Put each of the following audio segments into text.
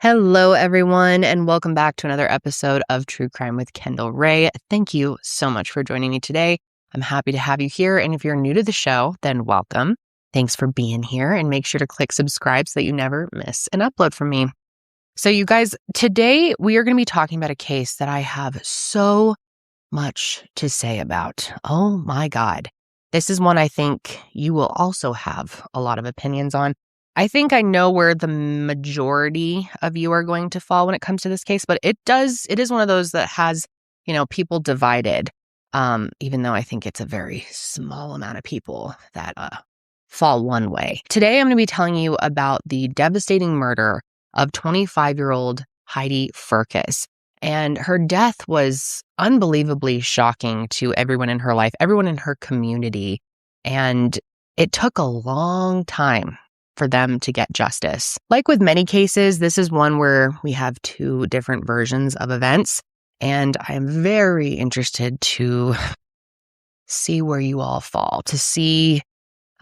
Hello, everyone, and welcome back to another episode of True Crime with Kendall Ray. Thank you so much for joining me today. I'm happy to have you here, and if you're new to the show, then welcome. Thanks for being here, and make sure to click subscribe so that you never miss an upload from me. So you guys, today we are going to be talking about a case that I have so much to say about. Oh my God. This is one I think you will also have a lot of opinions on. I think I know where the majority of you are going to fall when it comes to this case, but it is one of those that has, people divided. Even though I think it's a very small amount of people that fall one way. Today, I'm going to be telling you about the devastating murder of 25-year-old Heidi Firkus. And her death was unbelievably shocking to everyone in her life, everyone in her community. And it took a long time for them to get justice. Like with many cases, this is one where we have two different versions of events. And I am very interested to see where you all fall, to see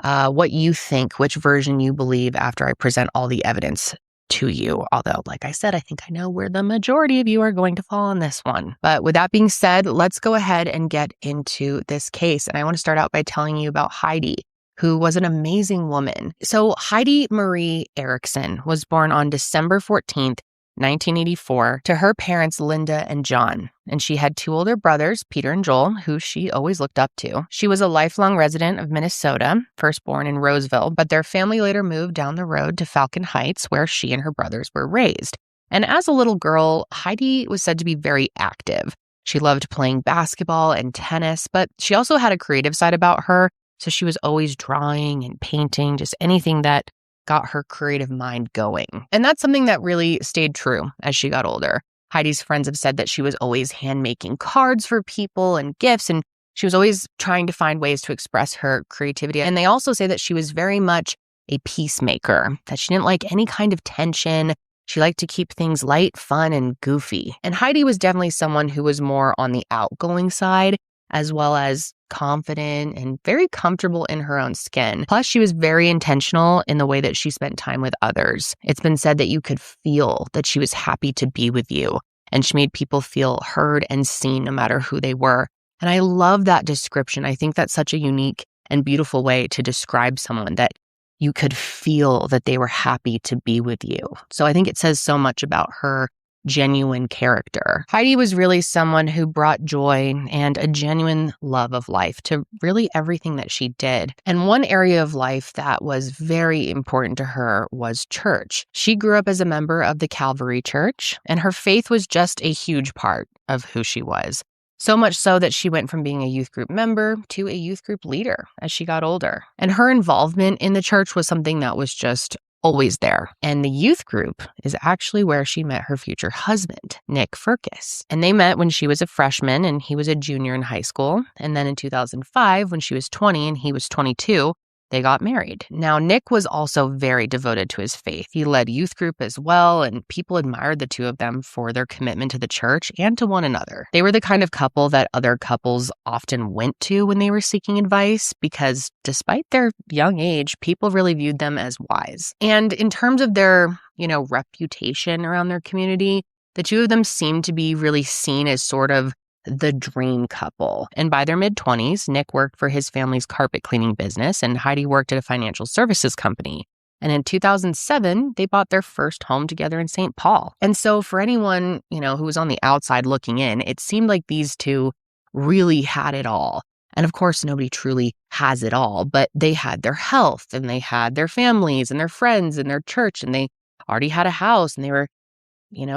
what you think, which version you believe after I present all the evidence to you. Although, like I said, I think I know where the majority of you are going to fall on this one. But with that being said, let's go ahead and get into this case. And I want to start out by telling you about Heidi, who was an amazing woman. So Heidi Marie Erickson was born on December 14th, 1984, to her parents, Linda and John. And she had two older brothers, Peter and Joel, who she always looked up to. She was a lifelong resident of Minnesota, first born in Roseville, but their family later moved down the road to Falcon Heights, where she and her brothers were raised. And as a little girl, Heidi was said to be very active. She loved playing basketball and tennis, but she also had a creative side about her. So she was always drawing and painting, just anything that got her creative mind going. And that's something that really stayed true as she got older. Heidi's friends have said that she was always hand-making cards for people and gifts, and she was always trying to find ways to express her creativity. And they also say that she was very much a peacemaker, that she didn't like any kind of tension. She liked to keep things light, fun, and goofy. And Heidi was definitely someone who was more on the outgoing side, as well as confident and very comfortable in her own skin. Plus, she was very intentional in the way that she spent time with others. It's been said that you could feel that she was happy to be with you, and she made people feel heard and seen no matter who they were. And I love that description. I think that's such a unique and beautiful way to describe someone, that you could feel that they were happy to be with you. So I think it says so much about her genuine character. Heidi was really someone who brought joy and a genuine love of life to really everything that she did. And one area of life that was very important to her was church. She grew up as a member of the Calvary Church, and her faith was just a huge part of who she was. So much so that she went from being a youth group member to a youth group leader as she got older. And her involvement in the church was something that was just always there. And the youth group is actually where she met her future husband, Nick Firkus. And they met when she was a freshman and he was a junior in high school. And then in 2005, when she was 20 and he was 22, they got married. Now, Nick was also very devoted to his faith. He led youth group as well, and people admired the two of them for their commitment to the church and to one another. They were the kind of couple that other couples often went to when they were seeking advice, because despite their young age, people really viewed them as wise. And in terms of their, reputation around their community, the two of them seemed to be really seen as sort of the dream couple. And by their mid-20s, Nick worked for his family's carpet cleaning business, and Heidi worked at a financial services company. And in 2007, they bought their first home together in St. Paul. And so for anyone, who was on the outside looking in, it seemed like these two really had it all. And of course, nobody truly has it all, but they had their health, and they had their families and their friends and their church, and they already had a house, and they were,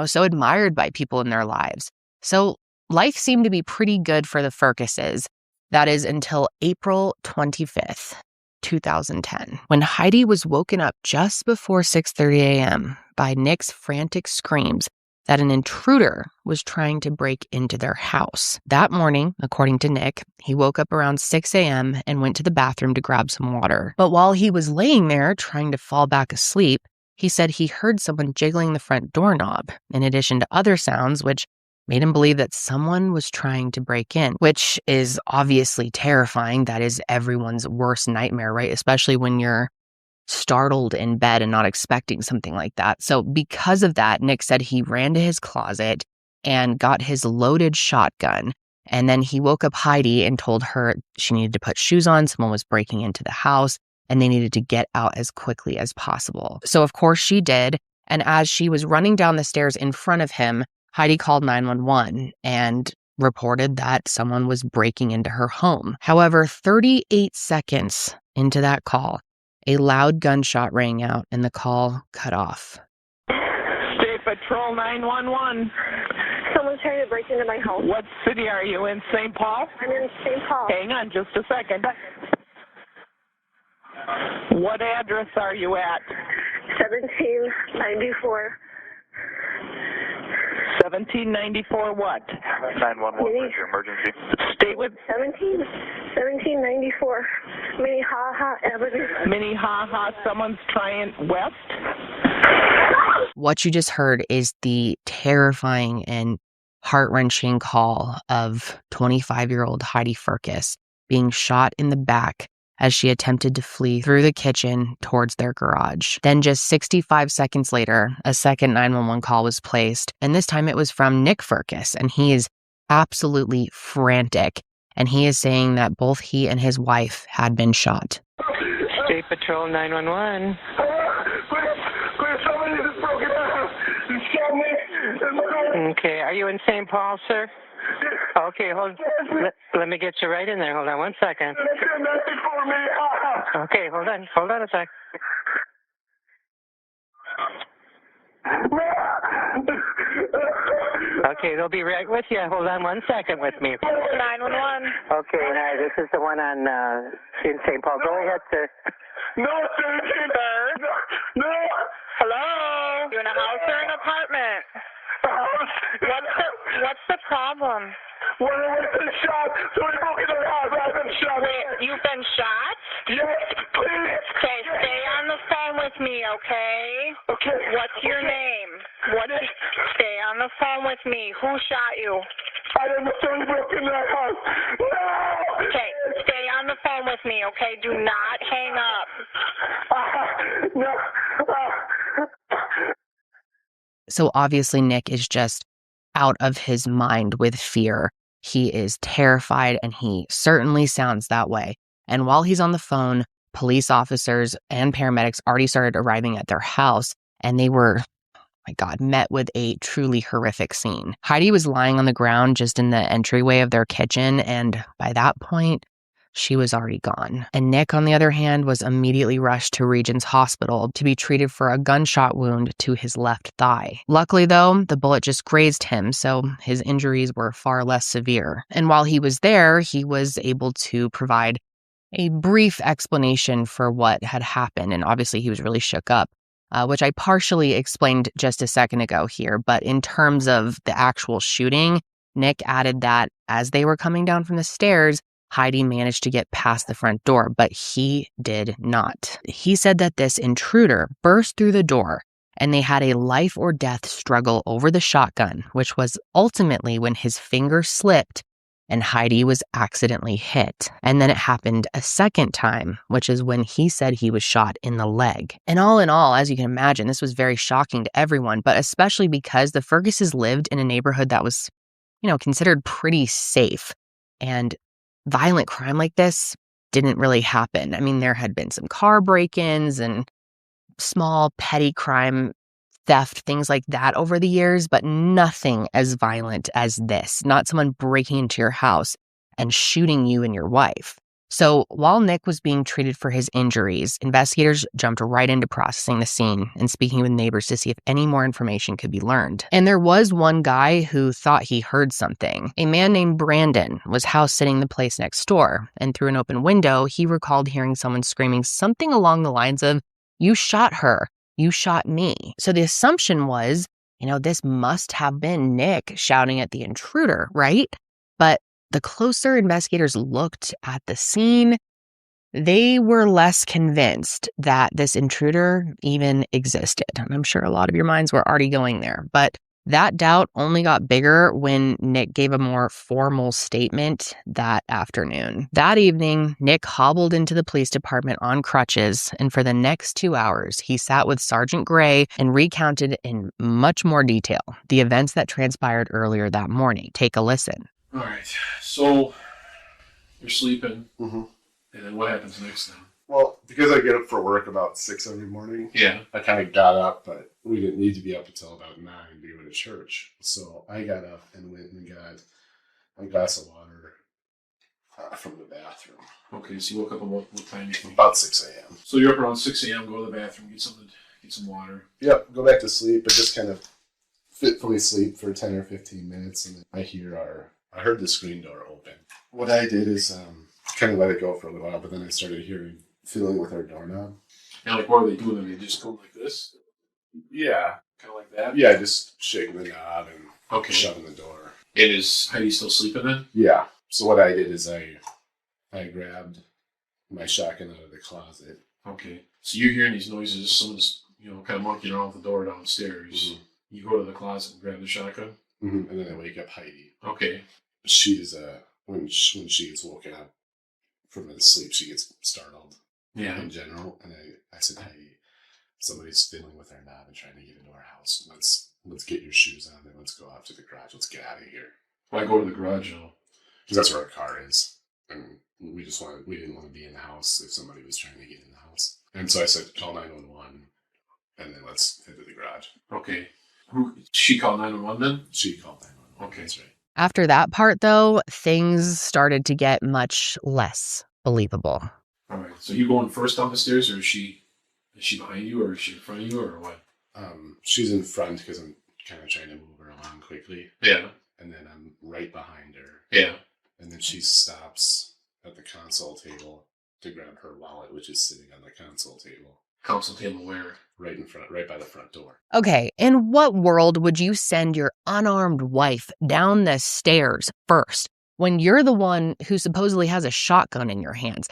so admired by people in their lives. So life seemed to be pretty good for the Firkuses. That is until April 25th, 2010, when Heidi was woken up just before 6:30 a.m. by Nick's frantic screams that an intruder was trying to break into their house. That morning, according to Nick, he woke up around 6 a.m. and went to the bathroom to grab some water. But while he was laying there trying to fall back asleep, he said he heard someone jiggling the front doorknob, in addition to other sounds, which made him believe that someone was trying to break in, which is obviously terrifying. That is everyone's worst nightmare, right? Especially when you're startled in bed and not expecting something like that. So because of that, Nick said he ran to his closet and got his loaded shotgun. And then he woke up Heidi and told her she needed to put shoes on. Someone was breaking into the house and they needed to get out as quickly as possible. So of course she did. And as she was running down the stairs in front of him, Heidi called 911 and reported that someone was breaking into her home. However, 38 seconds into that call, a loud gunshot rang out and the call cut off. State Patrol 911. Someone's trying to break into my house. What city are you in? St. Paul? I'm in St. Paul. Hang on just a second. What address are you at? 1794. 1794 what? 911, where's your emergency? Stay with 1794. Minnehaha Avenue. Minnehaha. Someone's trying west? What you just heard is the terrifying and heart-wrenching call of 25-year-old Heidi Firkus being shot in the back as she attempted to flee through the kitchen towards their garage. Then just 65 seconds later, a second 911 call was placed, and this time it was from Nick Firkus, and he is absolutely frantic, and he is saying that both he and his wife had been shot. State Patrol 911. Somebody just broke it out. You shot me. Okay, are you in St. Paul, sir? Okay, let me get you right in there. Hold on one second. Okay, hold on a sec. Okay, they'll be right with you. Hold on 1 second with me. 911. Okay, hi, this is the one on in St. Paul. Go ahead, sir. No, sir. No. Hello? You in a house or an apartment? What's the problem? When I was been shot, somebody broke into the house. I've been shot. Wait, you've been shot? Yes, please. Okay, stay on the phone with me, okay? Okay. What's your name? Stay on the phone with me. Who shot you? I don't know. Somebody broke into that house. No. Okay, stay on the phone with me, okay? Do not hang up. No. So obviously Nick is just out of his mind with fear. He is terrified, and he certainly sounds that way. And while he's on the phone, police officers and paramedics already started arriving at their house, and they were, oh my God, met with a truly horrific scene. Heidi was lying on the ground just in the entryway of their kitchen, and by that point, she was already gone. And Nick, on the other hand, was immediately rushed to Regions Hospital to be treated for a gunshot wound to his left thigh. Luckily, though, the bullet just grazed him, so his injuries were far less severe. And while he was there, he was able to provide a brief explanation for what had happened. And obviously, he was really shook up, which I partially explained just a second ago here. But in terms of the actual shooting, Nick added that as they were coming down from the stairs, Heidi managed to get past the front door, but he did not. He said that this intruder burst through the door and they had a life or death struggle over the shotgun, which was ultimately when his finger slipped and Heidi was accidentally hit. And then it happened a second time, which is when he said he was shot in the leg. And all in all, as you can imagine, this was very shocking to everyone, but especially because the Firkuses lived in a neighborhood that was, considered pretty safe. And violent crime like this didn't really happen. I mean, there had been some car break-ins and small petty crime, theft, things like that over the years, but nothing as violent as this. Not someone breaking into your house and shooting you and your wife. So while Nick was being treated for his injuries, investigators jumped right into processing the scene and speaking with neighbors to see if any more information could be learned. And there was one guy who thought he heard something. A man named Brandon was house sitting the place next door, and through an open window, he recalled hearing someone screaming something along the lines of, "You shot her. You shot me." So the assumption was, this must have been Nick shouting at the intruder, right? But the closer investigators looked at the scene, they were less convinced that this intruder even existed. And I'm sure a lot of your minds were already going there. But That doubt only got bigger when Nick gave a more formal statement that afternoon. That evening, Nick hobbled into the police department on crutches, and for the next 2 hours, he sat with Sergeant Gray and recounted in much more detail the events that transpired earlier that morning. Take a listen. All right, so you're sleeping, Mm-hmm. and then what happens next then? Well, because I get up for work about 6 every morning, Yeah. I kind of got up, but we didn't need to be up until about 9 to go to church. So I got up and went and got a glass of water from the bathroom. Okay, so you woke up at what time? You think? About 6 a.m. So you're up around 6 a.m., go to the bathroom, get some water. Yep, go back to sleep, but just kind of fitfully sleep for 10 or 15 minutes, and then I heard the screen door open. What I did is kind of let it go for a little while, but then I started feeling with our doorknob. And like, what are they doing? Are they just going like this? Yeah. Kind of like that? Yeah, just shaking the knob and Okay. shutting the door. And is Heidi still sleeping then? Yeah. So what I did is I grabbed my shotgun out of the closet. Okay. So you're hearing these noises, someone's, kind of monkeying around the door downstairs. Mm-hmm. You go to the closet and grab the shotgun? Mm-hmm. And then I wake up Heidi. Okay. She's, when she gets woken up from the sleep, she gets startled Yeah. in general. And I said, Heidi, somebody's fiddling with our knob and trying to get into our house. Let's get your shoes on and let's go out to the garage. Let's get out of here. Why go to the garage now? Because that's where our car is. And we didn't want to be in the house if somebody was trying to get in the house. And so I said, call 911 and then let's head to the garage. Okay. She called 911 then? She called 911. Okay. That's right. After that part, though, things started to get much less believable. All right. So you going first down the stairs, or is she behind you, or is she in front of you, or what? She's in front because I'm kind of trying to move her along quickly. Yeah. And then I'm right behind her. Yeah. And then she stops at the console table to grab her wallet, which is sitting on the console table. Console table where? Right in front, right by the front door. Okay, in what world would you send your unarmed wife down the stairs first when you're the one who supposedly has a shotgun in your hands?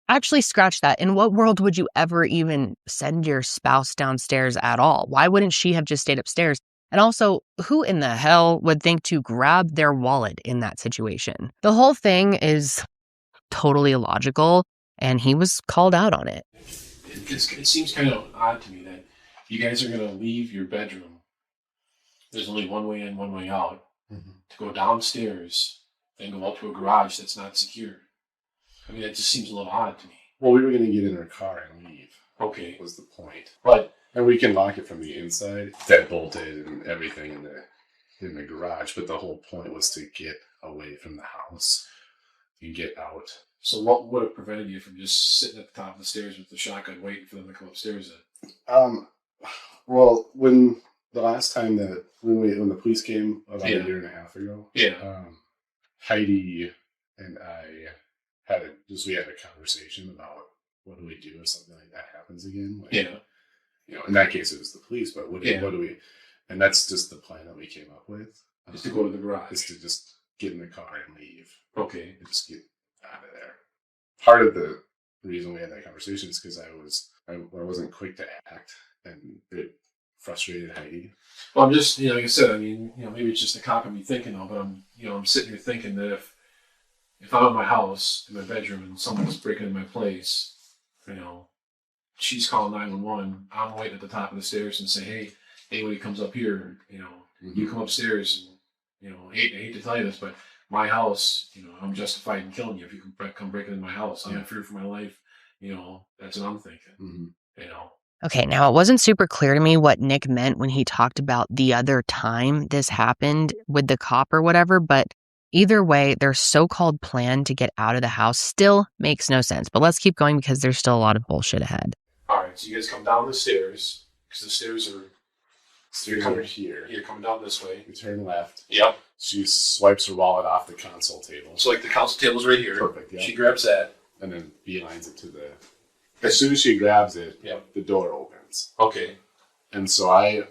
Actually, scratch that. In what world would you ever even send your spouse downstairs at all? Why wouldn't she have just stayed upstairs? And also, who in the hell would think to grab their wallet in that situation? The whole thing is totally illogical, and he was called out on it. It seems kind of odd to me that you guys are going to leave your bedroom. There's only one way in, one way out. Mm-hmm. To go downstairs, then go up to a garage that's not secure. I mean, that just seems a little odd to me. Well, we were going to get in her car and leave. Okay. Was the point. But And we can lock it from the inside, dead bolted and everything in the garage. But the whole point was to get away from the house and get out. so what would have prevented you from just sitting at the top of the stairs with the shotgun waiting for them to come upstairs then? Well, when the last time when the police came about Yeah. a year and a half ago, Yeah. Heidi and I we had a conversation about what do we do if something like that happens again. Like, Yeah. In that case, it was the police, but what Yeah. do we? And that's just the plan that we came up with. Just to go to the garage. Is to just get in the car and leave. Okay. And just get out of there. Part of the reason we had that conversation is because I wasn't quick to act, and it frustrated Heidi. Well, I'm just, like I said, I mean, maybe it's just a cop of me thinking though, but I'm sitting here thinking that if I'm in my house, in my bedroom, and someone's breaking in my place, she's calling 911, I'm waiting at the top of the stairs and say, hey, anybody comes up here, you come upstairs and, I hate to tell you this, but my house, I'm justified in killing you if you come breaking in my house. I'm in fear for my life. That's what I'm thinking, Okay, now it wasn't super clear to me what Nick meant when he talked about the other time this happened with the cop or whatever, but either way, their so-called plan to get out of the house still makes no sense. But let's keep going because there's still a lot of bullshit ahead. All right, so you guys come down the stairs, because the stairs are... Stairs over here. You're coming down this way. We turn left. Yep. She swipes her wallet off the console table. So like the console table's right here. Perfect, yeah. She grabs that. And then beelines it to the... As soon as she grabs it, Yep. the door opens. Okay. And so I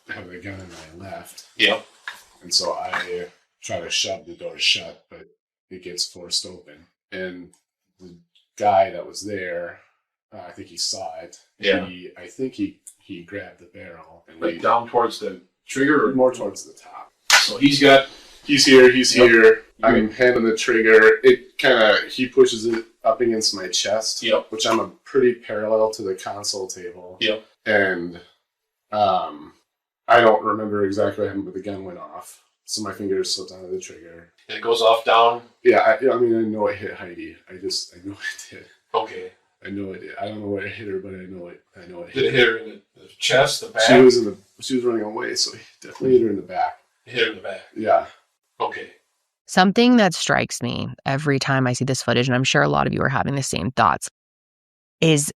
have the gun in my left. Yep. And so I try to shove the door shut, but it gets forced open. And the guy that was there, I think he saw it. Yeah. I think he grabbed the barrel. And Like down towards the trigger? Or more towards the top. So he's here. I'm handing the trigger. It kind of, he pushes it up against my chest, which I'm a pretty parallel to the console table. And I don't remember exactly what happened, but the gun went off. So my fingers slipped onto the trigger. And it goes off down? Yeah, I mean, I know it hit Heidi. I know it did. Okay. I know it did. I don't know where it hit her, but I know it hit. Did it hit her in the chest, the back? She was running away, so he definitely hit her in the back. Hit her in the back? Yeah. Okay. Something that strikes me every time I see this footage, and I'm sure a lot of you are having the same thoughts, is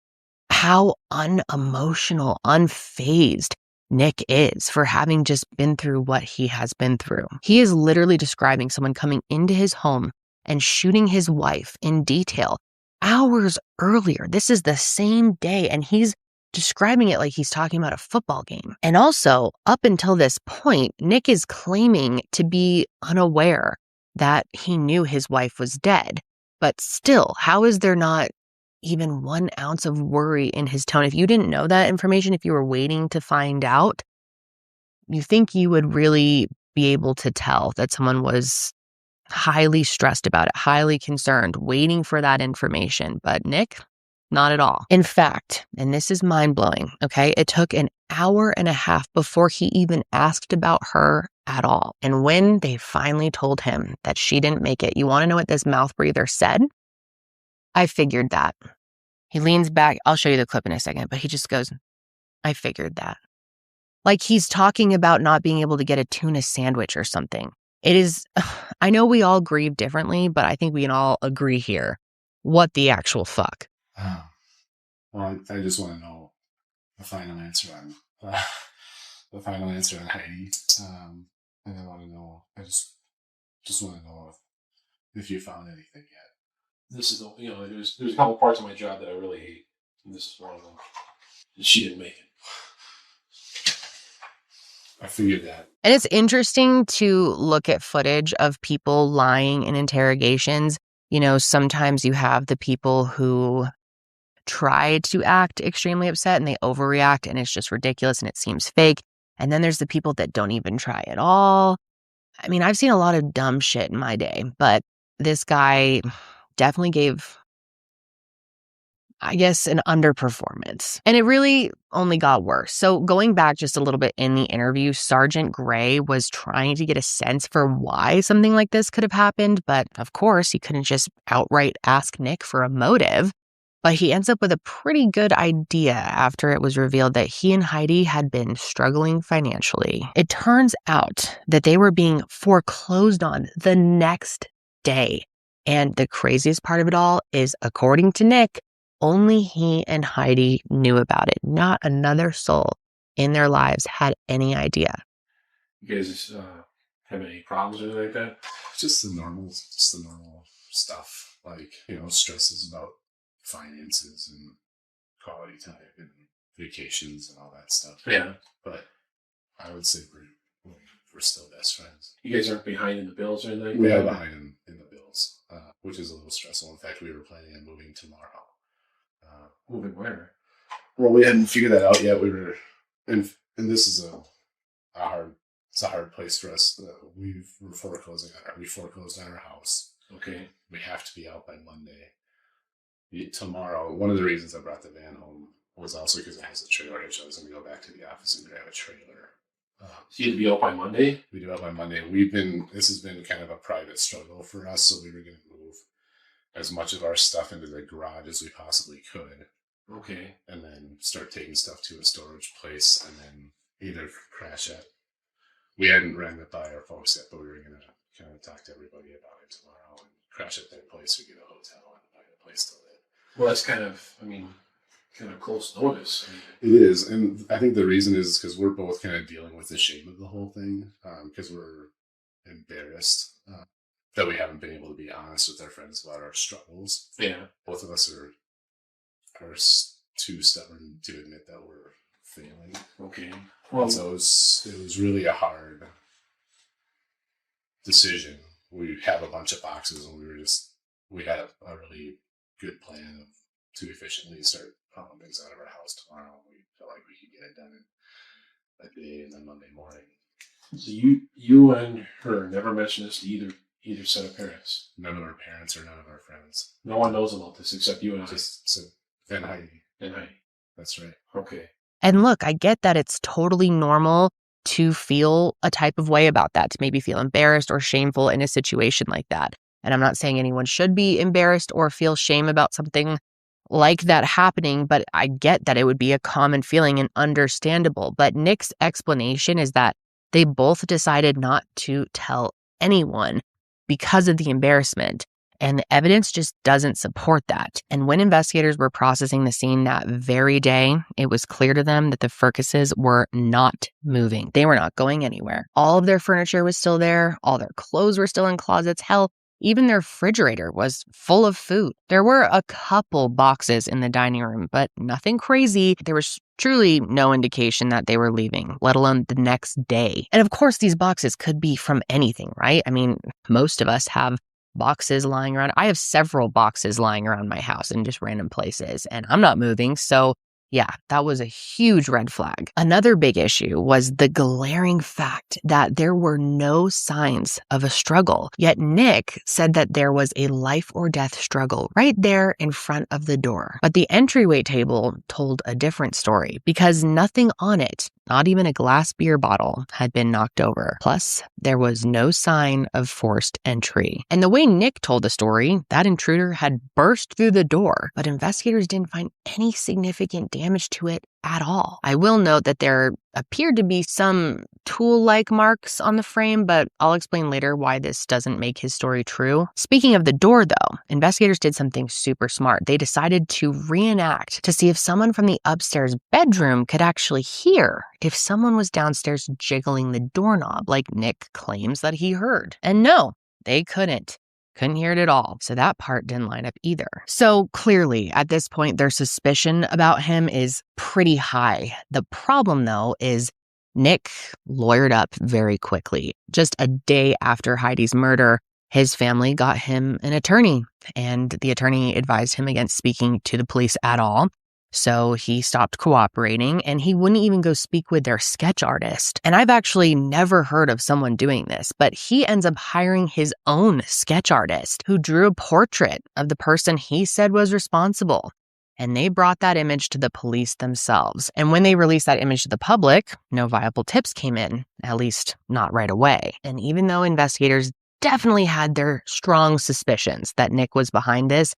how unemotional, unfazed Nick is for having just been through what he has been through. He is literally describing someone coming into his home and shooting his wife in detail hours earlier. This is the same day, and he's describing it like he's talking about a football game. And also, up until this point, Nick is claiming to be unaware that he knew his wife was dead. But still, how is there not even 1 ounce of worry in his tone? If you didn't know that information, if you were waiting to find out, you think you would really be able to tell that someone was highly stressed about it, highly concerned, waiting for that information. But Nick, not at all. In fact, and this is mind-blowing, okay, it took an hour and a half before he even asked about her at all. And when they finally told him that she didn't make it, you want to know what this mouth breather said? I figured that. He leans back. I'll show you the clip in a second, but he just goes, I figured that. Like he's talking about not being able to get a tuna sandwich or something. It is, I know we all grieve differently, but I think we can all agree here. What the actual fuck? Well, I just want to know the final answer on Heidi. And I want to know, I just want to know if you found anything yet. This is there's a couple parts of my job that I really hate, and this is one of them. She didn't make it. I figured that. And it's interesting to look at footage of people lying in interrogations. You know, sometimes you have the people who try to act extremely upset and they overreact and it's just ridiculous and it seems fake. And then there's the people that don't even try at all. I mean, I've seen a lot of dumb shit in my day, but this guy definitely gave, I guess, an underperformance. And it really only got worse. So going back just a little bit in the interview, Sergeant Gray was trying to get a sense for why something like this could have happened. But of course, he couldn't just outright ask Nick for a motive. But he ends up with a pretty good idea after it was revealed that he and Heidi had been struggling financially. It turns out that they were being foreclosed on the next day. And the craziest part of it all is, according to Nick, only he and Heidi knew about it. Not another soul in their lives had any idea. You guys have any problems or anything like that? Just the normal stuff, like, stresses about finances and quality time and vacations and all that stuff. Yeah. But I would say we're still best friends. You guys aren't behind in the bills or anything? We are behind in the bills, which is a little stressful. In fact, we were planning on moving tomorrow. Moving where? Well, we hadn't figured that out yet. We were, and this is a hard place for us. We foreclosed on our house. Okay. We have to be out by Monday. Tomorrow, one of the reasons I brought the van home was also because it has a trailer hitch. I was going to go back to the office and grab a trailer. So you'd be out by Monday? We'd be out by Monday. This has been kind of a private struggle for us, so we were going to move as much of our stuff into the garage as we possibly could. Okay. And then start taking stuff to a storage place and then either crash it. We hadn't ran it by our folks yet, but we were going to kind of talk to everybody about it tomorrow and crash at their place or get a hotel and find a place to live. Well, that's kind of close notice. It is. And I think the reason is because we're both kind of dealing with the shame of the whole thing because we're embarrassed that we haven't been able to be honest with our friends about our struggles. Yeah. Both of us are too stubborn to admit that we're failing. Okay. Well, so it was really a hard decision. We have a bunch of boxes, and we had a really good plan to efficiently start hauling things out of our house tomorrow. We felt like we could get it done in that day and then Monday morning. So you and her never mentioned this to either set of parents? None of our parents or none of our friends. No one knows about this except you and I. And Heidi. And Heidi. That's right. Okay. And look, I get that it's totally normal to feel a type of way about that, to maybe feel embarrassed or shameful in a situation like that. And I'm not saying anyone should be embarrassed or feel shame about something like that happening, but I get that it would be a common feeling and understandable. But Nick's explanation is that they both decided not to tell anyone because of the embarrassment. And the evidence just doesn't support that. And when investigators were processing the scene that very day, it was clear to them that the Firkuses were not moving. They were not going anywhere. All of their furniture was still there. All their clothes were still in closets. Hell, even their refrigerator was full of food. There were a couple boxes in the dining room, but nothing crazy. There was truly no indication that they were leaving, let alone the next day. And of course, these boxes could be from anything, right? I mean, most of us have boxes lying around. I have several boxes lying around my house in just random places, and I'm not moving. So yeah, that was a huge red flag. Another big issue was the glaring fact that there were no signs of a struggle. Yet Nick said that there was a life or death struggle right there in front of the door. But the entryway table told a different story because nothing on it, not even a glass beer bottle, had been knocked over. Plus, there was no sign of forced entry. And the way Nick told the story, that intruder had burst through the door, but investigators didn't find any significant damage to it at all. I will note that there appeared to be some tool-like marks on the frame, but I'll explain later why this doesn't make his story true. Speaking of the door, though, investigators did something super smart. They decided to reenact to see if someone from the upstairs bedroom could actually hear if someone was downstairs jiggling the doorknob, like Nick claims that he heard. And no, they couldn't. Couldn't hear it at all. So that part didn't line up either. So clearly, at this point, their suspicion about him is pretty high. The problem, though, is Nick lawyered up very quickly. Just a day after Heidi's murder, his family got him an attorney, and the attorney advised him against speaking to the police at all. So he stopped cooperating, and he wouldn't even go speak with their sketch artist. And I've actually never heard of someone doing this, but he ends up hiring his own sketch artist who drew a portrait of the person he said was responsible. And they brought that image to the police themselves. And when they released that image to the public, no viable tips came in, at least not right away. And even though investigators definitely had their strong suspicions that Nick was behind this,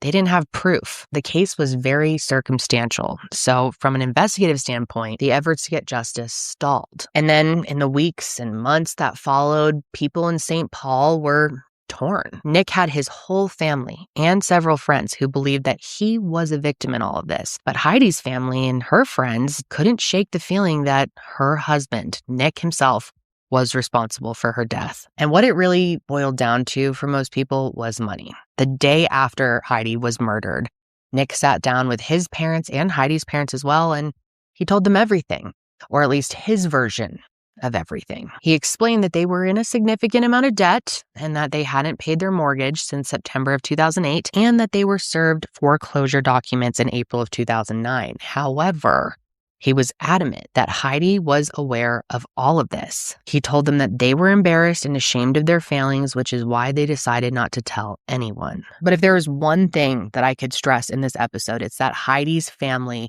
they didn't have proof. The case was very circumstantial. So from an investigative standpoint, the efforts to get justice stalled. And then in the weeks and months that followed, people in St. Paul were torn. Nick had his whole family and several friends who believed that he was a victim in all of this. But Heidi's family and her friends couldn't shake the feeling that her husband, Nick himself, was responsible for her death. And what it really boiled down to for most people was money. The day after Heidi was murdered, Nick sat down with his parents and Heidi's parents as well, and he told them everything, or at least his version of everything. He explained that they were in a significant amount of debt and that they hadn't paid their mortgage since September of 2008, and that they were served foreclosure documents in April of 2009. However, he was adamant that Heidi was aware of all of this. He told them that they were embarrassed and ashamed of their failings, which is why they decided not to tell anyone. But if there is one thing that I could stress in this episode, it's that Heidi's family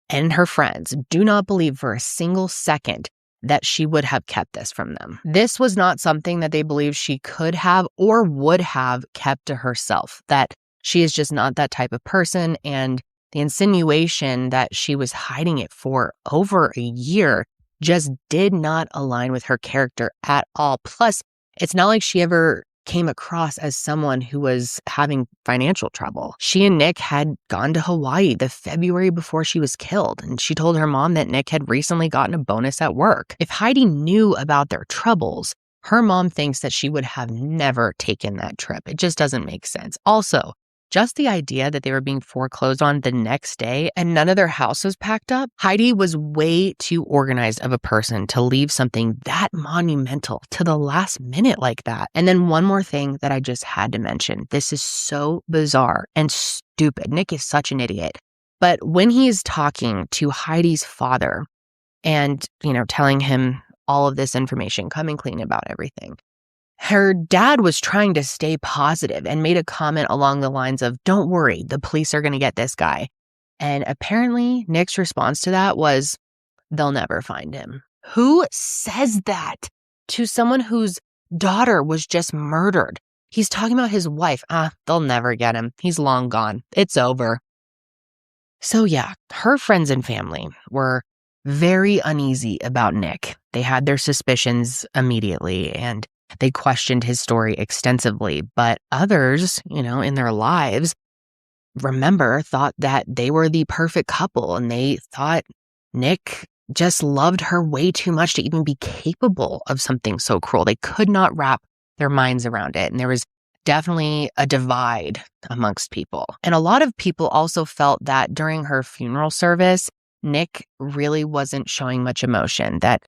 and her friends do not believe for a single second that she would have kept this from them. This was not something that they believed she could have or would have kept to herself, that she is just not that type of person, and the insinuation that she was hiding it for over a year just did not align with her character at all. Plus, it's not like she ever came across as someone who was having financial trouble. She and Nick had gone to Hawaii the February before she was killed, and she told her mom that Nick had recently gotten a bonus at work. If Heidi knew about their troubles, her mom thinks that she would have never taken that trip. It just doesn't make sense. Also, just the idea that they were being foreclosed on the next day and none of their house was packed up. Heidi was way too organized of a person to leave something that monumental to the last minute like that. And then one more thing that I just had to mention. This is so bizarre and stupid. Nick is such an idiot. But when he is talking to Heidi's father and, telling him all of this information, coming clean about everything. Her dad was trying to stay positive and made a comment along the lines of, "Don't worry, the police are going to get this guy." And apparently Nick's response to that was, "They'll never find him." Who says that to someone whose daughter was just murdered? He's talking about his wife. They'll never get him. He's long gone. It's over. So yeah, her friends and family were very uneasy about Nick. They had their suspicions immediately and they questioned his story extensively. But others, in their lives, thought that they were the perfect couple, and they thought Nick just loved her way too much to even be capable of something so cruel. They could not wrap their minds around it. And there was definitely a divide amongst people. And a lot of people also felt that during her funeral service, Nick really wasn't showing much emotion, that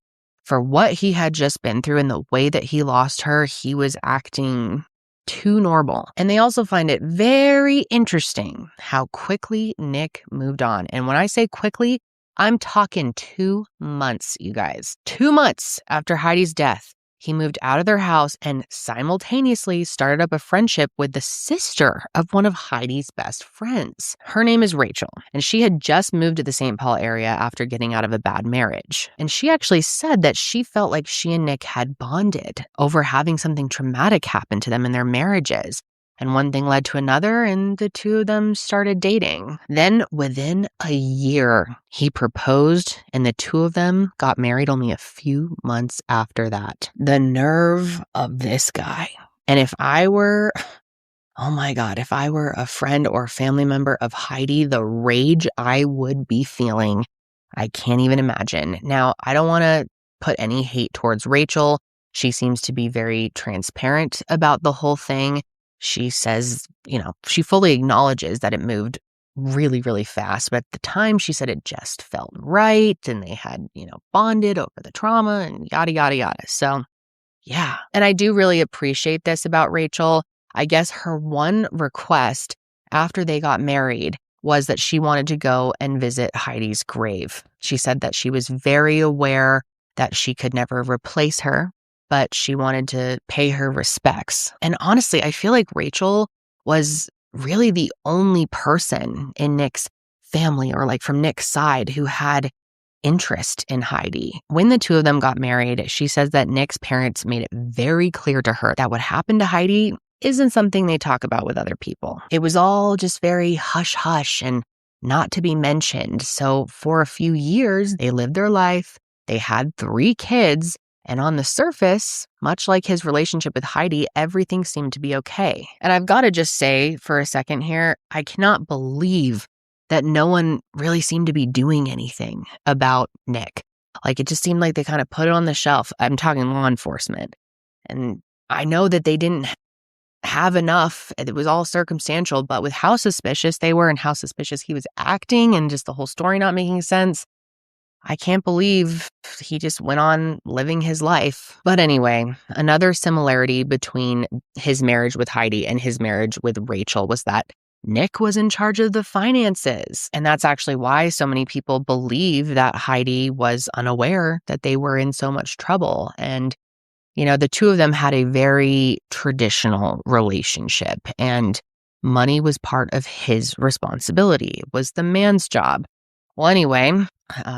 for what he had just been through and the way that he lost her, he was acting too normal. And they also find it very interesting how quickly Nick moved on. And when I say quickly, I'm talking 2 months, you guys. 2 months after Heidi's death, he moved out of their house and simultaneously started up a friendship with the sister of one of Heidi's best friends. Her name is Rachel, and she had just moved to the St. Paul area after getting out of a bad marriage. And she actually said that she felt like she and Nick had bonded over having something traumatic happen to them in their marriages. And one thing led to another, and the two of them started dating. Then, within a year, he proposed, and the two of them got married only a few months after that. The nerve of this guy. And if I were a friend or family member of Heidi, the rage I would be feeling, I can't even imagine. Now, I don't want to put any hate towards Rachel. She seems to be very transparent about the whole thing. She says, she fully acknowledges that it moved really, really fast. But at the time, she said it just felt right. And they had, bonded over the trauma and yada, yada, yada. So, yeah. And I do really appreciate this about Rachel. I guess her one request after they got married was that she wanted to go and visit Heidi's grave. She said that she was very aware that she could never replace her, but she wanted to pay her respects. And honestly, I feel like Rachel was really the only person in Nick's family, or like from Nick's side, who had interest in Heidi. When the two of them got married, she says that Nick's parents made it very clear to her that what happened to Heidi isn't something they talk about with other people. It was all just very hush-hush and not to be mentioned. So for a few years, they lived their life. They had 3 kids. And on the surface, much like his relationship with Heidi, everything seemed to be okay. And I've got to just say for a second here, I cannot believe that no one really seemed to be doing anything about Nick. Like, it just seemed like they kind of put it on the shelf. I'm talking law enforcement. And I know that they didn't have enough. It was all circumstantial, but with how suspicious they were and how suspicious he was acting and just the whole story not making sense, I can't believe he just went on living his life. But anyway, another similarity between his marriage with Heidi and his marriage with Rachel was that Nick was in charge of the finances. And that's actually why so many people believe that Heidi was unaware that they were in so much trouble. And, the two of them had a very traditional relationship, and money was part of his responsibility. It was the man's job. Well, anyway,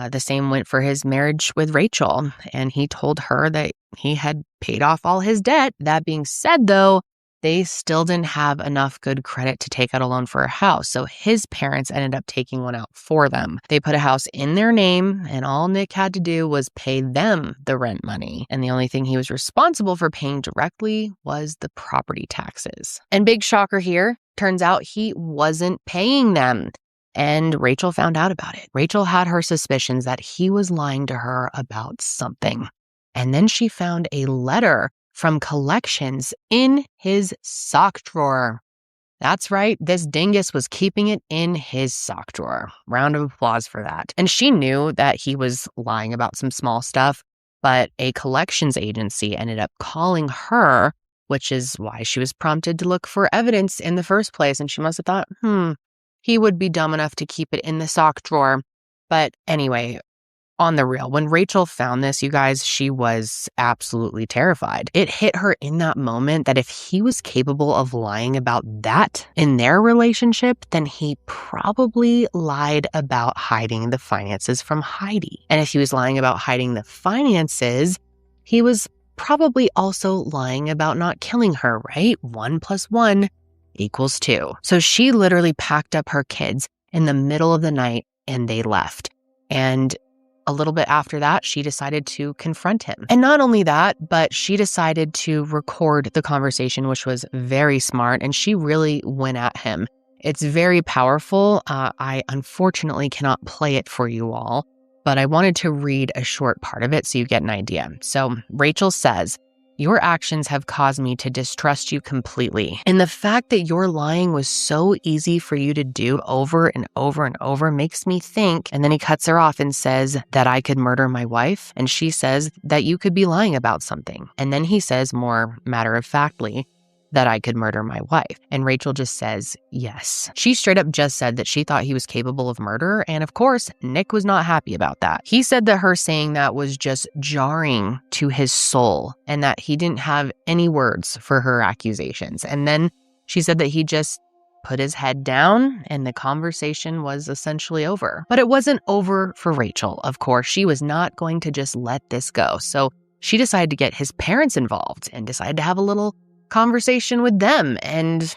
the same went for his marriage with Rachel, and he told her that he had paid off all his debt. That being said, though, they still didn't have enough good credit to take out a loan for a house, so his parents ended up taking one out for them. They put a house in their name, and all Nick had to do was pay them the rent money, and the only thing he was responsible for paying directly was the property taxes. And big shocker here, turns out he wasn't paying them. And Rachel found out about it. Rachel had her suspicions that he was lying to her about something. And then she found a letter from collections in his sock drawer. That's right, this dingus was keeping it in his sock drawer. Round of applause for that. And she knew that he was lying about some small stuff, but a collections agency ended up calling her, which is why she was prompted to look for evidence in the first place. And she must have thought, he would be dumb enough to keep it in the sock drawer. But anyway, on the real, when Rachel found this, you guys, she was absolutely terrified. It hit her in that moment that if he was capable of lying about that in their relationship, then he probably lied about hiding the finances from Heidi. And if he was lying about hiding the finances, he was probably also lying about not killing her, right? 1 + 1 = 2. So she literally packed up her kids in the middle of the night and they left. And a little bit after that, she decided to confront him. And not only that, but she decided to record the conversation, which was very smart. And she really went at him. It's very powerful. I unfortunately cannot play it for you all, but I wanted to read a short part of it so you get an idea. So Rachel says, "Your actions have caused me to distrust you completely. And the fact that your lying was so easy for you to do over and over and over makes me think," and then he cuts her off and says that I could murder my wife. And she says that you could be lying about something. And then he says more matter-of-factly that I could murder my wife. And Rachel just says, yes. She straight up just said that she thought he was capable of murder. And of course, Nick was not happy about that. He said that her saying that was just jarring to his soul and that he didn't have any words for her accusations. And then she said that he just put his head down and the conversation was essentially over. But it wasn't over for Rachel. Of course, she was not going to just let this go. So she decided to get his parents involved and decided to have a little conversation with them. And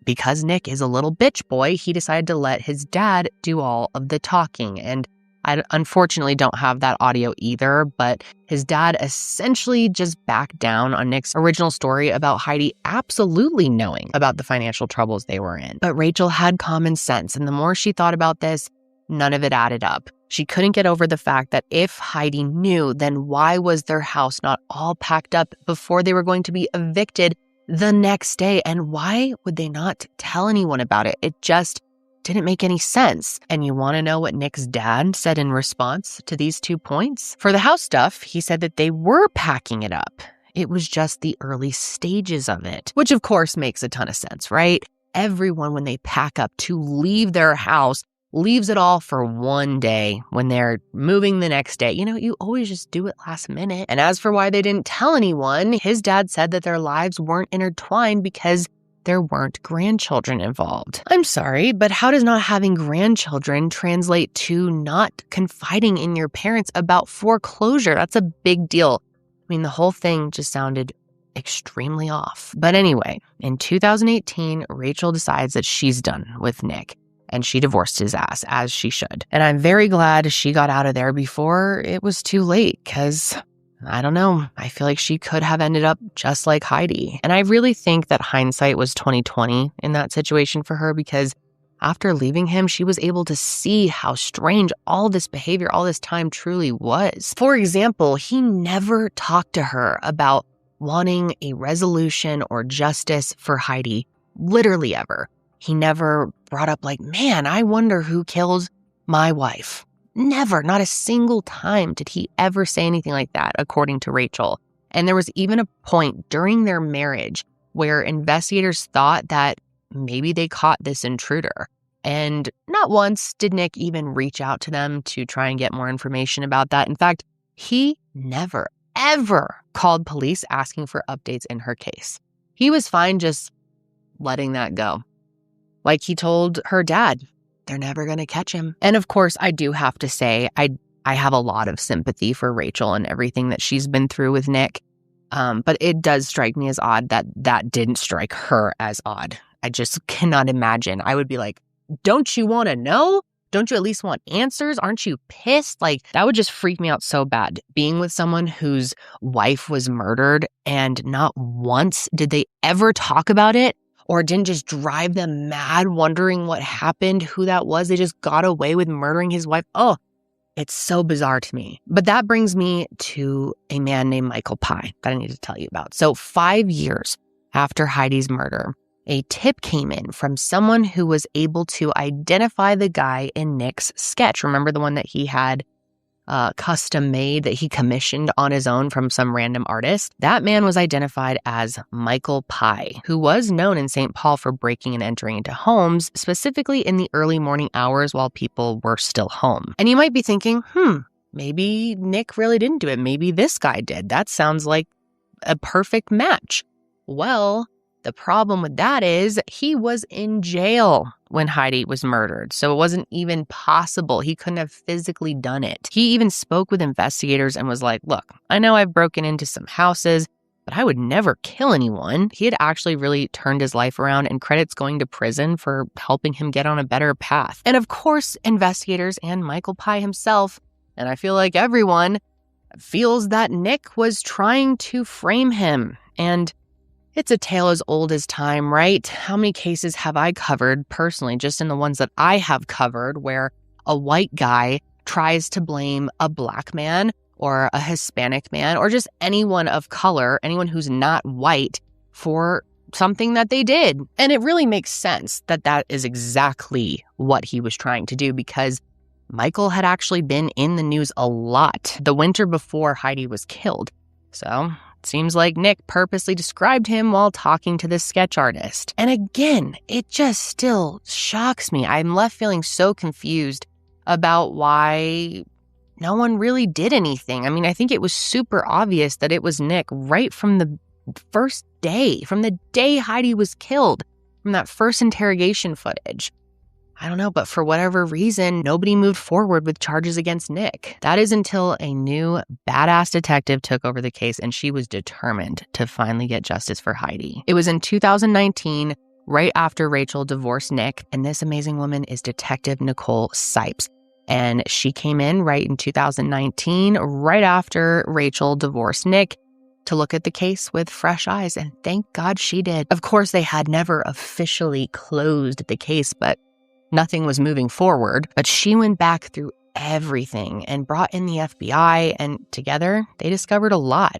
because Nick is a little bitch boy, he decided to let his dad do all of the talking. And I unfortunately don't have that audio either, but his dad essentially just backed down on Nick's original story about Heidi absolutely knowing about the financial troubles they were in. But Rachel had common sense, and the more she thought about this, none of it added up. She couldn't get over the fact that if Heidi knew, then why was their house not all packed up before they were going to be evicted the next day? And why would they not tell anyone about it? It just didn't make any sense. And you want to know what Nick's dad said in response to these 2 points? For the house stuff, he said that they were packing it up. It was just the early stages of it, which of course makes a ton of sense, right? Everyone, when they pack up to leave their house, leaves it all for one day when they're moving the next day. You know, you always just do it last minute. And as for why they didn't tell anyone, his dad said that their lives weren't intertwined because there weren't grandchildren involved. I'm sorry, but how does not having grandchildren translate to not confiding in your parents about foreclosure? That's a big deal. I mean, the whole thing just sounded extremely off. But anyway, in 2018, Rachel decides that she's done with Nick. And she divorced his ass, as she should. And I'm very glad she got out of there before it was too late, because, I don't know, I feel like she could have ended up just like Heidi. And I really think that hindsight was 20/20 in that situation for her, because after leaving him, she was able to see how strange all this behavior, all this time truly was. For example, he never talked to her about wanting a resolution or justice for Heidi, literally ever. He never brought up like, man, I wonder who killed my wife. Never, not a single time did he ever say anything like that, according to Rachel. And there was even a point during their marriage where investigators thought that maybe they caught this intruder. And not once did Nick even reach out to them to try and get more information about that. In fact, he never, ever called police asking for updates in her case. He was fine just letting that go. Like he told her dad, they're never going to catch him. And of course, I do have to say, I have a lot of sympathy for Rachel and everything that she's been through with Nick. But it does strike me as odd that that didn't strike her as odd. I just cannot imagine. I would be like, don't you want to know? Don't you at least want answers? Aren't you pissed? Like, that would just freak me out so bad. Being with someone whose wife was murdered and not once did they ever talk about it, or didn't just drive them mad wondering what happened, who that was. They just got away with murdering his wife. Oh, it's so bizarre to me. But that brings me to a man named Michael Pye that I need to tell you about. So 5 years after Heidi's murder, a tip came in from someone who was able to identify the guy in Nick's sketch. Remember the one that he had custom made that he commissioned on his own from some random artist? That man was identified as Michael Pye, who was known in St. Paul for breaking and entering into homes, specifically in the early morning hours while people were still home. And you might be thinking, maybe Nick really didn't do it. Maybe this guy did. That sounds like a perfect match. Well, the problem with that is he was in jail when Heidi was murdered, so it wasn't even possible. He couldn't have physically done it. He even spoke with investigators and was like, look, I know I've broken into some houses, but I would never kill anyone. He had actually really turned his life around, and credit's going to prison for helping him get on a better path. And of course, investigators and Michael Pye himself, and I feel like everyone, feels that Nick was trying to frame him. And it's a tale as old as time, right? How many cases have I covered personally, just in the ones that I have covered, where a white guy tries to blame a black man or a Hispanic man or just anyone of color, anyone who's not white, for something that they did. And it really makes sense that that is exactly what he was trying to do, because Michael had actually been in the news a lot the winter before Heidi was killed. So it seems like Nick purposely described him while talking to this sketch artist. And again, it just still shocks me. I'm left feeling so confused about why no one really did anything. I mean, I think it was super obvious that it was Nick right from the first day, from the day Heidi was killed, from that first interrogation footage. I don't know, but for whatever reason, nobody moved forward with charges against Nick. That is until a new badass detective took over the case, and she was determined to finally get justice for Heidi. It was in 2019, right after Rachel divorced Nick, and this amazing woman is Detective Nicole Sipes. And she came in right in 2019, right after Rachel divorced Nick, to look at the case with fresh eyes, and thank God she did. Of course, they had never officially closed the case, but nothing was moving forward. But she went back through everything and brought in the FBI, and together they discovered a lot,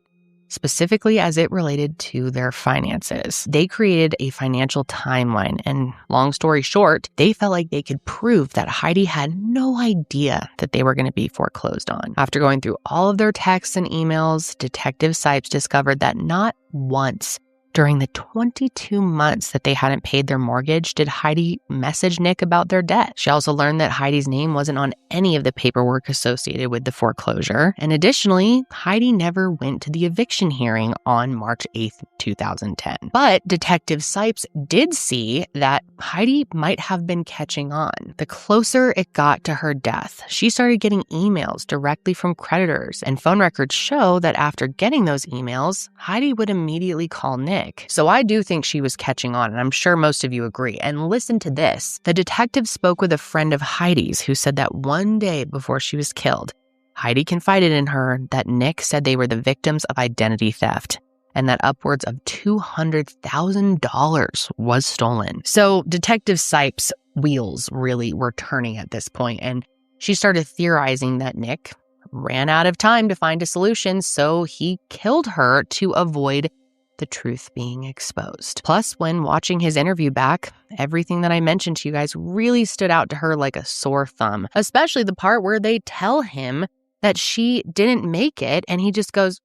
specifically as it related to their finances. They created a financial timeline, and long story short, they felt like they could prove that Heidi had no idea that they were going to be foreclosed on. After going through all of their texts and emails, Detective Sipes discovered that not once during the 22 months that they hadn't paid their mortgage did Heidi message Nick about their debt. She also learned that Heidi's name wasn't on any of the paperwork associated with the foreclosure. And additionally, Heidi never went to the eviction hearing on March 8th, 2010. But Detective Sipes did see that Heidi might have been catching on. The closer it got to her death, she started getting emails directly from creditors, and phone records show that after getting those emails, Heidi would immediately call Nick. So I do think she was catching on, and I'm sure most of you agree. And listen to this. The detective spoke with a friend of Heidi's who said that one day before she was killed, Heidi confided in her that Nick said they were the victims of identity theft and that upwards of $200,000 was stolen. So Detective Sipes' wheels really were turning at this point, and she started theorizing that Nick ran out of time to find a solution, so he killed her to avoid the truth being exposed. Plus, when watching his interview back, everything that I mentioned to you guys really stood out to her like a sore thumb, especially the part where they tell him that she didn't make it, and he just goes,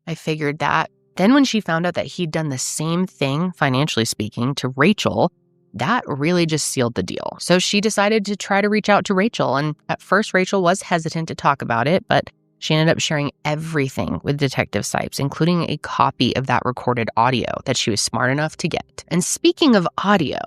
I figured that. Then when she found out that he'd done the same thing, financially speaking, to Rachel, that really just sealed the deal. So she decided to try to reach out to Rachel, and at first Rachel was hesitant to talk about it, but she ended up sharing everything with Detective Sipes, including a copy of that recorded audio that she was smart enough to get. And speaking of audio,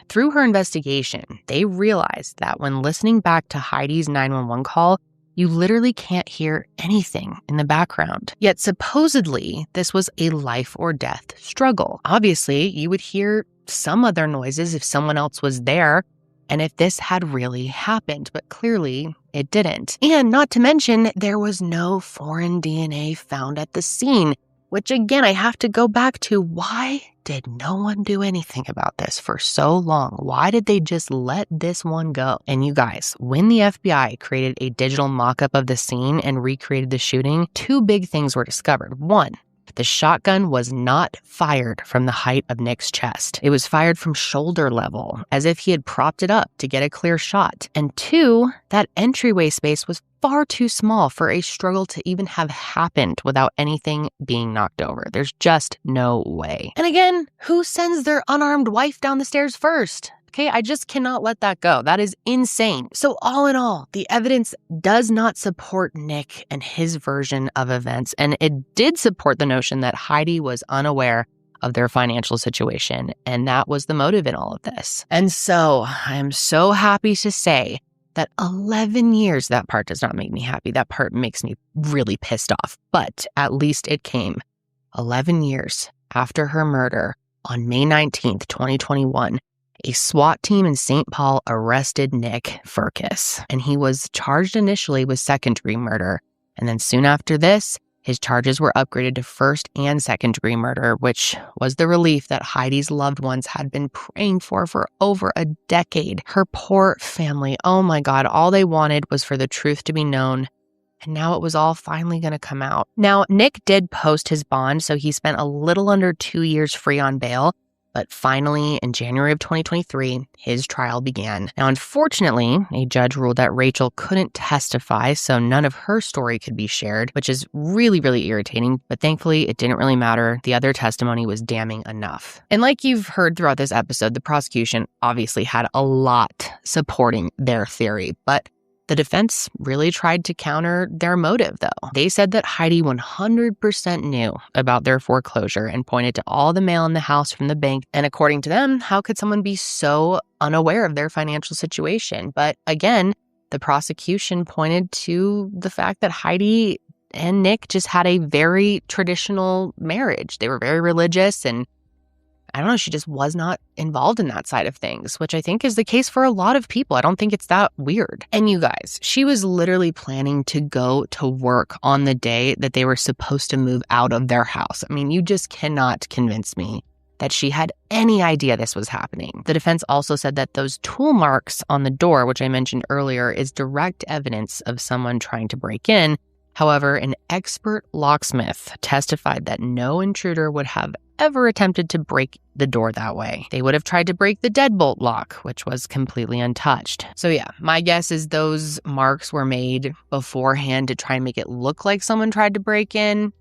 through her investigation, they realized that when listening back to Heidi's 911 call, you literally can't hear anything in the background. Yet supposedly, this was a life or death struggle. Obviously, you would hear some other noises if someone else was there, and if this had really happened, but clearly it didn't. And not to mention, there was no foreign DNA found at the scene, which again, I have to go back to, why did no one do anything about this for so long? Why did they just let this one go? And you guys, when the FBI created a digital mock-up of the scene and recreated the shooting, two big things were discovered. One, the shotgun was not fired from the height of Nick's chest. It was fired from shoulder level, as if he had propped it up to get a clear shot. And two, that entryway space was far too small for a struggle to even have happened without anything being knocked over. There's just no way. And again, who sends their unarmed wife down the stairs first? Okay, I just cannot let that go. That is insane. So all in all, the evidence does not support Nick and his version of events, and it did support the notion that Heidi was unaware of their financial situation, and that was the motive in all of this. And so I am so happy to say that 11 years, that part does not make me happy. That part makes me really pissed off, but at least it came 11 years after her murder on May 19th, 2021. A SWAT team in St. Paul arrested Nick Firkus, and he was charged initially with second-degree murder. And then soon after this, his charges were upgraded to first and second-degree murder, which was the relief that Heidi's loved ones had been praying for over a decade. Her poor family, oh my God, all they wanted was for the truth to be known. And now it was all finally going to come out. Now, Nick did post his bond, so he spent a little under 2 years free on bail. But finally, in January of 2023, his trial began. Now, unfortunately, a judge ruled that Rachel couldn't testify, so none of her story could be shared, which is really, really irritating. But thankfully, it didn't really matter. The other testimony was damning enough. And like you've heard throughout this episode, the prosecution obviously had a lot supporting their theory, but the defense really tried to counter their motive, though. They said that Heidi 100% knew about their foreclosure and pointed to all the mail in the house from the bank. And according to them, how could someone be so unaware of their financial situation? But again, the prosecution pointed to the fact that Heidi and Nick just had a very traditional marriage. They were very religious, and I don't know, she just was not involved in that side of things, which I think is the case for a lot of people. I don't think it's that weird. And you guys, she was literally planning to go to work on the day that they were supposed to move out of their house. I mean, you just cannot convince me that she had any idea this was happening. The defense also said that those tool marks on the door, which I mentioned earlier, is direct evidence of someone trying to break in. However, an expert locksmith testified that no intruder would have ever attempted to break the door that way. They would have tried to break the deadbolt lock, which was completely untouched. So yeah, my guess is those marks were made beforehand to try and make it look like someone tried to break in.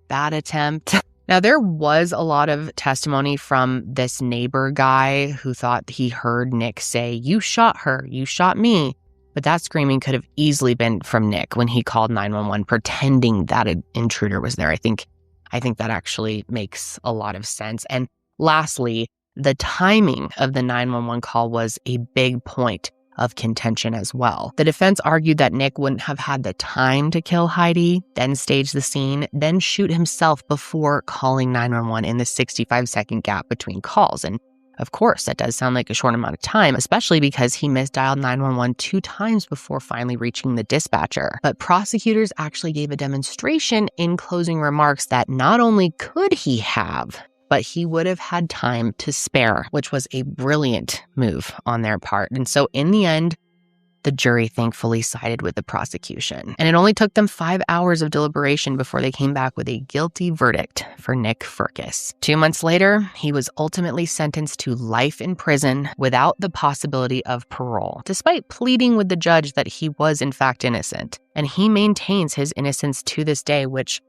Bad attempt. Now, there was a lot of testimony from this neighbor guy who thought he heard Nick say, "You shot her, you shot me." But that screaming could have easily been from Nick when he called 911, pretending that an intruder was there. I think that actually makes a lot of sense. And lastly, the timing of the 911 call was a big point of contention as well. The defense argued that Nick wouldn't have had the time to kill Heidi, then stage the scene, then shoot himself before calling 911 in the 65-second gap between calls. And of course, that does sound like a short amount of time, especially because he misdialed 911 2 times before finally reaching the dispatcher. But prosecutors actually gave a demonstration in closing remarks that not only could he have, but he would have had time to spare, which was a brilliant move on their part. And so in the end, the jury thankfully sided with the prosecution. And it only took them 5 hours of deliberation before they came back with a guilty verdict for Nick Firkus. 2 months later, he was ultimately sentenced to life in prison without the possibility of parole, despite pleading with the judge that he was in fact innocent. And he maintains his innocence to this day, which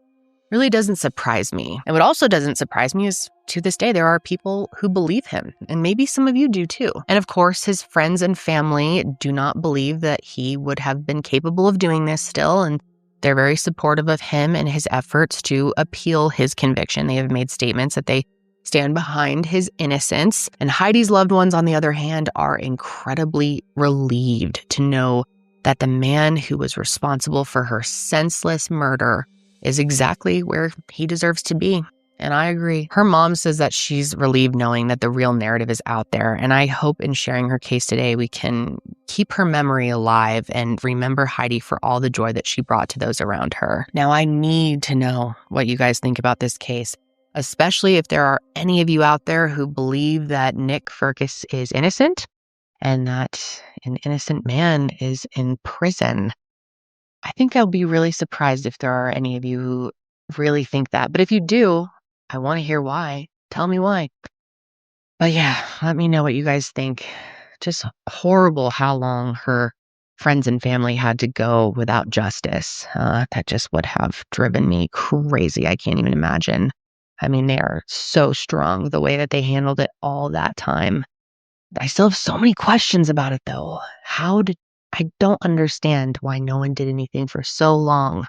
really doesn't surprise me. And what also doesn't surprise me is to this day, there are people who believe him, and maybe some of you do too. And of course, his friends and family do not believe that he would have been capable of doing this still, and they're very supportive of him and his efforts to appeal his conviction. They have made statements that they stand behind his innocence. And Heidi's loved ones, on the other hand, are incredibly relieved to know that the man who was responsible for her senseless murder is exactly where he deserves to be. And I agree. Her mom says that she's relieved knowing that the real narrative is out there. And I hope in sharing her case today, we can keep her memory alive and remember Heidi for all the joy that she brought to those around her. Now, I need to know what you guys think about this case, especially if there are any of you out there who believe that Nick Firkus is innocent and that an innocent man is in prison. I think I'll be really surprised if there are any of you who really think that. But if you do, I want to hear why. Tell me why. But yeah, let me know what you guys think. Just horrible how long her friends and family had to go without justice. That just would have driven me crazy. I can't even imagine. I mean, they are so strong, the way that they handled it all that time. I still have so many questions about it though. I don't understand why no one did anything for so long.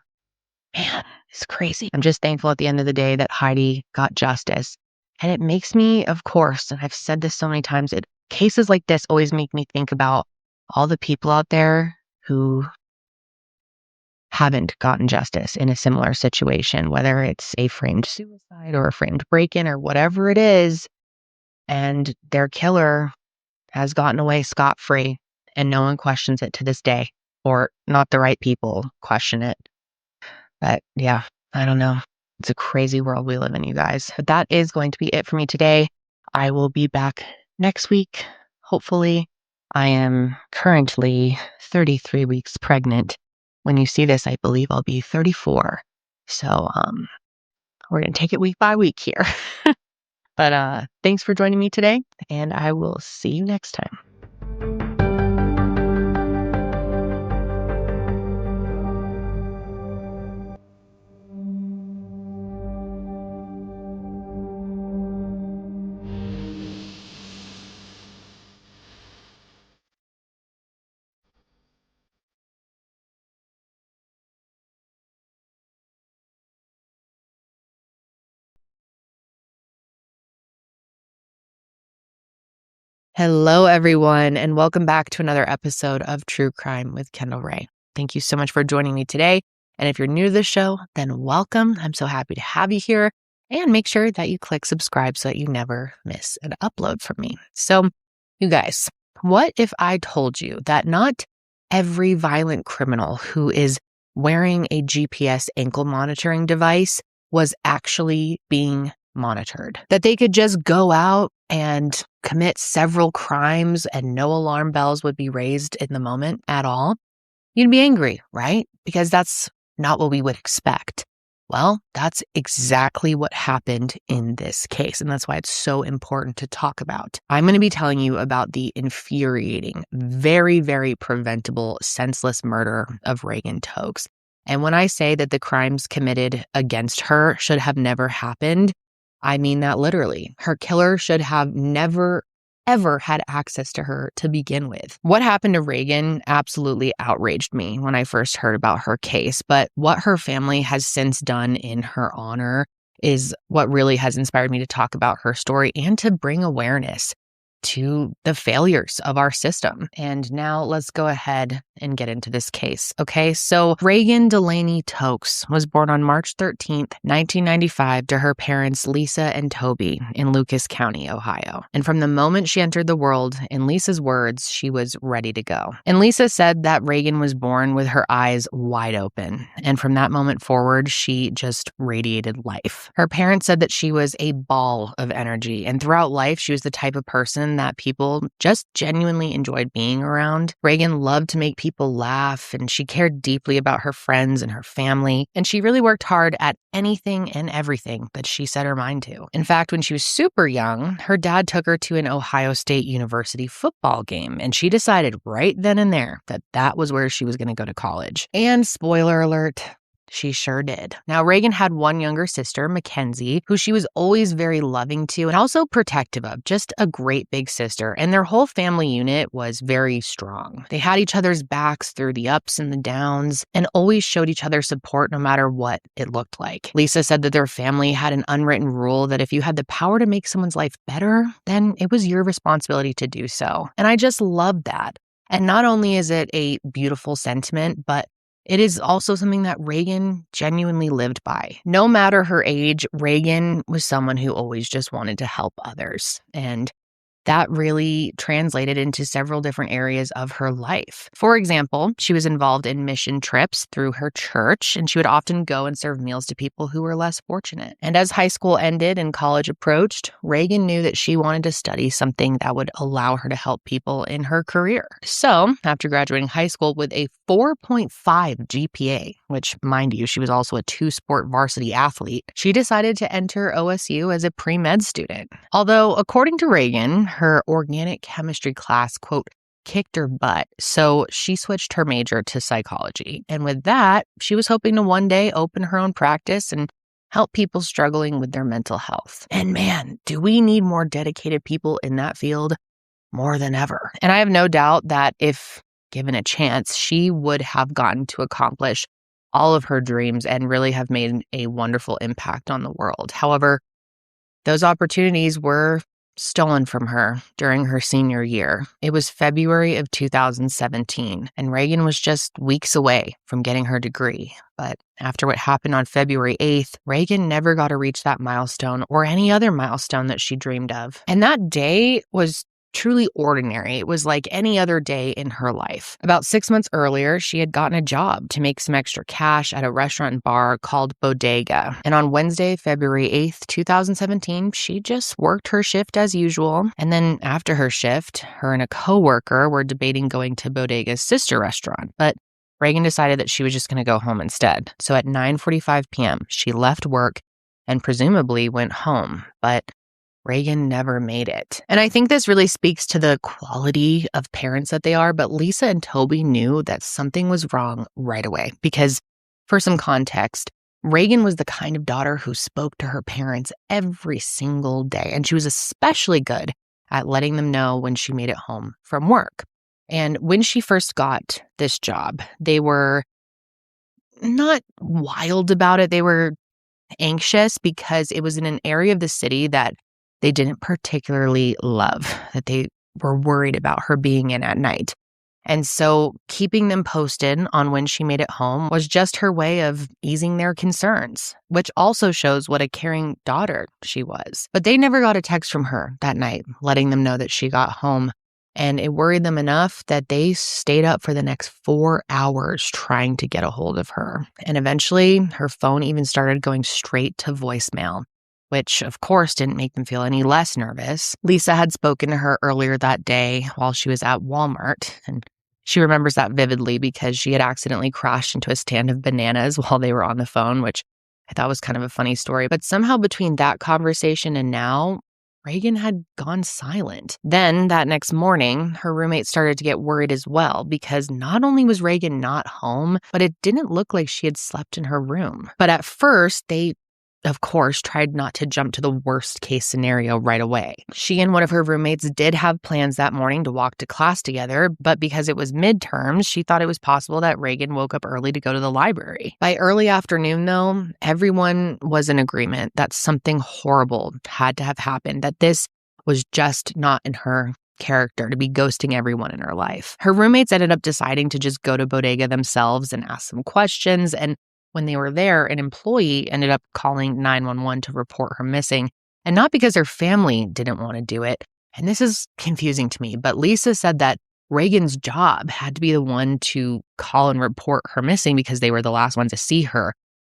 Man, it's crazy. I'm just thankful at the end of the day that Heidi got justice. And it makes me, of course, and I've said this so many times, cases like this always make me think about all the people out there who haven't gotten justice in a similar situation, whether it's a framed suicide or a framed break-in or whatever it is, and their killer has gotten away scot-free and no one questions it to this day, or not the right people question it. But yeah, I don't know. It's a crazy world we live in, you guys. But that is going to be it for me today. I will be back next week, hopefully. I am currently 33 weeks pregnant. When you see this, I believe I'll be 34. So we're going to take it week by week here. But thanks for joining me today, and I will see you next time. Hello, everyone, and welcome back to another episode of True Crime with Kendall Ray. Thank you so much for joining me today. And if you're new to the show, then welcome. I'm so happy to have you here. And make sure that you click subscribe so that you never miss an upload from me. So, you guys, what if I told you that not every violent criminal who is wearing a GPS ankle monitoring device was actually being monitored? That they could just go out and commit several crimes and no alarm bells would be raised in the moment at all? You'd be angry, right? Because that's not what we would expect. Well, that's exactly what happened in this case, and that's why it's so important to talk about. I'm going to be telling you about the infuriating, very, very preventable, senseless murder of Reagan Tokes. And when I say that the crimes committed against her should have never happened, I mean that literally. Her killer should have never, ever had access to her to begin with. What happened to Reagan absolutely outraged me when I first heard about her case, but what her family has since done in her honor is what really has inspired me to talk about her story and to bring awareness to the failures of our system. And now let's go ahead and get into this case. Okay, so Reagan Delaney Tokes was born on March 13th, 1995 to her parents Lisa and Toby in Lucas County, Ohio. And from the moment she entered the world, in Lisa's words, she was ready to go. And Lisa said that Reagan was born with her eyes wide open. And from that moment forward, she just radiated life. Her parents said that she was a ball of energy. And throughout life, she was the type of person that people just genuinely enjoyed being around. Reagan loved to make people laugh, and she cared deeply about her friends and her family, and she really worked hard at anything and everything that she set her mind to. In fact, when she was super young, her dad took her to an Ohio State University football game, and she decided right then and there that that was where she was going to go to college. And spoiler alert, she sure did. Now, Reagan had one younger sister, Mackenzie, who she was always very loving to and also protective of, just a great big sister. And their whole family unit was very strong. They had each other's backs through the ups and the downs and always showed each other support no matter what it looked like. Lisa said that their family had an unwritten rule that if you had the power to make someone's life better, then it was your responsibility to do so. And I just love that. And not only is it a beautiful sentiment, but it is also something that Reagan genuinely lived by. No matter her age, Reagan was someone who always just wanted to help others. And that really translated into several different areas of her life. For example, she was involved in mission trips through her church, and she would often go and serve meals to people who were less fortunate. And as high school ended and college approached, Reagan knew that she wanted to study something that would allow her to help people in her career. So, after graduating high school with a 4.5 GPA, which, mind you, she was also a two-sport varsity athlete, she decided to enter OSU as a pre-med student. Although, according to Reagan, her organic chemistry class, quote, kicked her butt, so she switched her major to psychology. And with that, she was hoping to one day open her own practice and help people struggling with their mental health. And man, do we need more dedicated people in that field more than ever. And I have no doubt that if given a chance, she would have gotten to accomplish all of her dreams and really have made a wonderful impact on the world. However, those opportunities were stolen from her during her senior year. It was February of 2017, and Reagan was just weeks away from getting her degree. But after what happened on February 8th, Reagan never got to reach that milestone or any other milestone that she dreamed of. And that day was truly ordinary. It was like any other day in her life. About 6 months earlier, she had gotten a job to make some extra cash at a restaurant and bar called Bodega. And on Wednesday, February 8th, 2017, she just worked her shift as usual. And then after her shift, her and a coworker were debating going to Bodega's sister restaurant. But Reagan decided that she was just going to go home instead. So at 9:45 p.m., she left work and presumably went home. But Reagan never made it. And I think this really speaks to the quality of parents that they are, but Lisa and Toby knew that something was wrong right away because, for some context, Reagan was the kind of daughter who spoke to her parents every single day, and she was especially good at letting them know when she made it home from work. And when she first got this job, they were not wild about it. They were anxious because it was in an area of the city that they didn't particularly love, that they were worried about her being in at night. And so keeping them posted on when she made it home was just her way of easing their concerns, which also shows what a caring daughter she was. But they never got a text from her that night, letting them know that she got home. And it worried them enough that they stayed up for the next 4 hours trying to get a hold of her. And eventually, her phone even started going straight to voicemail, which of course didn't make them feel any less nervous. Lisa had spoken to her earlier that day while she was at Walmart, and she remembers that vividly because she had accidentally crashed into a stand of bananas while they were on the phone, which I thought was kind of a funny story. But somehow between that conversation and now, Reagan had gone silent. Then that next morning, her roommate started to get worried as well because not only was Reagan not home, but it didn't look like she had slept in her room. But at first, they of course, tried not to jump to the worst case scenario right away. She and one of her roommates did have plans that morning to walk to class together, but because it was midterms, she thought it was possible that Reagan woke up early to go to the library. By early afternoon, though, everyone was in agreement that something horrible had to have happened, that this was just not in her character to be ghosting everyone in her life. Her roommates ended up deciding to just go to Bodega themselves and ask some questions, and when they were there, an employee ended up calling 911 to report her missing, and not because her family didn't want to do it. And this is confusing to me, but Lisa said that Reagan's job had to be the one to call and report her missing because they were the last one to see her,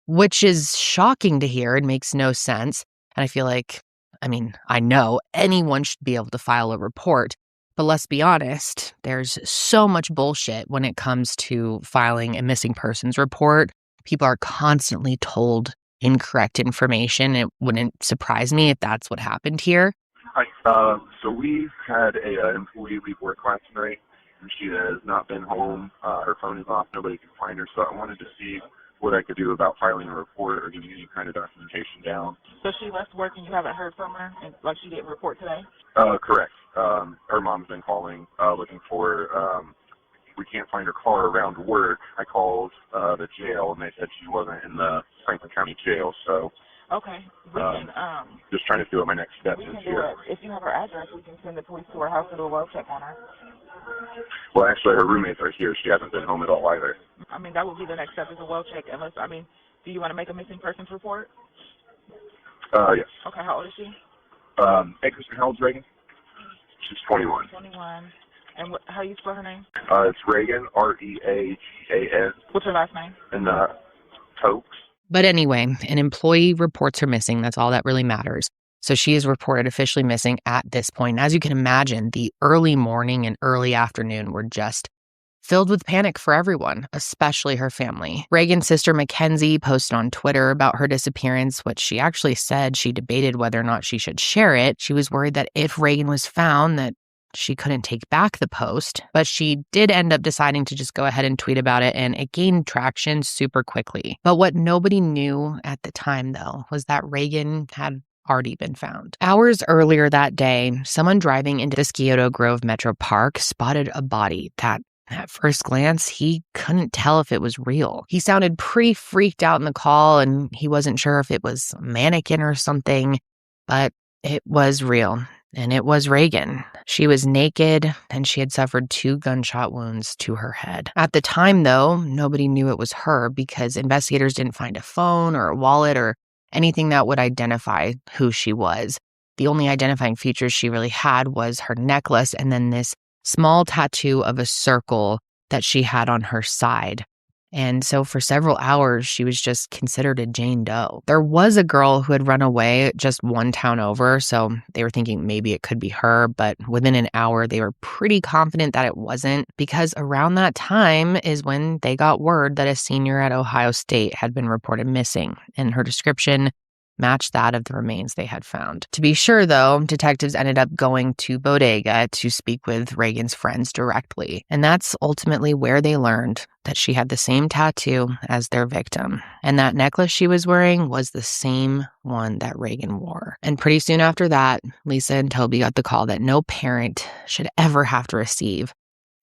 which is shocking to hear and makes no sense. And I feel like, I know anyone should be able to file a report, but let's be honest, there's so much bullshit when it comes to filing a missing persons report. People are constantly told incorrect information. It wouldn't surprise me if that's what happened here. Hi. So we've had a employee leave work last night, and she has not been home. Her phone is off. Nobody can find her. So I wanted to see what I could do about filing a report or getting any kind of documentation down. So she left work and you haven't heard from her? And, like, she didn't report today? Correct. Her mom's been calling, looking for... we can't find her car around work. I called the jail, and they said she wasn't in the Franklin County Jail. So, okay, we can just trying to see what my next step is here. If you have her address, we can send the police to her house to do a well check on her. Well, actually, her roommates are here. She hasn't been home at all either. That would be the next step is a well check. Unless, do you want to make a missing persons report? Yes. Okay, how old is she? Kristen, how old's Reagan? She's 21. 21. And how you spell her name? It's Reagan, Reagan. What's her last name? And Tokes. But anyway, an employee reports her missing. That's all that really matters. So she is reported officially missing at this point. As you can imagine, the early morning and early afternoon were just filled with panic for everyone, especially her family. Reagan's sister Mackenzie posted on Twitter about her disappearance, which she actually said she debated whether or not she should share it. She was worried that if Reagan was found, that she couldn't take back the post, but she did end up deciding to just go ahead and tweet about it, and it gained traction super quickly. But what nobody knew at the time, though, was that Reagan had already been found. Hours earlier that day, someone driving into the Scioto Grove Metro Park spotted a body that, at first glance, he couldn't tell if it was real. He sounded pretty freaked out in the call, and he wasn't sure if it was a mannequin or something, but it was real. And it was Reagan. She was naked, and she had suffered 2 gunshot wounds to her head. At the time, though, nobody knew it was her because investigators didn't find a phone or a wallet or anything that would identify who she was. The only identifying features she really had was her necklace and then this small tattoo of a circle that she had on her side. And so for several hours, she was just considered a Jane Doe. There was a girl who had run away just one town over, so they were thinking maybe it could be her, but within an hour, they were pretty confident that it wasn't, because around that time is when they got word that a senior at Ohio State had been reported missing, and her description matched that of the remains they had found. To be sure, though, detectives ended up going to Bodega to speak with Reagan's friends directly, and that's ultimately where they learned that she had the same tattoo as their victim, and that necklace she was wearing was the same one that Reagan wore. And pretty soon after that, Lisa and Toby got the call that no parent should ever have to receive,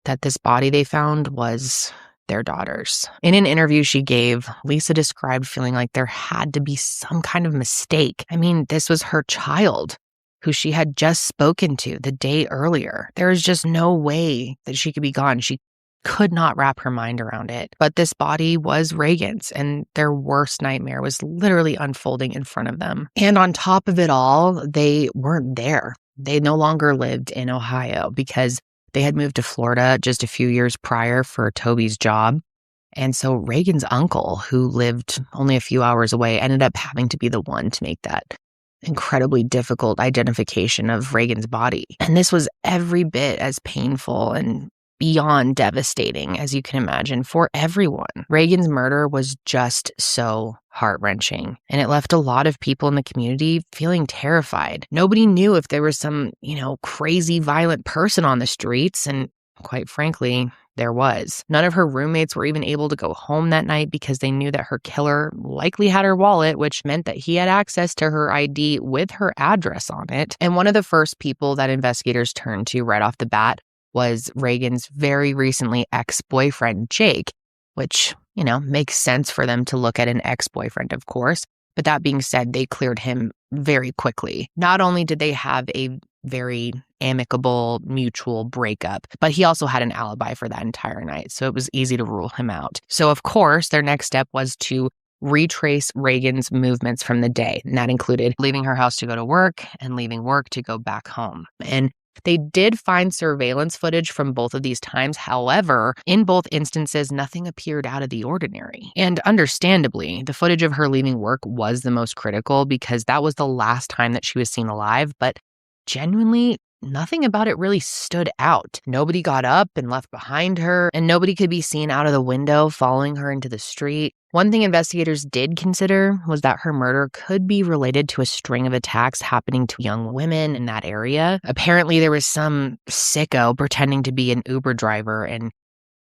that this body they found was their daughters. In an interview she gave, Lisa described feeling like there had to be some kind of mistake. I mean, this was her child, who she had just spoken to the day earlier. There was just no way that she could be gone. She could not wrap her mind around it. But this body was Reagan's, and their worst nightmare was literally unfolding in front of them. And on top of it all, they weren't there. They no longer lived in Ohio because they had moved to Florida just a few years prior for Toby's job. And so Reagan's uncle, who lived only a few hours away, ended up having to be the one to make that incredibly difficult identification of Reagan's body. And this was every bit as painful and beyond devastating as you can imagine for everyone. Reagan's murder was just so heart-wrenching, and it left a lot of people in the community feeling terrified. Nobody knew if there was some, crazy violent person on the streets, and quite frankly, there was. None of her roommates were even able to go home that night because they knew that her killer likely had her wallet, which meant that he had access to her ID with her address on it. And one of the first people that investigators turned to right off the bat was Reagan's very recently ex-boyfriend, Jake, which, makes sense for them to look at an ex-boyfriend, of course. But that being said, they cleared him very quickly. Not only did they have a very amicable, mutual breakup, but he also had an alibi for that entire night, so it was easy to rule him out. So, of course, their next step was to retrace Reagan's movements from the day, and that included leaving her house to go to work and leaving work to go back home. And they did find surveillance footage from both of these times. However, in both instances, nothing appeared out of the ordinary. And understandably, the footage of her leaving work was the most critical because that was the last time that she was seen alive. But genuinely, nothing about it really stood out. Nobody got up and left behind her, and nobody could be seen out of the window following her into the street. One thing investigators did consider was that her murder could be related to a string of attacks happening to young women in that area. Apparently, there was some sicko pretending to be an Uber driver, and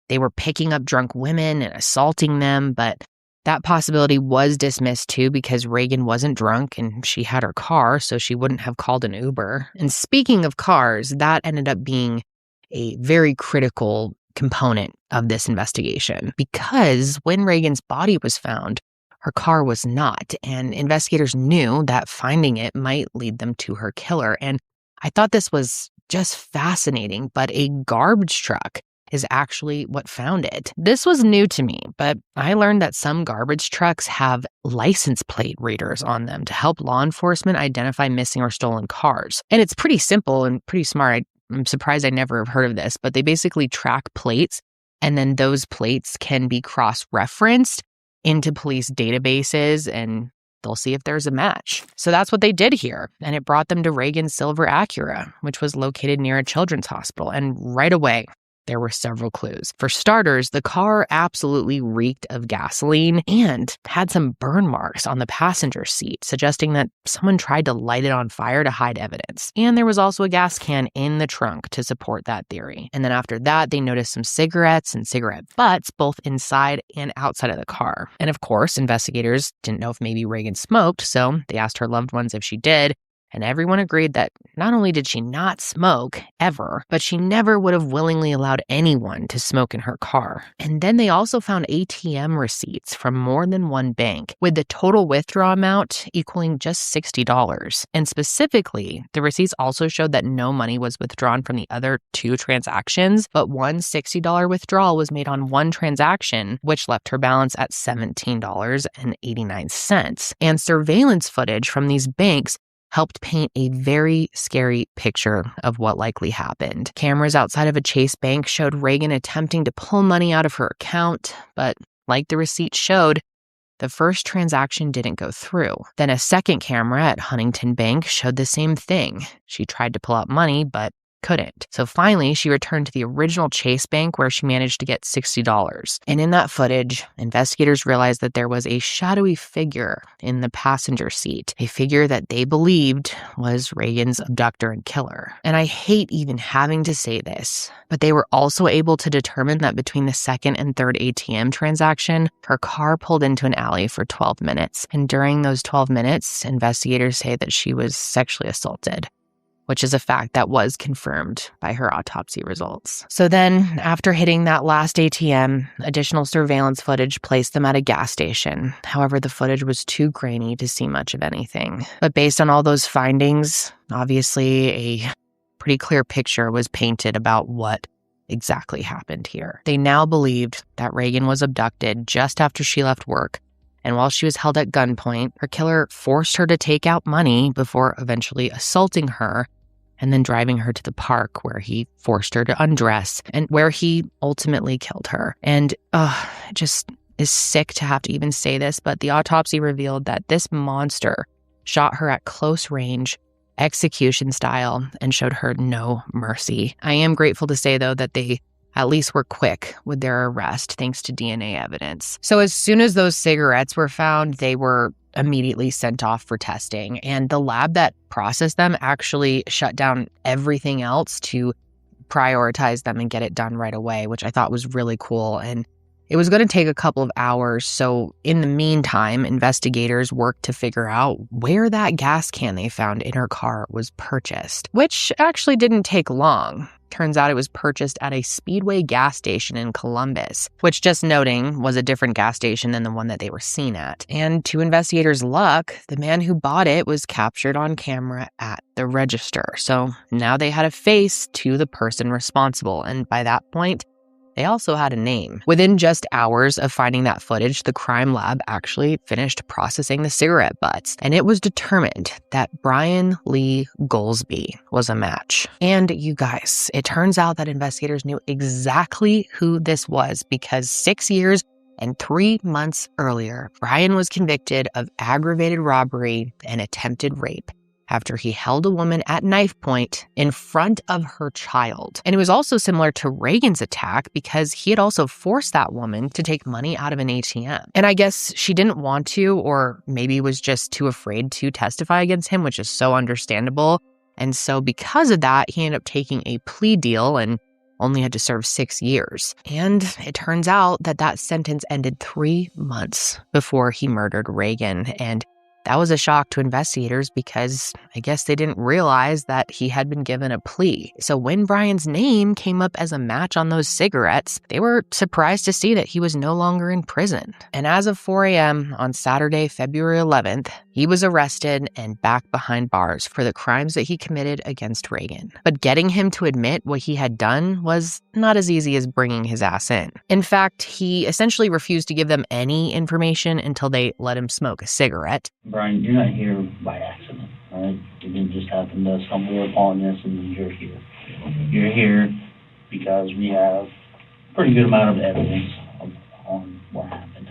they were picking up drunk women and assaulting them, but that possibility was dismissed too because Reagan wasn't drunk and she had her car, so she wouldn't have called an Uber. And speaking of cars, that ended up being a very critical component of this investigation because when Reagan's body was found, her car was not, and investigators knew that finding it might lead them to her killer. And I thought this was just fascinating, but a garbage truck is actually what found it. This was new to me, but I learned that some garbage trucks have license plate readers on them to help law enforcement identify missing or stolen cars. And it's pretty simple and pretty smart. I'm surprised I never have heard of this, but they basically track plates, and then those plates can be cross-referenced into police databases, and they'll see if there's a match. So that's what they did here, and it brought them to Reagan's silver Acura, which was located near a children's hospital. And right away, there were several clues. For starters, the car absolutely reeked of gasoline and had some burn marks on the passenger seat, suggesting that someone tried to light it on fire to hide evidence. And there was also a gas can in the trunk to support that theory. And then after that, they noticed some cigarettes and cigarette butts both inside and outside of the car. And of course, investigators didn't know if maybe Reagan smoked, so they asked her loved ones if she did. And everyone agreed that not only did she not smoke ever, but she never would have willingly allowed anyone to smoke in her car. And then they also found ATM receipts from more than one bank, with the total withdrawal amount equaling just $60. And specifically, the receipts also showed that no money was withdrawn from the other 2 transactions, but one $60 withdrawal was made on one transaction, which left her balance at $17.89. And surveillance footage from these banks helped paint a very scary picture of what likely happened. Cameras outside of a Chase bank showed Reagan attempting to pull money out of her account, but like the receipt showed, the first transaction didn't go through. Then a second camera at Huntington Bank showed the same thing. She tried to pull out money, but couldn't. So finally, she returned to the original Chase Bank where she managed to get $60. And in that footage, investigators realized that there was a shadowy figure in the passenger seat, a figure that they believed was Reagan's abductor and killer. And I hate even having to say this, but they were also able to determine that between the second and third ATM transaction, her car pulled into an alley for 12 minutes. And during those 12 minutes, investigators say that she was sexually assaulted, which is a fact that was confirmed by her autopsy results. So then, after hitting that last ATM, additional surveillance footage placed them at a gas station. However, the footage was too grainy to see much of anything. But based on all those findings, obviously a pretty clear picture was painted about what exactly happened here. They now believed that Reagan was abducted just after she left work, and while she was held at gunpoint, her killer forced her to take out money before eventually assaulting her and then driving her to the park where he forced her to undress and where he ultimately killed her. And it just is sick to have to even say this, but the autopsy revealed that this monster shot her at close range, execution style, and showed her no mercy. I am grateful to say, though, that they at least were quick with their arrest thanks to DNA evidence. So as soon as those cigarettes were found, they were immediately sent off for testing. And the lab that processed them actually shut down everything else to prioritize them and get it done right away, which I thought was really cool. And it was going to take a couple of hours. So in the meantime, investigators worked to figure out where that gas can they found in her car was purchased, which actually didn't take long. Turns out it was purchased at a Speedway gas station in Columbus, which, just noting, was a different gas station than the one that they were seen at. And to investigators' luck, the man who bought it was captured on camera at the register. So now they had a face to the person responsible. And by that point, they also had a name. Within just hours of finding that footage, the crime lab actually finished processing the cigarette butts, and it was determined that Brian Lee Goldsby was a match. And you guys, it turns out that investigators knew exactly who this was because 6 years and 3 months earlier, Brian was convicted of aggravated robbery and attempted rape after he held a woman at knife point in front of her child. And it was also similar to Reagan's attack because he had also forced that woman to take money out of an ATM. And I guess she didn't want to, or maybe was just too afraid to testify against him, which is so understandable. And so because of that, he ended up taking a plea deal and only had to serve 6 years. And it turns out that that sentence ended 3 months before he murdered Reagan. And that was a shock to investigators because I guess they didn't realize that he had been given a plea. So when Brian's name came up as a match on those cigarettes, they were surprised to see that he was no longer in prison. And as of 4 a.m. on Saturday, February 11th, he was arrested and back behind bars for the crimes that he committed against Reagan. But getting him to admit what he had done was not as easy as bringing his ass in. In fact, he essentially refused to give them any information until they let him smoke a cigarette. Brian, you're not here by accident, all right? It didn't just happen to stumble upon this and you're here. You're here because we have a pretty good amount of evidence on what happened.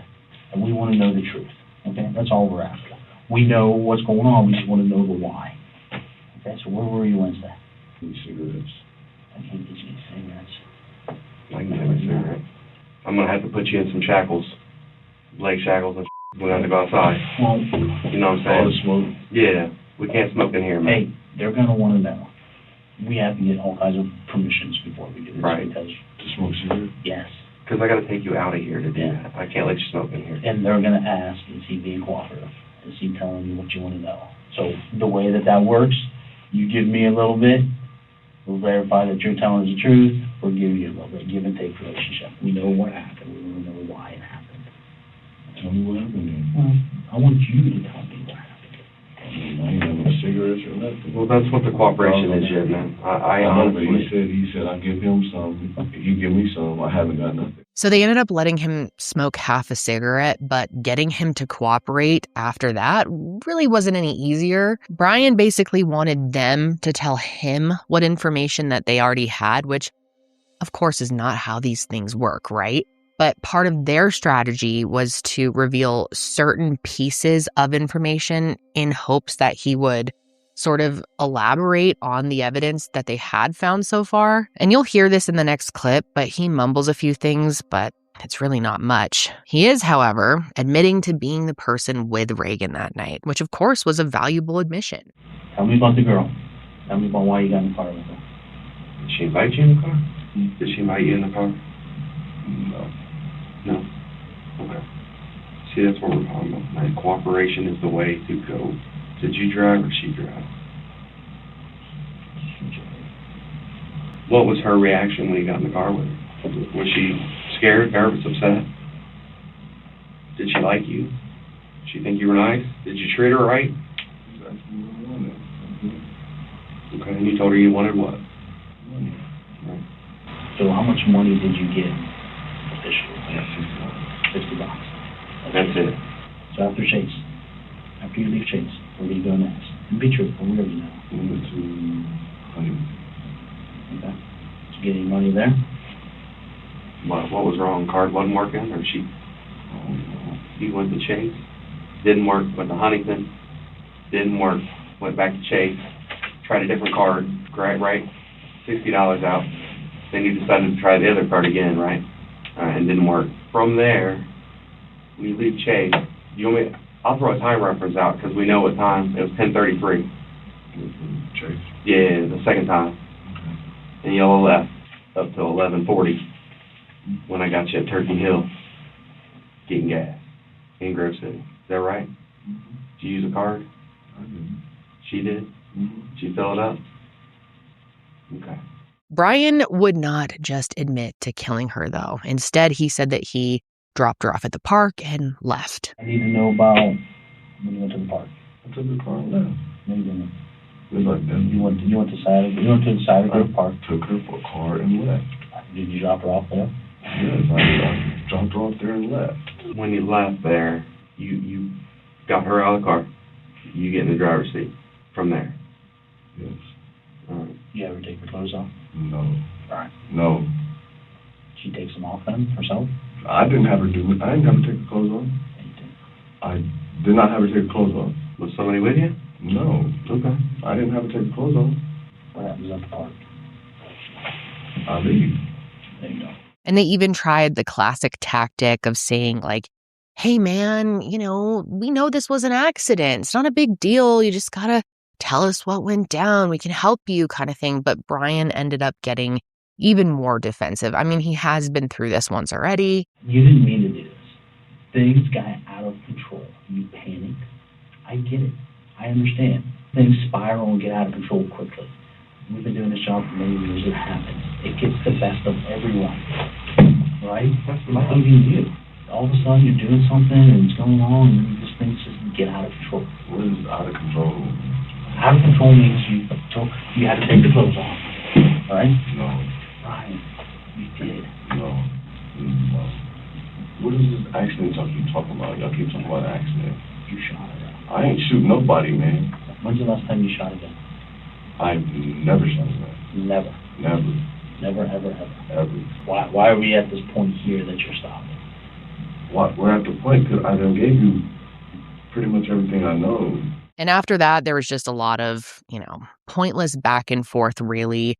And we want to know the truth, okay? That's all we're after. We know what's going on, we just want to know the why. Okay, so where were you Wednesday? Cigarettes. I can't get you any cigarettes. I'm going to have to put you in some shackles, leg shackles and we're going to go outside. Well, You know what I'm saying? smoke. Yeah, we can't smoke in here, man. Hey, they're gonna want to know. We have to get all kinds of permissions before we do this. Right. Because, To smoke cigarettes? yes. Because I got to take you out of here to do Yeah. that. I can't let you smoke in here. And they're gonna ask, is he being cooperative? Is he telling you what you want to know? So the way that works, you give me a little bit, we'll verify that you're telling us the truth, we'll give you a little bit, give and take relationship. We know what happened, we want to know why it happened. Tell me what happened. Well, I want you to tell me what happened. I ain't having cigarettes or nothing. Well, that's what the cooperation is, yeah, man. I know, but honestly... he said I give him some, you give me some, I haven't got nothing. So they ended up letting him smoke half a cigarette, but getting him to cooperate after that really wasn't any easier. Brian basically wanted them to tell him what information that they already had, which of course is not how these things work, right? But part of their strategy was to reveal certain pieces of information in hopes that he would sort of elaborate on the evidence that they had found so far. And you'll hear this in the next clip, but he mumbles a few things, but it's really not much. He is, however, admitting to being the person with Reagan that night, which of course was a valuable admission. Tell me about the girl. Tell me about why you got in the car with her. Did she invite you in the car? Did she invite you in the car? No. No? Okay. See, that's what we're talking about. Like, cooperation is the way to go. Did you drive or she drive? What was her reaction when you got in the car with her? Was she scared, nervous, upset? Did she like you? Did she think you were nice? Did you treat her right? That's what I wanted. Okay, and you told her you wanted what? Money. Right. So how much money did you get officially? $60. That's it. So after Chase, after you leave Chase, where do you go next? And be truthful, we already know. We went to Honeymoon. Okay. Did you get any money there? What was wrong? Card wasn't working, or she? You went to Chase, didn't work. Went to Huntington, didn't work. Went back to Chase, tried a different card. Right? $60 out. Then you decided to try the other card again, right? And didn't work. From there, when you leave Chase, you want me? I'll throw a time reference out because we know what time. It was 10:33. Chase? Yeah, the second time. Okay. And y'all left up till 11:40 when I got you at Turkey Hill getting gas in Grove City. Is that right? Mm-hmm. Did you use a card? I didn't. She did? Mm-hmm. Did you fill it up? Okay. Brian would not just admit to killing her, though. Instead, he said that he dropped her off at the park and left. I need to know about when you went to the park. I took the car and left. No, you didn't. It was like that. You went to the Saturday Park. Took her for a car and left. Did you drop her off there? Yes, I dropped her off there and left. When you left there, you got her out of the car. You get in the driver's seat from there. Yes. All right. You ever take her clothes off? No. Right. No. She takes them off then herself? I didn't have her do it. I didn't have her take the clothes off. Yeah, you did. I did not have her take the clothes off. Was somebody with you? No. Okay. I didn't have her take the clothes off. What happens at the park? I leave. There you go. And they even tried the classic tactic of saying, like, hey, man, we know this was an accident. It's not a big deal. You just got to tell us what went down. We can help you kind of thing. But Brian ended up getting even more defensive. I mean, he has been through this once already. You didn't mean to do this. Things got out of control. You panicked. I get it. I understand. Things spiral and get out of control quickly. We've been doing this job for many years. It happens. It gets the best of everyone. Right? Including you. All of a sudden you're doing something and it's going on and these things just get out of control. What is out of control? Out of control means you had to take the clothes off. Right? No. Right. You did. No. No. What is this accident y'all keep talking about? Y'all keep talking about an accident. You shot her. I ain't shoot nobody, man. When's the last time you shot a gun? I never shot a gun. Never. Never. Never, ever, ever. Ever. Why are we at this point here that you're stopping? What? We're at the point because I done gave you pretty much everything I know. And after that, there was just a lot of, pointless back and forth, really,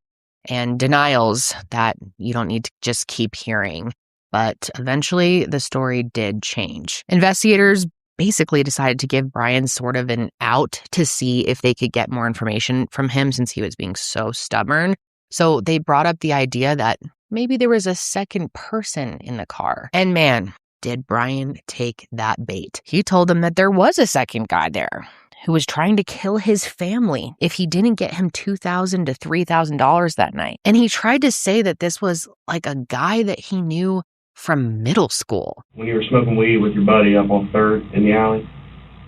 and denials that you don't need to just keep hearing. But eventually, the story did change. Investigators basically decided to give Brian sort of an out to see if they could get more information from him since he was being so stubborn. So they brought up the idea that maybe there was a second person in the car. And man, did Brian take that bait. He told them that there was a second guy there who was trying to kill his family if he didn't get him $2,000 to $3,000 that night. And he tried to say that this was like a guy that he knew from middle school. When you were smoking weed with your buddy up on 3rd in the alley,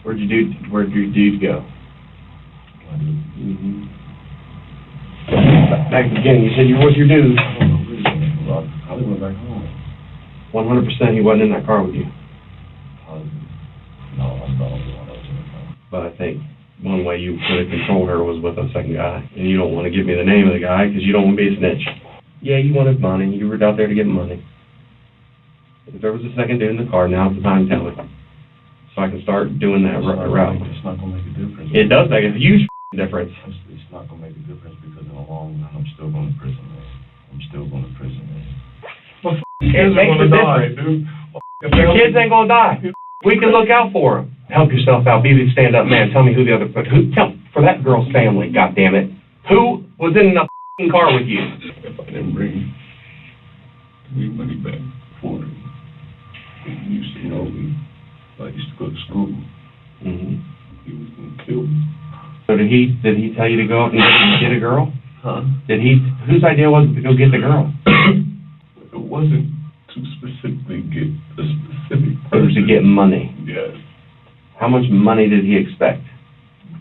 where'd your dude go? Mm-hmm. Back at the beginning, you said you were with your dude. I went back home. 100% he wasn't in that car with you. No, I'm not the one that was in the car. But I think one way you could have controlled her was with a second guy. And you don't want to give me the name of the guy because you don't want to be a snitch. Yeah, you wanted money. You were out there to get money. If there was a second dude in the car, now's the time to tell me. So I can start doing that route. It's not going to make a difference. It does make a huge difference. It's not going to make a difference because in the long run, I'm still going to prison, man. I'm still going to prison, man. Well, it makes a difference. Dude. Your kids ain't going to die. We can look out for them. Help yourself out. Be the stand-up man. Tell me who the other... for that girl's family, goddammit. Who was in the car with you? If I didn't bring the money back for him, he used to know me. I used to go to school. Mm-hmm. He was going to kill me. So did he tell you to go up and get a girl? Huh? Whose idea was it to go get the girl? It wasn't to specifically get a specific person. It was to get money. Yes. How much money did he expect?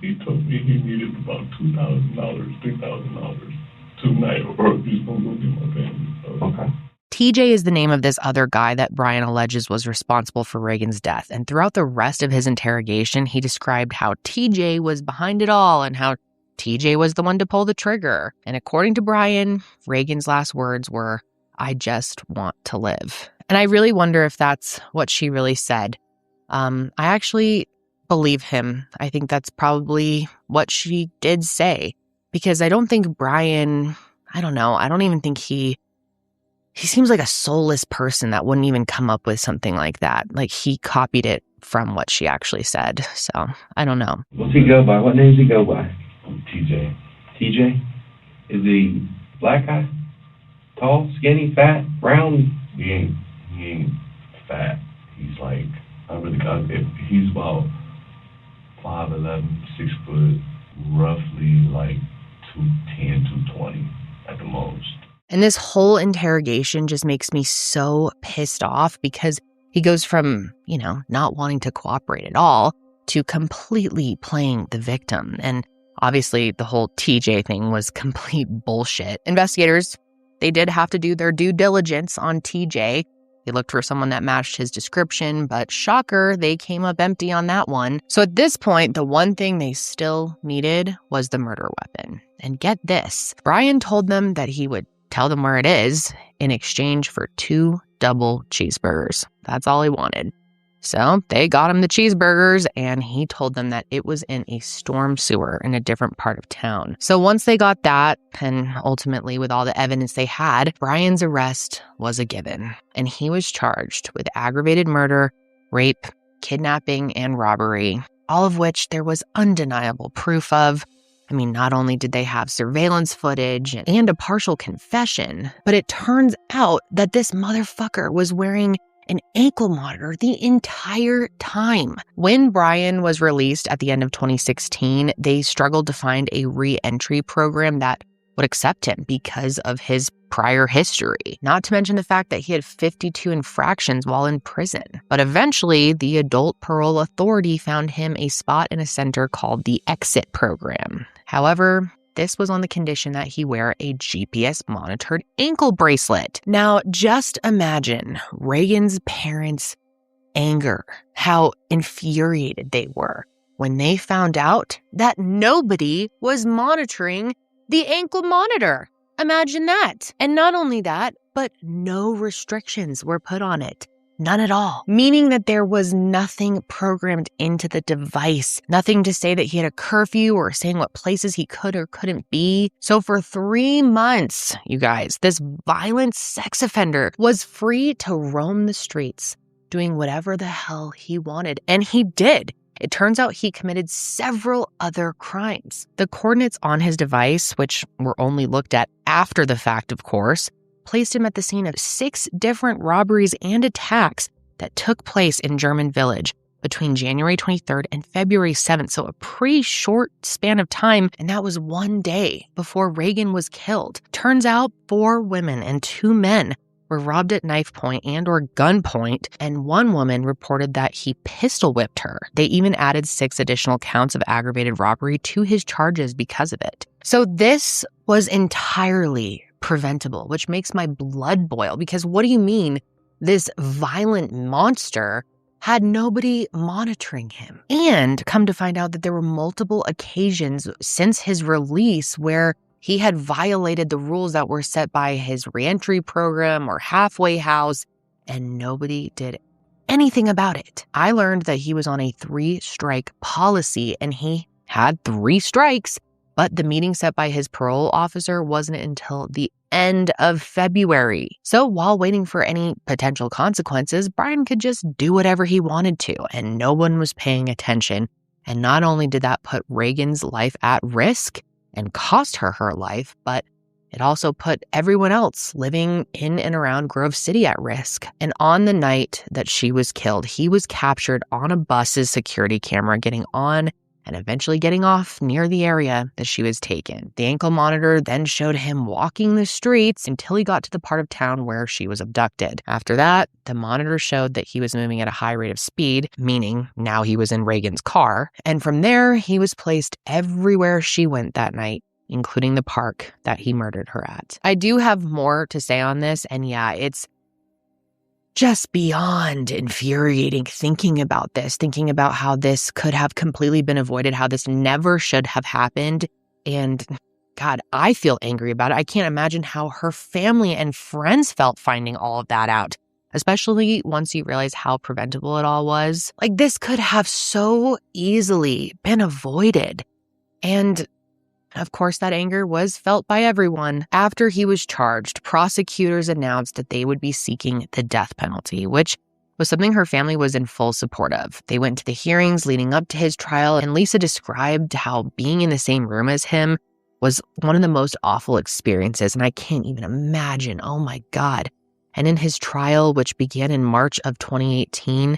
He told me he needed about $2,000, $3,000 tonight, or he's going to go get my family. So. Okay. TJ is the name of this other guy that Brian alleges was responsible for Reagan's death. And throughout the rest of his interrogation, he described how TJ was behind it all and how TJ was the one to pull the trigger. And according to Brian, Reagan's last words were, "I just want to live." And I really wonder if that's what she really said. I actually believe him. I think that's probably what she did say. Because I don't think Brian, I don't know, I don't even think he seems like a soulless person that wouldn't even come up with something like that. Like he copied it from what she actually said. So I don't know. What's he go by? What name does he go by? TJ. TJ? Is he black guy? Tall, skinny, fat, brown? He ain't fat. He's like, he's about 5'11", 6 foot, roughly like 210, 220 at the most. And this whole interrogation just makes me so pissed off because he goes from, not wanting to cooperate at all to completely playing the victim. And obviously the whole TJ thing was complete bullshit. Investigators, they did have to do their due diligence on TJ. They looked for someone that matched his description, but shocker, they came up empty on that one. So at this point, the one thing they still needed was the murder weapon. And get this, Brian told them that he would tell them where it is in exchange for 2 double cheeseburgers. That's all he wanted. So they got him the cheeseburgers and he told them that it was in a storm sewer in a different part of town. So once they got that, and ultimately with all the evidence they had, Brian's arrest was a given. And he was charged with aggravated murder, rape, kidnapping, and robbery, all of which there was undeniable proof of. I mean, not only did they have surveillance footage and a partial confession, but it turns out that this motherfucker was wearing an ankle monitor the entire time. When Brian was released at the end of 2016, they struggled to find a re-entry program that would accept him because of his prior history, not to mention the fact that he had 52 infractions while in prison. But eventually, the Adult Parole Authority found him a spot in a center called the Exit Program. However, this was on the condition that he wear a GPS-monitored ankle bracelet. Now, just imagine Reagan's parents' anger, how infuriated they were when they found out that nobody was monitoring the ankle monitor. Imagine that. And not only that, but no restrictions were put on it. None at all. Meaning that there was nothing programmed into the device. Nothing to say that he had a curfew or saying what places he could or couldn't be. So for 3 months, you guys, this violent sex offender was free to roam the streets, doing whatever the hell he wanted. And he did. It turns out he committed several other crimes. The coordinates on his device, which were only looked at after the fact, of course, placed him at the scene of 6 different robberies and attacks that took place in German Village between January 23rd and February 7th. So a pretty short span of time, and that was 1 day before Reagan was killed. Turns out 4 women and 2 men were robbed at knife point and or gunpoint, and 1 woman reported that he pistol whipped her. They even added 6 additional counts of aggravated robbery to his charges because of it. So this was entirely preventable, which makes my blood boil, because what do you mean this violent monster had nobody monitoring him? And come to find out that there were multiple occasions since his release where he had violated the rules that were set by his reentry program or halfway house, and nobody did anything about it. I learned that he was on a 3-strike policy, and he had 3 strikes, but the meeting set by his parole officer wasn't until the end of February. So while waiting for any potential consequences, Brian could just do whatever he wanted to, and no one was paying attention. And not only did that put Reagan's life at risk and cost her life, but it also put everyone else living in and around Grove City at risk. And on the night that she was killed, he was captured on a bus's security camera getting on and eventually getting off near the area that she was taken. The ankle monitor then showed him walking the streets until he got to the part of town where she was abducted. After that, the monitor showed that he was moving at a high rate of speed, meaning now he was in Reagan's car. And from there, he was placed everywhere she went that night, including the park that he murdered her at. I do have more to say on this, and yeah, it's just beyond infuriating thinking about this, thinking about how this could have completely been avoided, how this never should have happened. And God, I feel angry about it. I can't imagine how her family and friends felt finding all of that out, especially once you realize how preventable it all was. Like, this could have so easily been avoided. And of course, that anger was felt by everyone. After he was charged, prosecutors announced that they would be seeking the death penalty, which was something her family was in full support of. They went to the hearings leading up to his trial, and Lisa described how being in the same room as him was one of the most awful experiences, and I can't even imagine. Oh my God. And in his trial, which began in March of 2018,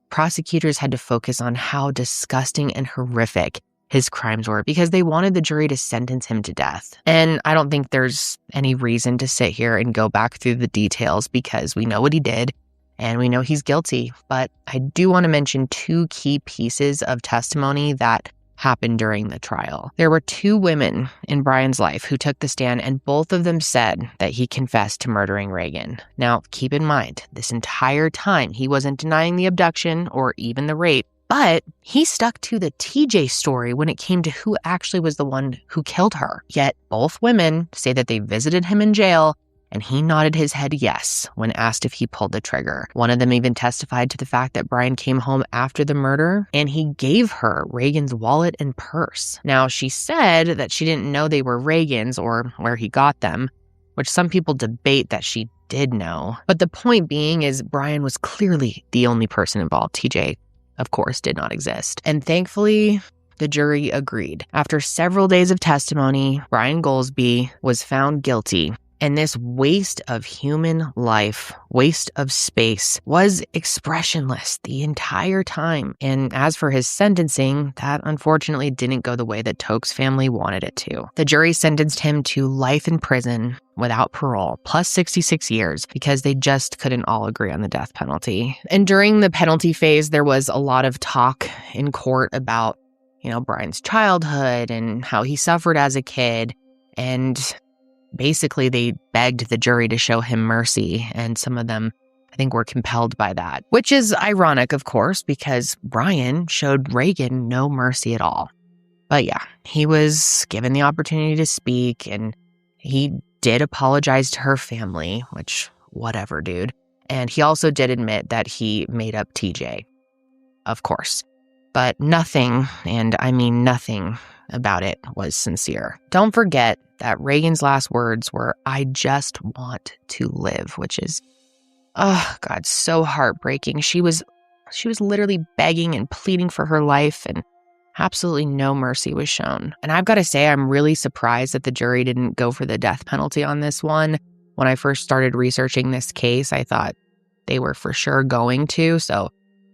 prosecutors had to focus on how disgusting and horrific his crimes were because they wanted the jury to sentence him to death. And I don't think there's any reason to sit here and go back through the details because we know what he did and we know he's guilty. But I do want to mention 2 key pieces of testimony that happened during the trial. There were 2 women in Brian's life who took the stand, and both of them said that he confessed to murdering Reagan. Now, keep in mind, this entire time, he wasn't denying the abduction or even the rape, but he stuck to the TJ story when it came to who actually was the one who killed her. Yet both women say that they visited him in jail, and he nodded his head yes when asked if he pulled the trigger. One of them even testified to the fact that Brian came home after the murder, and he gave her Reagan's wallet and purse. Now, she said that she didn't know they were Reagan's or where he got them, which some people debate that she did know. But the point being is Brian was clearly the only person involved. TJ, of course, did not exist. And thankfully, the jury agreed. After several days of testimony, Brian Goldsby was found guilty. And this waste of human life, waste of space, was expressionless the entire time. And as for his sentencing, that unfortunately didn't go the way that Toke's family wanted it to. The jury sentenced him to life in prison without parole, plus 66 years, because they just couldn't all agree on the death penalty. And during the penalty phase, there was a lot of talk in court about, Brian's childhood and how he suffered as a kid. And basically, they begged the jury to show him mercy, and some of them, I think, were compelled by that, which is ironic, of course, because Brian showed Reagan no mercy at all. But yeah, he was given the opportunity to speak, and he did apologize to her family, which, whatever, dude. And he also did admit that he made up TJ, of course. But nothing, and I mean nothing, about it was sincere. Don't forget that Reagan's last words were, "I just want to live," which is, oh God, so heartbreaking. She was literally begging and pleading for her life, and absolutely no mercy was shown. And I've got to say, I'm really surprised that the jury didn't go for the death penalty on this one. When I first started researching this case, I thought they were for sure going to, so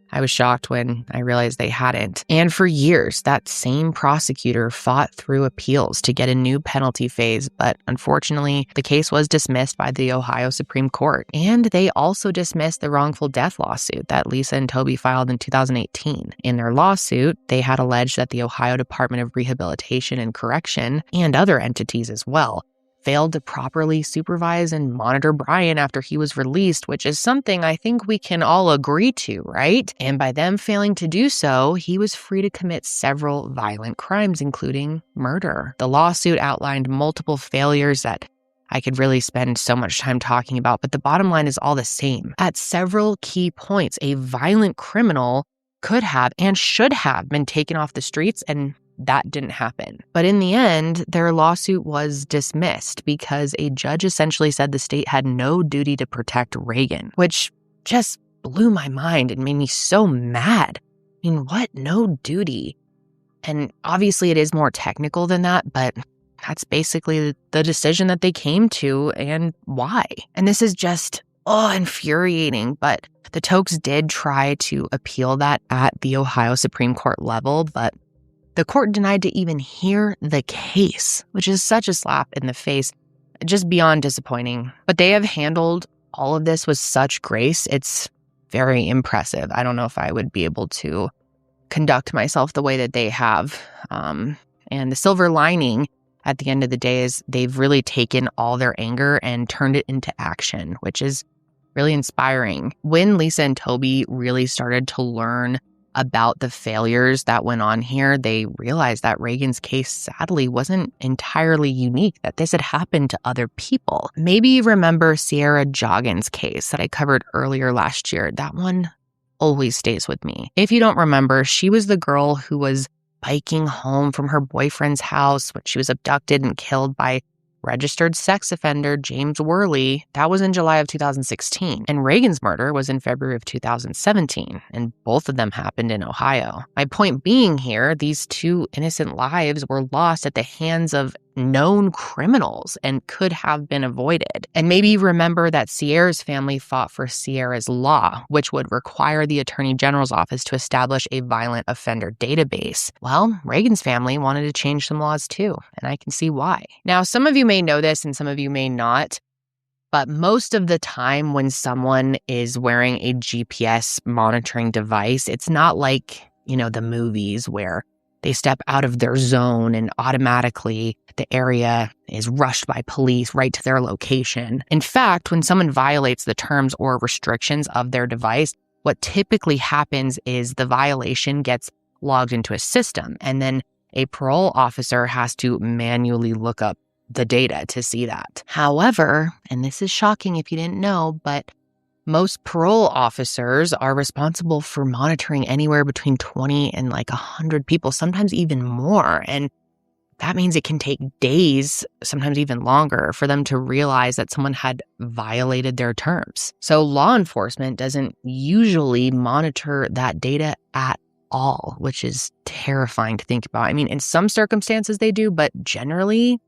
I was shocked when I realized they hadn't. And for years, that same prosecutor fought through appeals to get a new penalty phase, but unfortunately, the case was dismissed by the Ohio Supreme Court. And they also dismissed the wrongful death lawsuit that Lisa and Toby filed in 2018. In their lawsuit, they had alleged that the Ohio Department of Rehabilitation and Correction, and other entities as well, failed to properly supervise and monitor Brian after he was released, which is something I think we can all agree to, right? And by them failing to do so, he was free to commit several violent crimes, including murder. The lawsuit outlined multiple failures that I could really spend so much time talking about, but the bottom line is all the same. At several key points, a violent criminal could have and should have been taken off the streets, and that didn't happen. But in the end, their lawsuit was dismissed because a judge essentially said the state had no duty to protect Reagan, which just blew my mind and made me so mad. I mean, what? No duty? And obviously it is more technical than that, but that's basically the decision that they came to and why. And this is just, infuriating, but the Tokes did try to appeal that at the Ohio Supreme Court level, but the court denied to even hear the case, which is such a slap in the face, just beyond disappointing. But they have handled all of this with such grace. It's very impressive. I don't know if I would be able to conduct myself the way that they have. And the silver lining at the end of the day is they've really taken all their anger and turned it into action, which is really inspiring. When Lisa and Toby really started to learn about the failures that went on here, they realized that Reagan's case sadly wasn't entirely unique, that this had happened to other people. Maybe you remember Sierra Joggins' case that I covered earlier last year. That one always stays with me. If you don't remember, she was the girl who was biking home from her boyfriend's house when she was abducted and killed by registered sex offender James Worley. That was in July of 2016. And Reagan's murder was in February of 2017. And both of them happened in Ohio. My point being here, these two innocent lives were lost at the hands of known criminals and could have been avoided. And maybe you remember that Sierra's family fought for Sierra's law, which would require the Attorney General's office to establish a violent offender database. Well, Reagan's family wanted to change some laws too, and I can see why. Now, some of you may know this and some of you may not, but most of the time when someone is wearing a GPS monitoring device, it's not like, the movies where they step out of their zone and automatically the area is rushed by police right to their location. In fact, when someone violates the terms or restrictions of their device, what typically happens is the violation gets logged into a system, and then a parole officer has to manually look up the data to see that. However, and this is shocking if you didn't know, but most parole officers are responsible for monitoring anywhere between 20 and 100 people, sometimes even more. And that means it can take days, sometimes even longer, for them to realize that someone had violated their terms. So law enforcement doesn't usually monitor that data at all, which is terrifying to think about. I mean, in some circumstances they do, but generally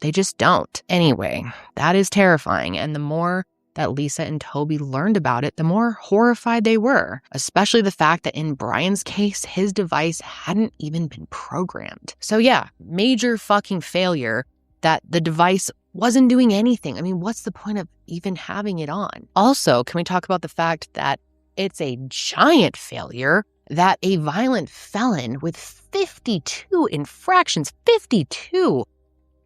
they just don't. Anyway, that is terrifying. And the more that Lisa and Toby learned about it, the more horrified they were, especially the fact that in Brian's case, his device hadn't even been programmed. So yeah, major fucking failure that the device wasn't doing anything. I mean, what's the point of even having it on? Also, can we talk about the fact that it's a giant failure that a violent felon with 52 infractions, 52,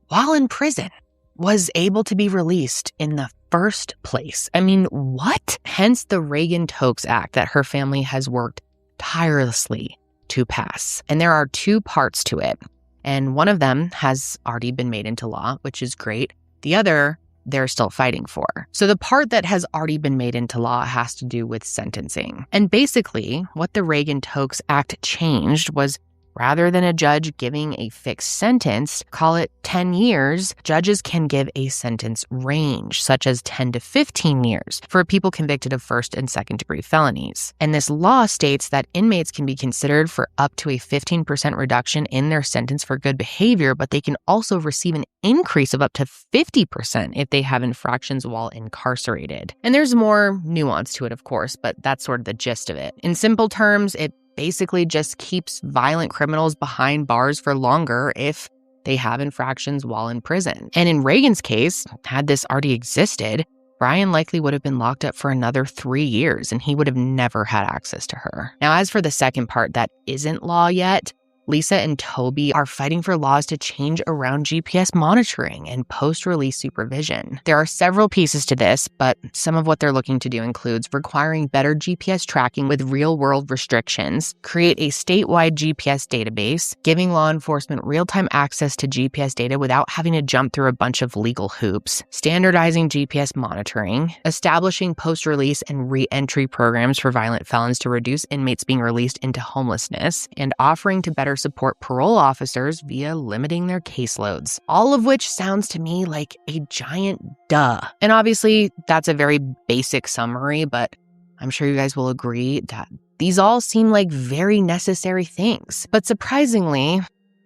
while in prison, was able to be released in the first place. I mean, what? Hence the Reagan-Tokes Act that her family has worked tirelessly to pass. And there are two parts to it. And one of them has already been made into law, which is great. The other they're still fighting for. So the part that has already been made into law has to do with sentencing. And basically, what the Reagan-Tokes Act changed was rather than a judge giving a fixed sentence, call it 10 years, judges can give a sentence range, such as 10 to 15 years, for people convicted of first and second degree felonies. And this law states that inmates can be considered for up to a 15% reduction in their sentence for good behavior, but they can also receive an increase of up to 50% if they have infractions while incarcerated. And there's more nuance to it, of course, but that's sort of the gist of it. In simple terms, it basically just keeps violent criminals behind bars for longer if they have infractions while in prison. And in Reagan's case, had this already existed, Brian likely would have been locked up for another 3 years and he would have never had access to her. Now, as for the second part that isn't law yet, Lisa and Toby are fighting for laws to change around GPS monitoring and post-release supervision. There are several pieces to this, but some of what they're looking to do includes requiring better GPS tracking with real-world restrictions, create a statewide GPS database, giving law enforcement real-time access to GPS data without having to jump through a bunch of legal hoops, standardizing GPS monitoring, establishing post-release and re-entry programs for violent felons to reduce inmates being released into homelessness, and offering to better support parole officers via limiting their caseloads. All of which sounds to me like a giant duh. And obviously, that's a very basic summary, but I'm sure you guys will agree that these all seem like very necessary things. But surprisingly,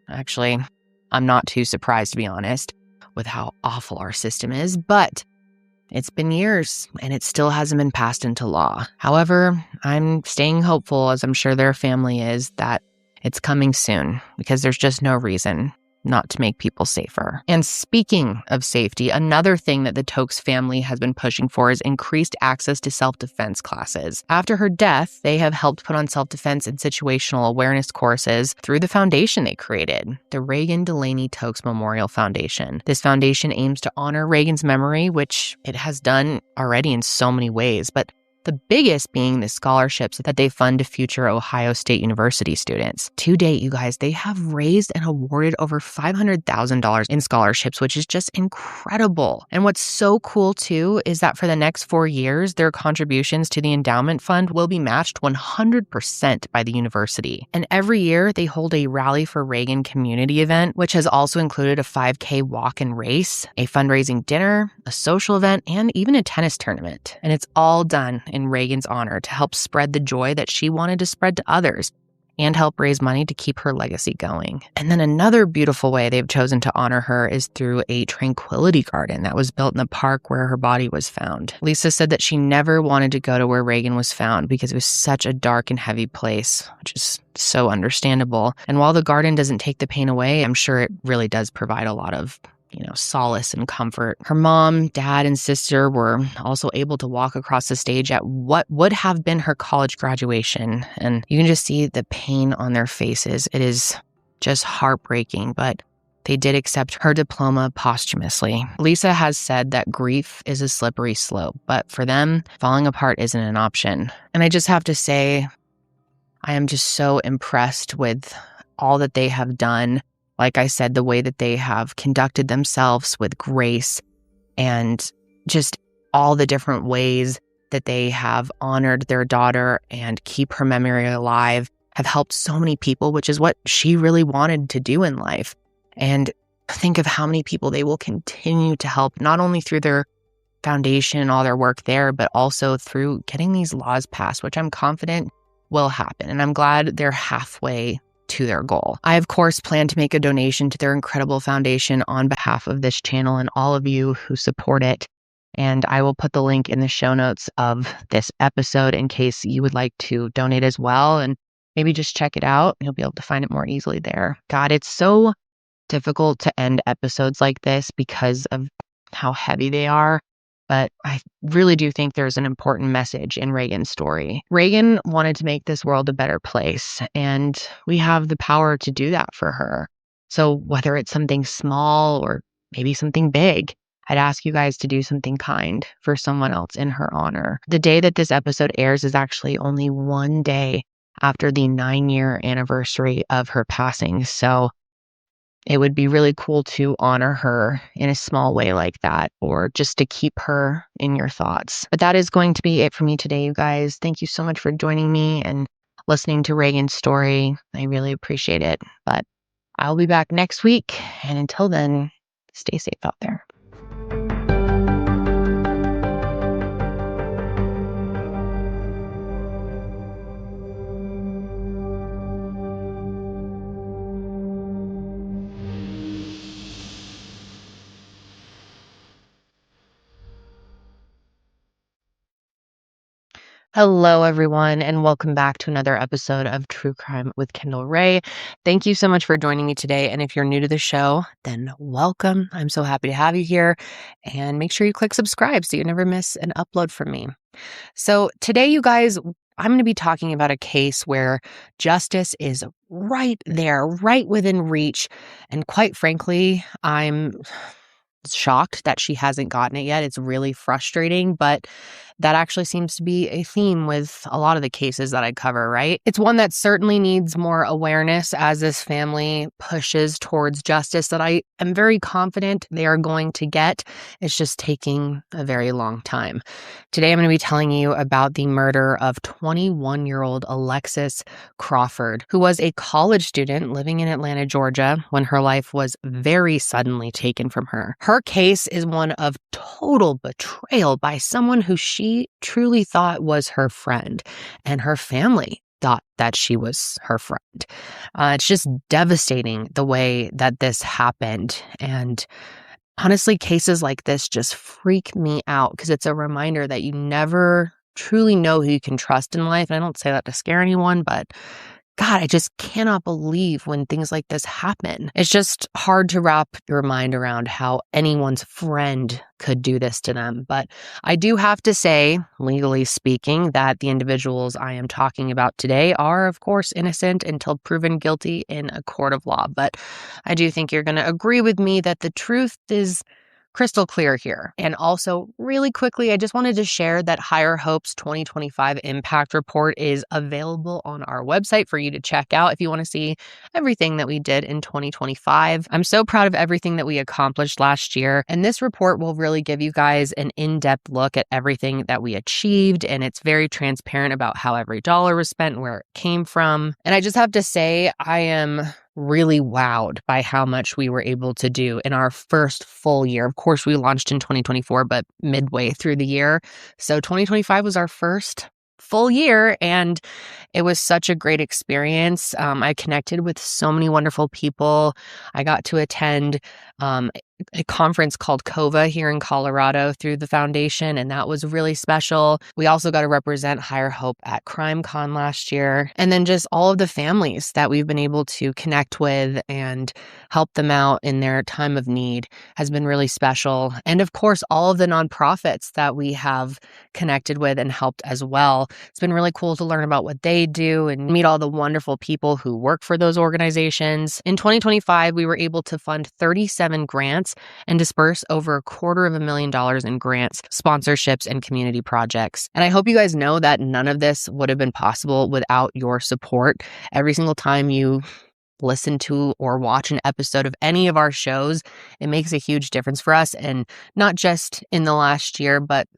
actually, I'm not too surprised to be honest, with how awful our system is, but it's been years and it still hasn't been passed into law. However, I'm staying hopeful, as I'm sure their family is, that it's coming soon because there's just no reason not to make people safer. And speaking of safety, another thing that the Tokes family has been pushing for is increased access to self-defense classes. After her death, they have helped put on self-defense and situational awareness courses through the foundation they created, the Reagan Delaney Tokes Memorial Foundation. This foundation aims to honor Reagan's memory, which it has done already in so many ways, but the biggest being the scholarships that they fund to future Ohio State University students. To date, you guys, they have raised and awarded over $500,000 in scholarships, which is just incredible. And what's so cool too is that for the next 4 years, their contributions to the endowment fund will be matched 100% by the university. And every year, they hold a Rally for Reagan community event, which has also included a 5K walk and race, a fundraising dinner, a social event, and even a tennis tournament. And it's all done in Reagan's honor to help spread the joy that she wanted to spread to others and help raise money to keep her legacy going. And then another beautiful way they've chosen to honor her is through a tranquility garden that was built in the park where her body was found. Lisa said that she never wanted to go to where Reagan was found because it was such a dark and heavy place, which is so understandable. And while the garden doesn't take the pain away, I'm sure it really does provide a lot of solace and comfort. Her mom, dad, and sister were also able to walk across the stage at what would have been her college graduation. And you can just see the pain on their faces. It is just heartbreaking, but they did accept her diploma posthumously. Lisa has said that grief is a slippery slope, but for them, falling apart isn't an option. And I just have to say, I am just so impressed with all that they have done. Like I said, the way that they have conducted themselves with grace and just all the different ways that they have honored their daughter and keep her memory alive have helped so many people, which is what she really wanted to do in life. And think of how many people they will continue to help, not only through their foundation and all their work there, but also through getting these laws passed, which I'm confident will happen. And I'm glad they're halfway to their goal. I, of course, plan to make a donation to their incredible foundation on behalf of this channel and all of you who support it. And I will put the link in the show notes of this episode in case you would like to donate as well. And maybe just check it out. You'll be able to find it more easily there. God, it's so difficult to end episodes like this because of how heavy they are. But I really do think there's an important message in Reagan's story. Reagan wanted to make this world a better place, and we have the power to do that for her. So whether it's something small or maybe something big, I'd ask you guys to do something kind for someone else in her honor. The day that this episode airs is actually only one day after the 9-year anniversary of her passing. So it would be really cool to honor her in a small way like that, or just to keep her in your thoughts. But that is going to be it for me today, you guys. Thank you so much for joining me and listening to Reagan's story. I really appreciate it. But I'll be back next week. And until then, stay safe out there. Hello, everyone, and welcome back to another episode of True Crime with Kendall Ray. Thank you so much for joining me today. And if you're new to the show, then welcome. I'm so happy to have you here. And make sure you click subscribe so you never miss an upload from me. So today, you guys, I'm going to be talking about a case where justice is right there, right within reach. And quite frankly, I'm shocked that she hasn't gotten it yet. It's really frustrating, but that actually seems to be a theme with a lot of the cases that I cover, right? It's one that certainly needs more awareness as this family pushes towards justice that I am very confident they are going to get. It's just taking a very long time. Today, I'm going to be telling you about the murder of 21-year-old Alexis Crawford, who was a college student living in Atlanta, Georgia, when her life was very suddenly taken from her. Her case is one of total betrayal by someone who she truly thought was her friend, and her family thought that she was her friend. It's just devastating the way that this happened. And honestly, cases like this just freak me out because it's a reminder that you never truly know who you can trust in life. And I don't say that to scare anyone, but God, I just cannot believe when things like this happen. It's just hard to wrap your mind around how anyone's friend could do this to them. But I do have to say, legally speaking, that the individuals I am talking about today are, of course, innocent until proven guilty in a court of law. But I do think you're going to agree with me that the truth is crystal clear here. And also, really quickly, I just wanted to share that Higher Hope's 2025 Impact Report is available on our website for you to check out if you want to see everything that we did in 2025. I'm so proud of everything that we accomplished last year, and this report will really give you guys an in-depth look at everything that we achieved, and it's very transparent about how every dollar was spent and where it came from. And I just have to say, I am really wowed by how much we were able to do in our first full year. Of course, we launched in 2024, but midway through the year. So 2025 was our first full year, and it was such a great experience. I connected with so many wonderful people. I got to attend a conference called COVA here in Colorado through the foundation, and that was really special. We also got to represent Higher Hope at CrimeCon last year, and then just all of the families that we've been able to connect with and help them out in their time of need has been really special. And of course, all of the nonprofits that we have connected with and helped as well. It's been really cool to learn about what they do and meet all the wonderful people who work for those organizations. In 2025, we were able to fund 37 grants and disperse over $250,000 in grants, sponsorships, and community projects. And I hope you guys know that none of this would have been possible without your support. Every single time you listen to or watch an episode of any of our shows, it makes a huge difference for us, and not just in the last year, but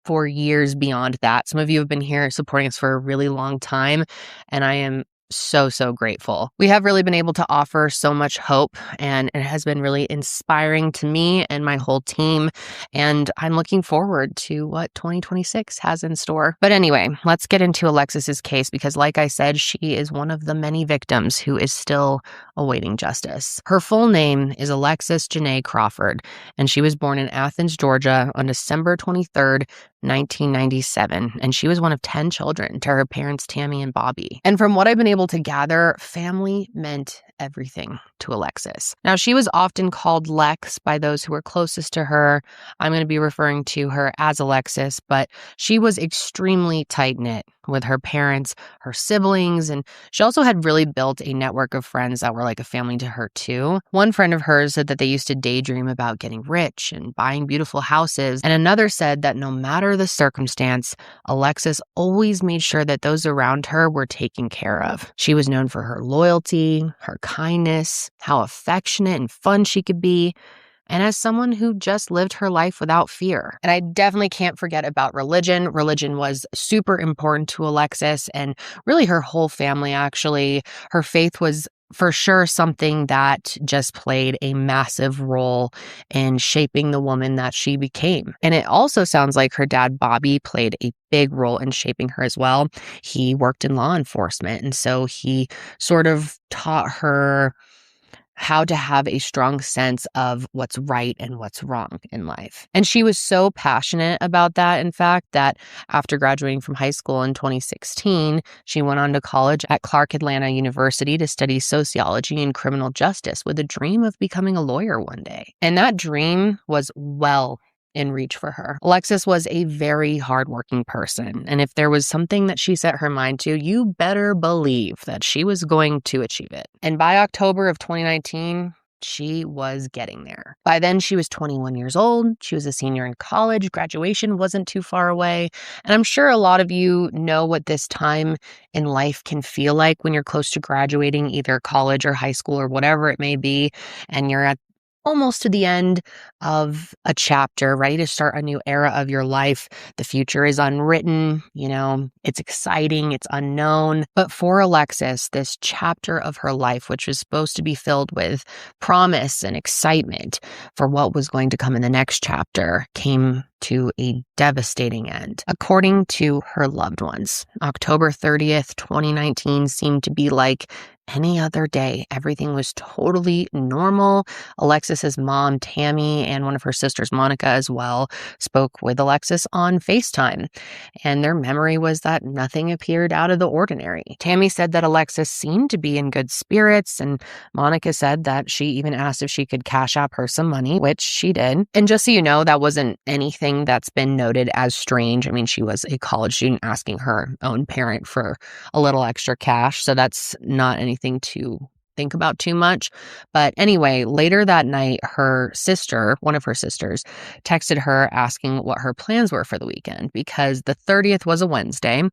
for years beyond that. Some of you have been here supporting us for a really long time, and I am so grateful. We have really been able to offer so much hope, and it has been really inspiring to me and my whole team, and I'm looking forward to what 2026 has in store. But anyway, let's get into Alexis's case, because like I said, she is one of the many victims who is still awaiting justice. Her full name is Alexis Janae Crawford, and she was born in Athens, Georgia on December 23rd, 1997, and she was one of 10 children to her parents, Tammy and Bobby. And from what I've been able to gather, family meant everything to Alexis. Now, she was often called Lex by those who were closest to her. I'm going to be referring to her as Alexis, but she was extremely tight-knit with her parents, her siblings, and she also had really built a network of friends that were like a family to her too. One friend of hers said that they used to daydream about getting rich and buying beautiful houses, and another said that no matter the circumstance, Alexis always made sure that those around her were taken care of. She was known for her loyalty, her kindness, how affectionate and fun she could be, and as someone who just lived her life without fear. And I definitely can't forget about religion. Religion was super important to Alexis and really her whole family, actually. Her faith was for sure something that just played a massive role in shaping the woman that she became. And it also sounds like her dad, Bobby, played a big role in shaping her as well. He worked in law enforcement, and so he sort of taught her how to have a strong sense of what's right and what's wrong in life. And she was so passionate about that, in fact, that after graduating from high school in 2016, she went on to college at Clark Atlanta University to study sociology and criminal justice with a dream of becoming a lawyer one day. And that dream was well in reach for her. Alexis was a very hardworking person, and if there was something that she set her mind to, you better believe that she was going to achieve it. And by October of 2019, she was getting there. By then, she was 21 years old. She was a senior in college. Graduation wasn't too far away. And I'm sure a lot of you know what this time in life can feel like when you're close to graduating, either college or high school or whatever it may be, and you're at almost to the end of a chapter, ready to start a new era of your life. The future is unwritten, it's exciting, it's unknown. But for Alexis, this chapter of her life, which was supposed to be filled with promise and excitement for what was going to come in the next chapter, came to a devastating end. According to her loved ones, October 30th, 2019 seemed to be like any other day. Everything was totally normal. Alexis's mom, Tammy, and one of her sisters, Monica, as well, spoke with Alexis on FaceTime. And their memory was that nothing appeared out of the ordinary. Tammy said that Alexis seemed to be in good spirits, and Monica said that she even asked if she could cash out her some money, which she did. And just so you know, that wasn't anything that's been noted as strange. I mean, she was a college student asking her own parent for a little extra cash, so that's not anything to think about too much. But anyway, later that night, her sister, one of her sisters, texted her asking what her plans were for the weekend, because the 30th was a Wednesday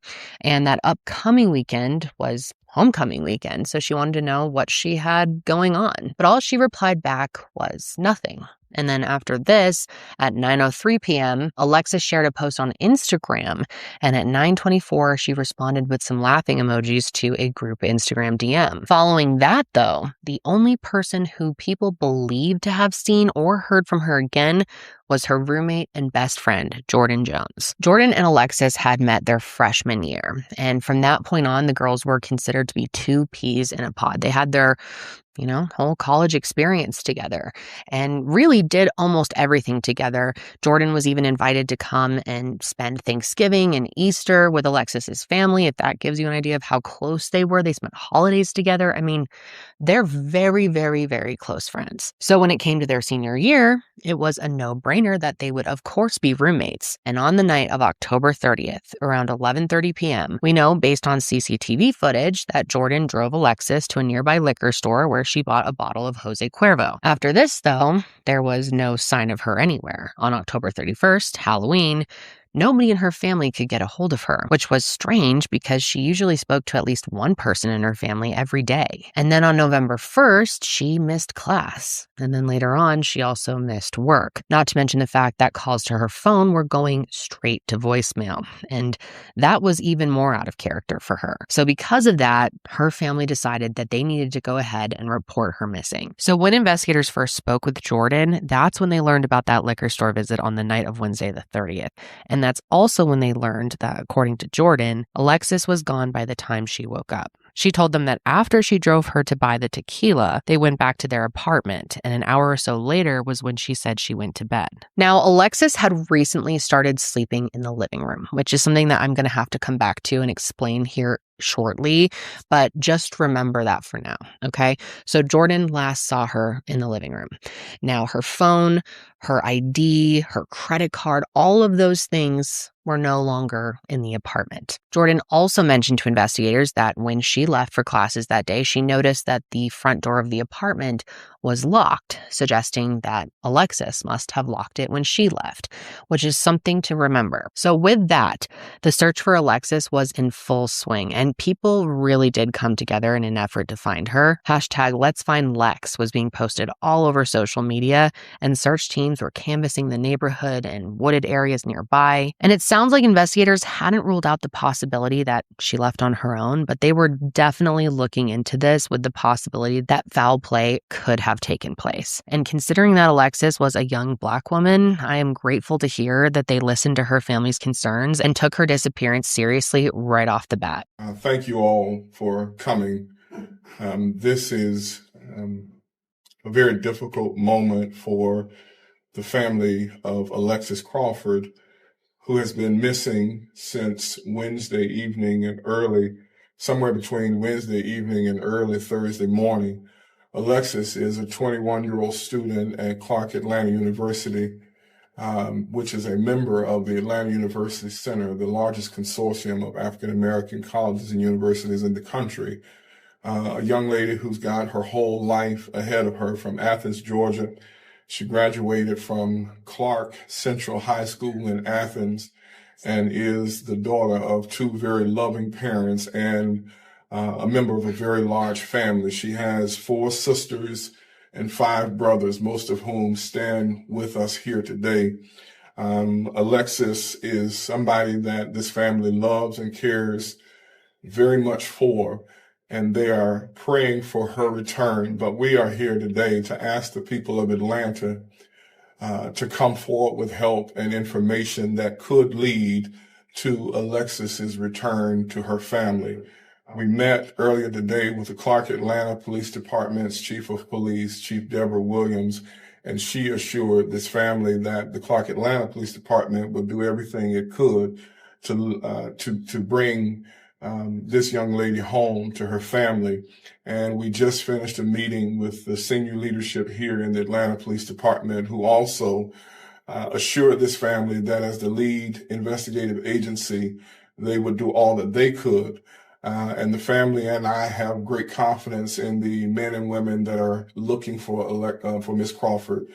and that upcoming weekend was homecoming weekend. So she wanted to know what she had going on. But all she replied back was nothing. And then after this, at 9:03 p.m., Alexis shared a post on Instagram. And at 9:24, she responded with some laughing emojis to a group Instagram DM. Following that, though, the only person who people believed to have seen or heard from her again was her roommate and best friend, Jordan Jones. Jordan and Alexis had met their freshman year. And from that point on, the girls were considered to be two peas in a pod. They had their whole college experience together and really did almost everything together. Jordan was even invited to come and spend Thanksgiving and Easter with Alexis's family. If that gives you an idea of how close they were, they spent holidays together. I mean, they're very, very, very close friends. So when it came to their senior year, it was a no-brainer that they would, of course, be roommates. And on the night of October 30th, around 11:30 p.m., we know based on CCTV footage that Jordan drove Alexis to a nearby liquor store where she bought a bottle of Jose Cuervo. After this, though, there was no sign of her anywhere. On October 31st, Halloween, nobody in her family could get a hold of her, which was strange because she usually spoke to at least one person in her family every day. And then on November 1st, she missed class. And then later on, she also missed work. Not to mention the fact that calls to her phone were going straight to voicemail. And that was even more out of character for her. So because of that, her family decided that they needed to go ahead and report her missing. So when investigators first spoke with Jordan, that's when they learned about that liquor store visit on the night of Wednesday the 30th. And that's also when they learned that, according to Jordan, Alexis was gone by the time she woke up. She told them that after she drove her to buy the tequila, they went back to their apartment, and an hour or so later was when she said she went to bed. Now, Alexis had recently started sleeping in the living room, which is something that I'm going to have to come back to and explain here shortly, but just remember that for now, okay? So Jordan last saw her in the living room. Now, her phone, her ID, her credit card, all of those things were no longer in the apartment. Jordan also mentioned to investigators that when she left for classes that day, she noticed that the front door of the apartment was locked, suggesting that Alexis must have locked it when she left, which is something to remember. So with that, the search for Alexis was in full swing, and people really did come together in an effort to find her. Hashtag Let's Find Lex was being posted all over social media, and search teams were canvassing the neighborhood and wooded areas nearby. And it sounds like investigators hadn't ruled out the possibility that she left on her own, but they were definitely looking into this with the possibility that foul play could have taken place. And considering that Alexis was a young Black woman, I am grateful to hear that they listened to her family's concerns and took her disappearance seriously right off the bat. Thank you all for coming. This is a very difficult moment for the family of Alexis Crawford, who has been missing since Wednesday evening and somewhere between Wednesday evening and early Thursday morning. Alexis is a 21-year-old student at Clark Atlanta University, which is a member of the Atlanta University Center, the largest consortium of African-American colleges and universities in the country. A young lady who's got her whole life ahead of her from Athens, Georgia. She graduated from Clark Central High School in Athens and is the daughter of two very loving parents and a member of a very large family. She has 4 sisters and 5 brothers, most of whom stand with us here today. Alexis is somebody that this family loves and cares very much for, and they are praying for her return. But we are here today to ask the people of Atlanta to come forward with help and information that could lead to Alexis's return to her family. We met earlier today with the Clark Atlanta Police Department's Chief of Police, Chief Deborah Williams, and she assured this family that the Clark Atlanta Police Department would do everything it could to bring this young lady home to her family. And we just finished a meeting with the senior leadership here in the Atlanta Police Department, who also assured this family that as the lead investigative agency, they would do all that they could. And the family and I have great confidence in the men and women that are looking for Miss Crawford.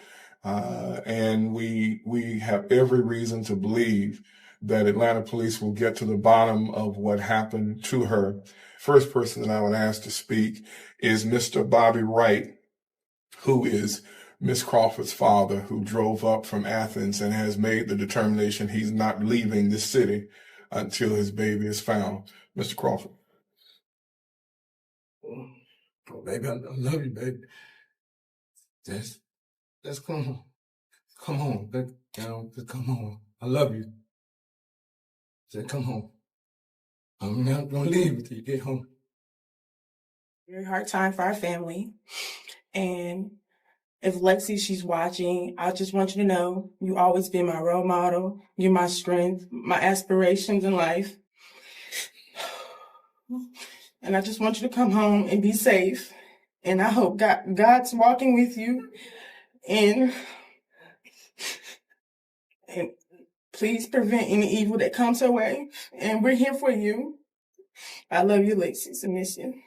And we have every reason to believe that Atlanta police will get to the bottom of what happened to her. First person that I would ask to speak is Mr. Bobby Wright, who is Miss Crawford's father, who drove up from Athens and has made the determination he's not leaving this city until his baby is found. Mr. Crawford. Oh, baby, I love you, baby. Just come home. Come home, baby. Just come home. I love you. Just come home. I'm not gonna leave until you get home. Very hard time for our family. And if Lexi, she's watching, I just want you to know you always been my role model. You're my strength, my aspirations in life. And I just want you to come home and be safe. And I hope God's walking with you. And please prevent any evil that comes her way. And we're here for you. I love you, Lexi. Submission.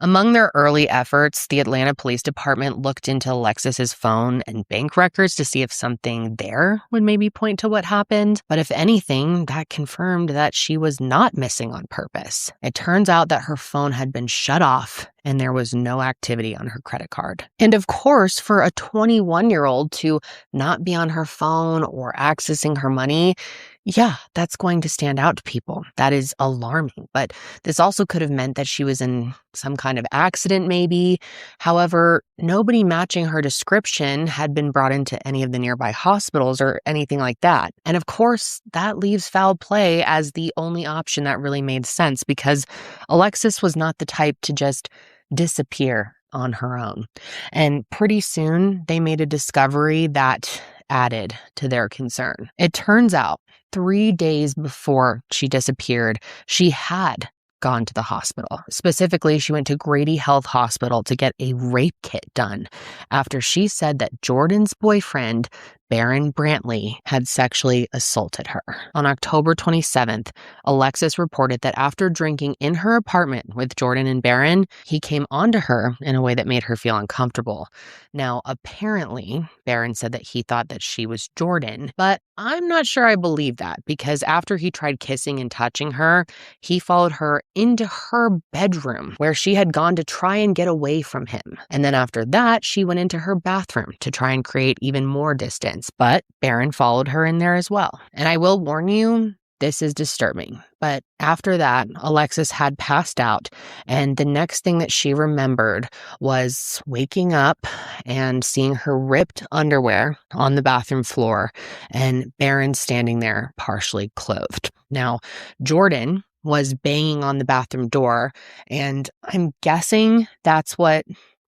Among their early efforts, the Atlanta Police Department looked into Alexis's phone and bank records to see if something there would maybe point to what happened. But if anything, that confirmed that she was not missing on purpose. It turns out that her phone had been shut off and there was no activity on her credit card. And of course, for a 21-year-old to not be on her phone or accessing her money, yeah, that's going to stand out to people. That is alarming. But this also could have meant that she was in some kind of accident, maybe. However, nobody matching her description had been brought into any of the nearby hospitals or anything like that. And of course, that leaves foul play as the only option that really made sense, because Alexis was not the type to just disappear on her own. And pretty soon, they made a discovery that added to their concern. It turns out 3 days before she disappeared, she had gone to the hospital. Specifically, she went to Grady Health Hospital to get a rape kit done after she said that Jordan's boyfriend Barron Brantley had sexually assaulted her. On October 27th, Alexis reported that after drinking in her apartment with Jordan and Barron, he came onto her in a way that made her feel uncomfortable. Now, apparently, Barron said that he thought that she was Jordan, but I'm not sure I believe that because after he tried kissing and touching her, he followed her into her bedroom where she had gone to try and get away from him. And then after that, she went into her bathroom to try and create even more distance, but Barron followed her in there as well. And I will warn you, this is disturbing. But after that, Alexis had passed out, and the next thing that she remembered was waking up and seeing her ripped underwear on the bathroom floor and Barron standing there partially clothed. Now, Jordan was banging on the bathroom door, and I'm guessing that's what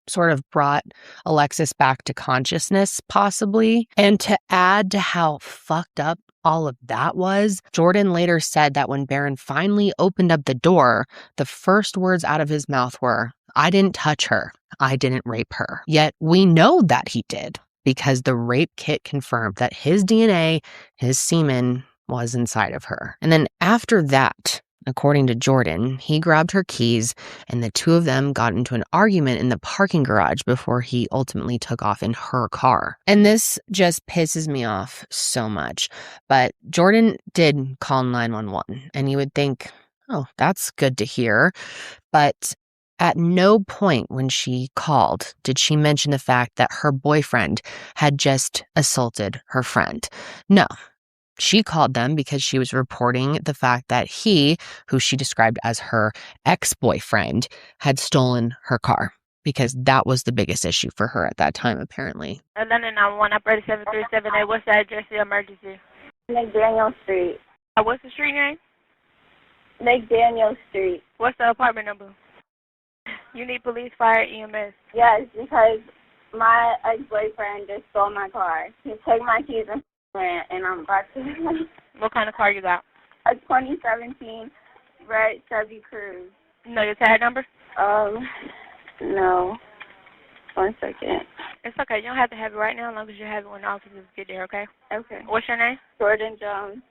sort of brought Alexis back to consciousness, possibly. And to add to how fucked up all of that was, Jordan later said that when Barron finally opened up the door, the first words out of his mouth were, "I didn't touch her. I didn't rape her." Yet we know that he did because the rape kit confirmed that his DNA, his semen, was inside of her. And then after that, according to Jordan, he grabbed her keys and the two of them got into an argument in the parking garage before he ultimately took off in her car. And this just pisses me off so much. But Jordan did call 911, and you would think, oh, that's good to hear. But at no point when she called did she mention the fact that her boyfriend had just assaulted her friend. No. She called them because she was reporting the fact that he, who she described as her ex-boyfriend, had stolen her car because that was the biggest issue for her at that time, apparently. Atlanta 911, operator 7378. What's the address of the emergency? McDaniel Street. What's the street name? McDaniel Street. What's the apartment number? You need police, fire, EMS. Yes, because my ex-boyfriend just stole my car. He took my keys and I'm about to. What kind of car you got? A 2017 red Chevy Cruze. Know your tag number? No. 1 second. It's okay. You don't have to have it right now as long as you have it when the officers get there, okay? Okay. What's your name? Jordan Jones.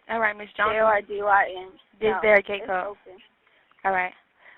All right, Miss Jones. Jordyn. This barricade code. All right.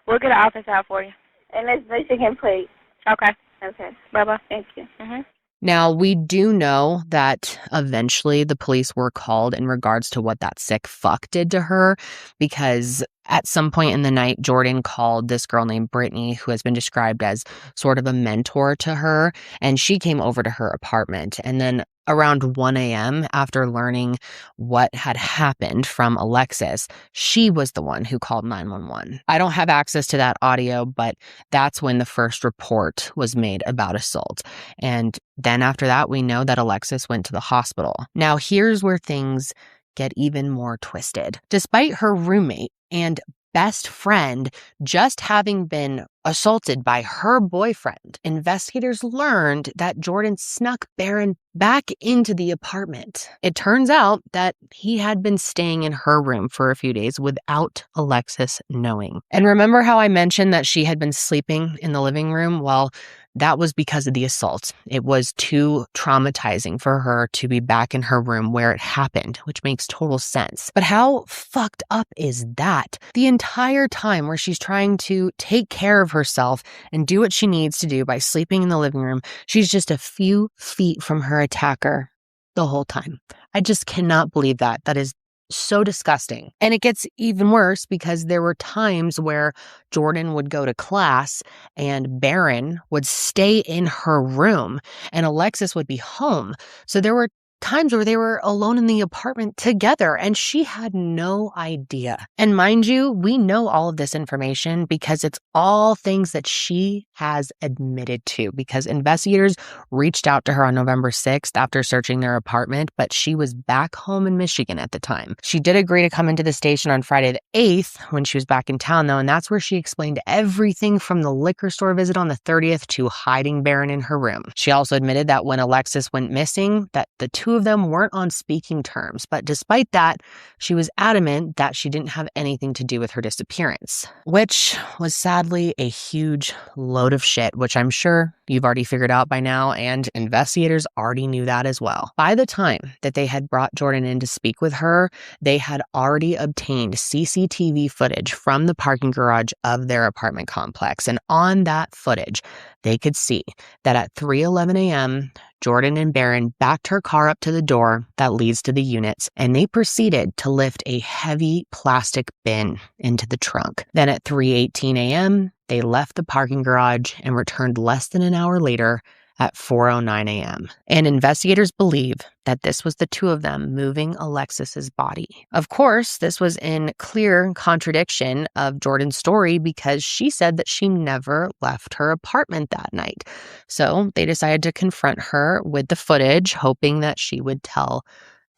We'll get an office out for you. And it's Michigan plate. Okay. Okay. Bye-bye. Thank you. Mm-hmm. Now, we do know that eventually the police were called in regards to what that sick fuck did to her, because at some point in the night, Jordan called this girl named Brittany, who has been described as sort of a mentor to her, and she came over to her apartment. And then around 1 a.m., after learning what had happened from Alexis, she was the one who called 911. I don't have access to that audio, but that's when the first report was made about assault. And then after that, we know that Alexis went to the hospital. Now, here's where things get even more twisted. Despite her roommate and best friend just having been assaulted by her boyfriend, investigators learned that Jordan snuck Barron back into the apartment. It turns out that he had been staying in her room for a few days without Alexis knowing. And remember how I mentioned that she had been sleeping in the living room? Well, that was because of the assault. It was too traumatizing for her to be back in her room where it happened, which makes total sense. But how fucked up is that? The entire time where she's trying to take care of herself and do what she needs to do by sleeping in the living room, she's just a few feet from her attacker the whole time. I just cannot believe that. That is so disgusting. And it gets even worse because there were times where Jordan would go to class and Barron would stay in her room and Alexis would be home. So there were times where they were alone in the apartment together and she had no idea. And mind you, we know all of this information because it's all things that she has admitted to, because investigators reached out to her on November 6th after searching their apartment, but she was back home in Michigan at the time. She did agree to come into the station on Friday the 8th when she was back in town though, and that's where she explained everything from the liquor store visit on the 30th to hiding Barron in her room. She also admitted that when Alexis went missing, that the two of them weren't on speaking terms, but despite that, she was adamant that she didn't have anything to do with her disappearance, which was sadly a huge load of shit, which I'm sure you've already figured out by now, and investigators already knew that as well. By the time that they had brought Jordan in to speak with her, they had already obtained CCTV footage from the parking garage of their apartment complex. And on that footage, they could see that at 3:11 a.m., Jordan and Barron backed her car up to the door that leads to the units, and they proceeded to lift a heavy plastic bin into the trunk. Then at 3:18 a.m., they left the parking garage and returned less than an hour later at 4:09 a.m. And investigators believe that this was the two of them moving Alexis's body. Of course, this was in clear contradiction of Jordan's story because she said that she never left her apartment that night. So they decided to confront her with the footage, hoping that she would tell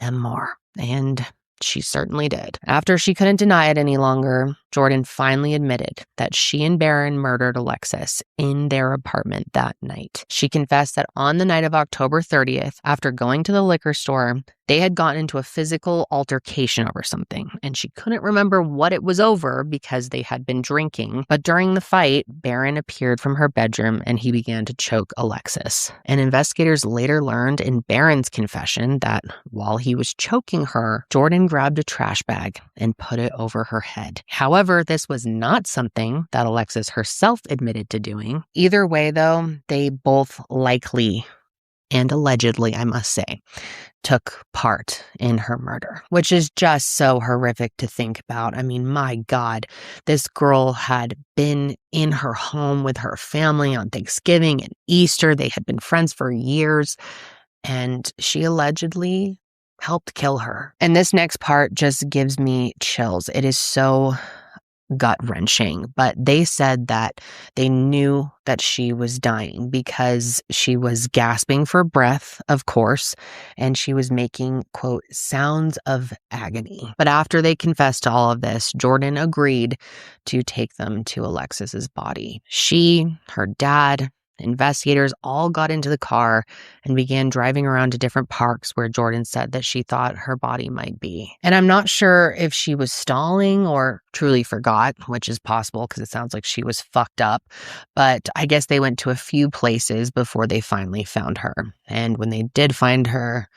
them more. And she certainly did. After she couldn't deny it any longer, Jordan finally admitted that she and Barron murdered Alexis in their apartment that night. She confessed that on the night of October 30th, after going to the liquor store, they had gotten into a physical altercation over something, and she couldn't remember what it was over because they had been drinking. But during the fight, Barron appeared from her bedroom and he began to choke Alexis. And investigators later learned in Barron's confession that while he was choking her, Jordan grabbed a trash bag and put it over her head. However, this was not something that Alexis herself admitted to doing. Either way, though, they both likely and allegedly, I must say, took part in her murder, which is just so horrific to think about. I mean, my God, this girl had been in her home with her family on Thanksgiving and Easter. They had been friends for years, and she allegedly helped kill her. And this next part just gives me chills. It is so gut-wrenching, but they said that they knew that she was dying because she was gasping for breath, of course, and she was making, quote, sounds of agony. But after they confessed to all of this, Jordan agreed to take them to Alexis's body. She, her dad, investigators all got into the car and began driving around to different parks where Jordan said that she thought her body might be. And I'm not sure if she was stalling or truly forgot, which is possible because it sounds like she was fucked up. But I guess they went to a few places before they finally found her. And when they did find her,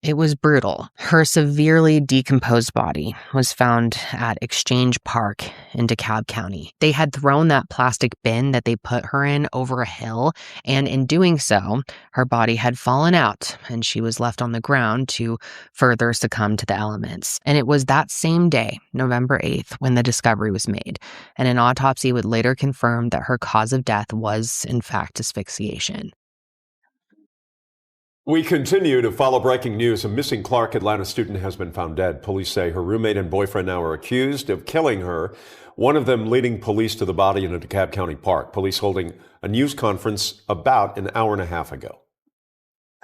it was brutal. Her severely decomposed body was found at Exchange Park in DeKalb County. They had thrown that plastic bin that they put her in over a hill, and in doing so, her body had fallen out and she was left on the ground to further succumb to the elements. And it was that same day, November 8th, when the discovery was made, and an autopsy would later confirm that her cause of death was, in fact, asphyxiation. We continue to follow breaking news. A missing Clark Atlanta student has been found dead. Police say her roommate and boyfriend now are accused of killing her, one of them leading police to the body in a DeKalb County park. Police holding a news conference about an hour and a half ago.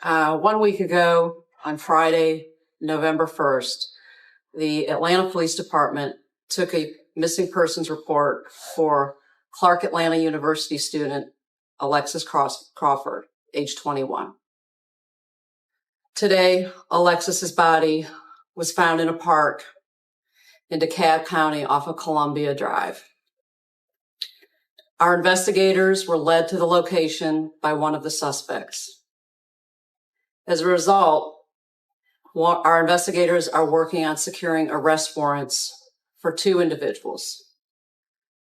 1 week ago, on Friday, November 1st, the Atlanta Police Department took a missing persons report for Clark Atlanta University student Alexis Crawford, age 21. Today, Alexis's body was found in a park in DeKalb County off of Columbia Drive. Our investigators were led to the location by one of the suspects. As a result, our investigators are working on securing arrest warrants for 2 individuals.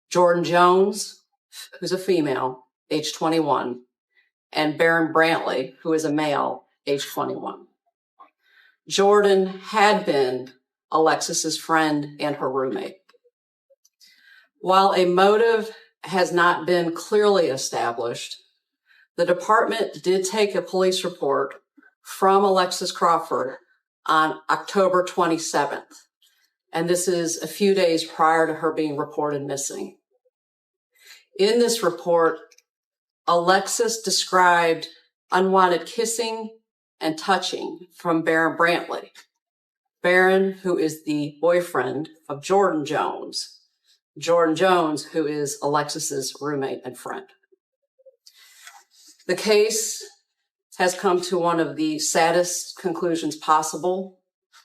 Jordan Jones, who's a female, age 21, and Barron Brantley, who is a male, age 21. Jordan had been Alexis's friend and her roommate. While a motive has not been clearly established, the department did take a police report from Alexis Crawford on October 27th, and this is a few days prior to her being reported missing. In this report, Alexis described unwanted kissing and touching from Barron Brantley. Barron, who is the boyfriend of Jordan Jones. Jordan Jones, who is Alexis's roommate and friend. The case has come to one of the saddest conclusions possible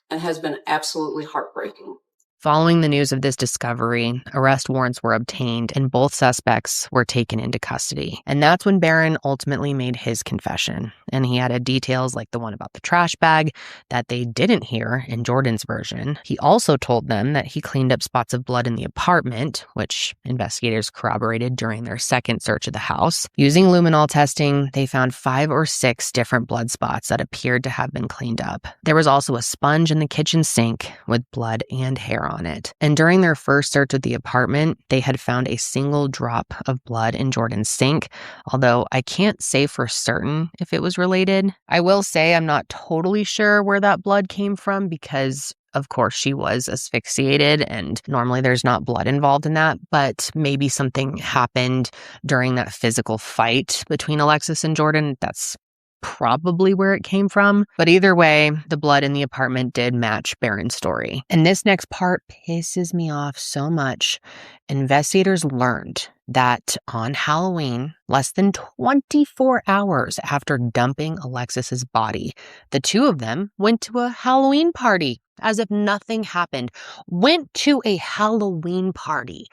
and has been absolutely heartbreaking. Following the news of this discovery, arrest warrants were obtained and both suspects were taken into custody. And that's when Barron ultimately made his confession. And he added details like the one about the trash bag that they didn't hear in Jordan's version. He also told them that he cleaned up spots of blood in the apartment, which investigators corroborated during their second search of the house. Using luminol testing, they found 5 or 6 different blood spots that appeared to have been cleaned up. There was also a sponge in the kitchen sink with blood and hair on it. And during their first search of the apartment, they had found a single drop of blood in Jordan's sink, although I can't say for certain if it was related. I will say I'm not totally sure where that blood came from because of course, she was asphyxiated, and normally there's not blood involved in that, but maybe something happened during that physical fight between Alexis and Jordan. That's probably where it came from. But either way, the blood in the apartment did match Barron's story. And this next part pisses me off so much. Investigators learned that on Halloween, less than 24 hours after dumping Alexis's body, the two of them went to a Halloween party as if nothing happened. Went to a Halloween party.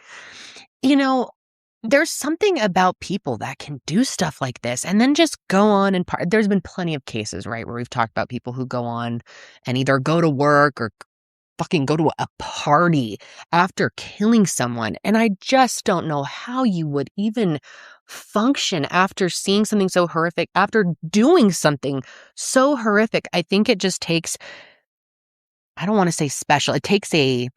You know, there's something about people that can do stuff like this and then just go on and there's been plenty of cases, right, where we've talked about people who go on and either go to work or fucking go to a party after killing someone. And I just don't know how you would even function after seeing something so horrific, after doing something so horrific. I think it just takes, I don't want to say special, it takes a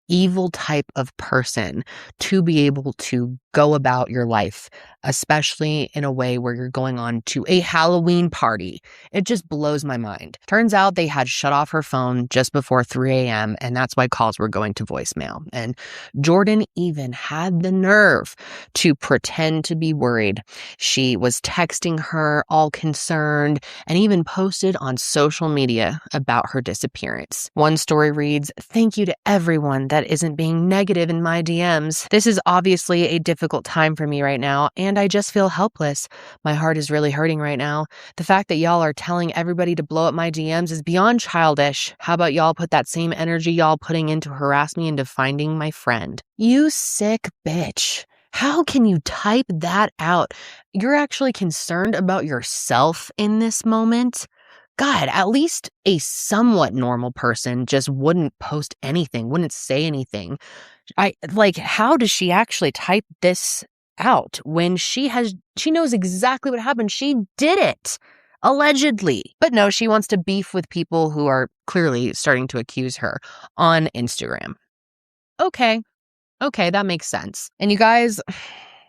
evil type of person to be able to go about your life, especially in a way where you're going on to a Halloween party. It just blows my mind. Turns out they had shut off her phone just before 3 a.m. and that's why calls were going to voicemail. And Jordan even had the nerve to pretend to be worried. She was texting her all concerned and even posted on social media about her disappearance. One story reads, "Thank you to everyone that isn't being negative in my DMs. This is obviously a difficult time for me right now, and I just feel helpless. My heart is really hurting right now. The fact that y'all are telling everybody to blow up my DMs is beyond childish. How about y'all put that same energy y'all putting in to harass me into finding my friend?" You sick bitch. How can you type that out? You're actually concerned about yourself in this moment? God, at least a somewhat normal person just wouldn't post anything, wouldn't say anything. How does she actually type this out when she knows exactly what happened? She did it, allegedly. But no, she wants to beef with people who are clearly starting to accuse her on Instagram. Okay, that makes sense. And you guys,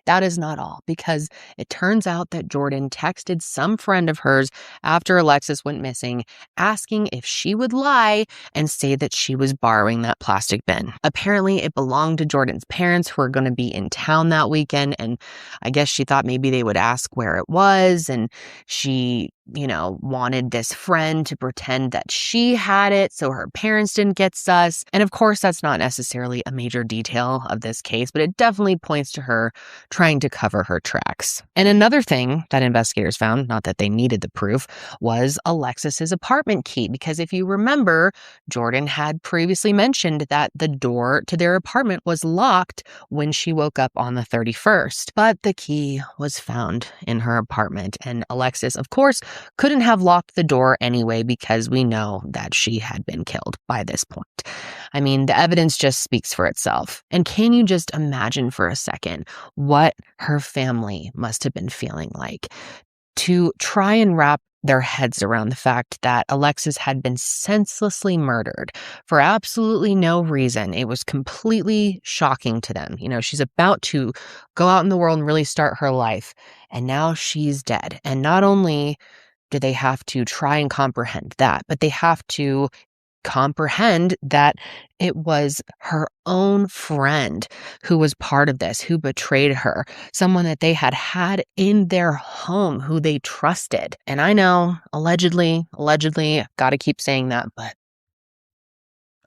that is not all, because it turns out that Jordan texted some friend of hers after Alexis went missing, asking if she would lie and say that she was borrowing that plastic bin. Apparently, it belonged to Jordan's parents who were going to be in town that weekend, and I guess she thought maybe they would ask where it was, and she wanted this friend to pretend that she had it so her parents didn't get sus. And of course, that's not necessarily a major detail of this case, but it definitely points to her trying to cover her tracks. And another thing that investigators found, not that they needed the proof, was Alexis's apartment key. Because if you remember, Jordan had previously mentioned that the door to their apartment was locked when she woke up on the 31st. But the key was found in her apartment, and Alexis, of course, couldn't have locked the door anyway because we know that she had been killed by this point. I mean, the evidence just speaks for itself. And can you just imagine for a second what her family must have been feeling like to try and wrap their heads around the fact that Alexis had been senselessly murdered for absolutely no reason. It was completely shocking to them. She's about to go out in the world and really start her life, and now she's dead. And not only do they have to try and comprehend that, but they have to comprehend that it was her own friend who was part of this, who betrayed her, someone that they had in their home, who they trusted. And I know, allegedly, gotta keep saying that, but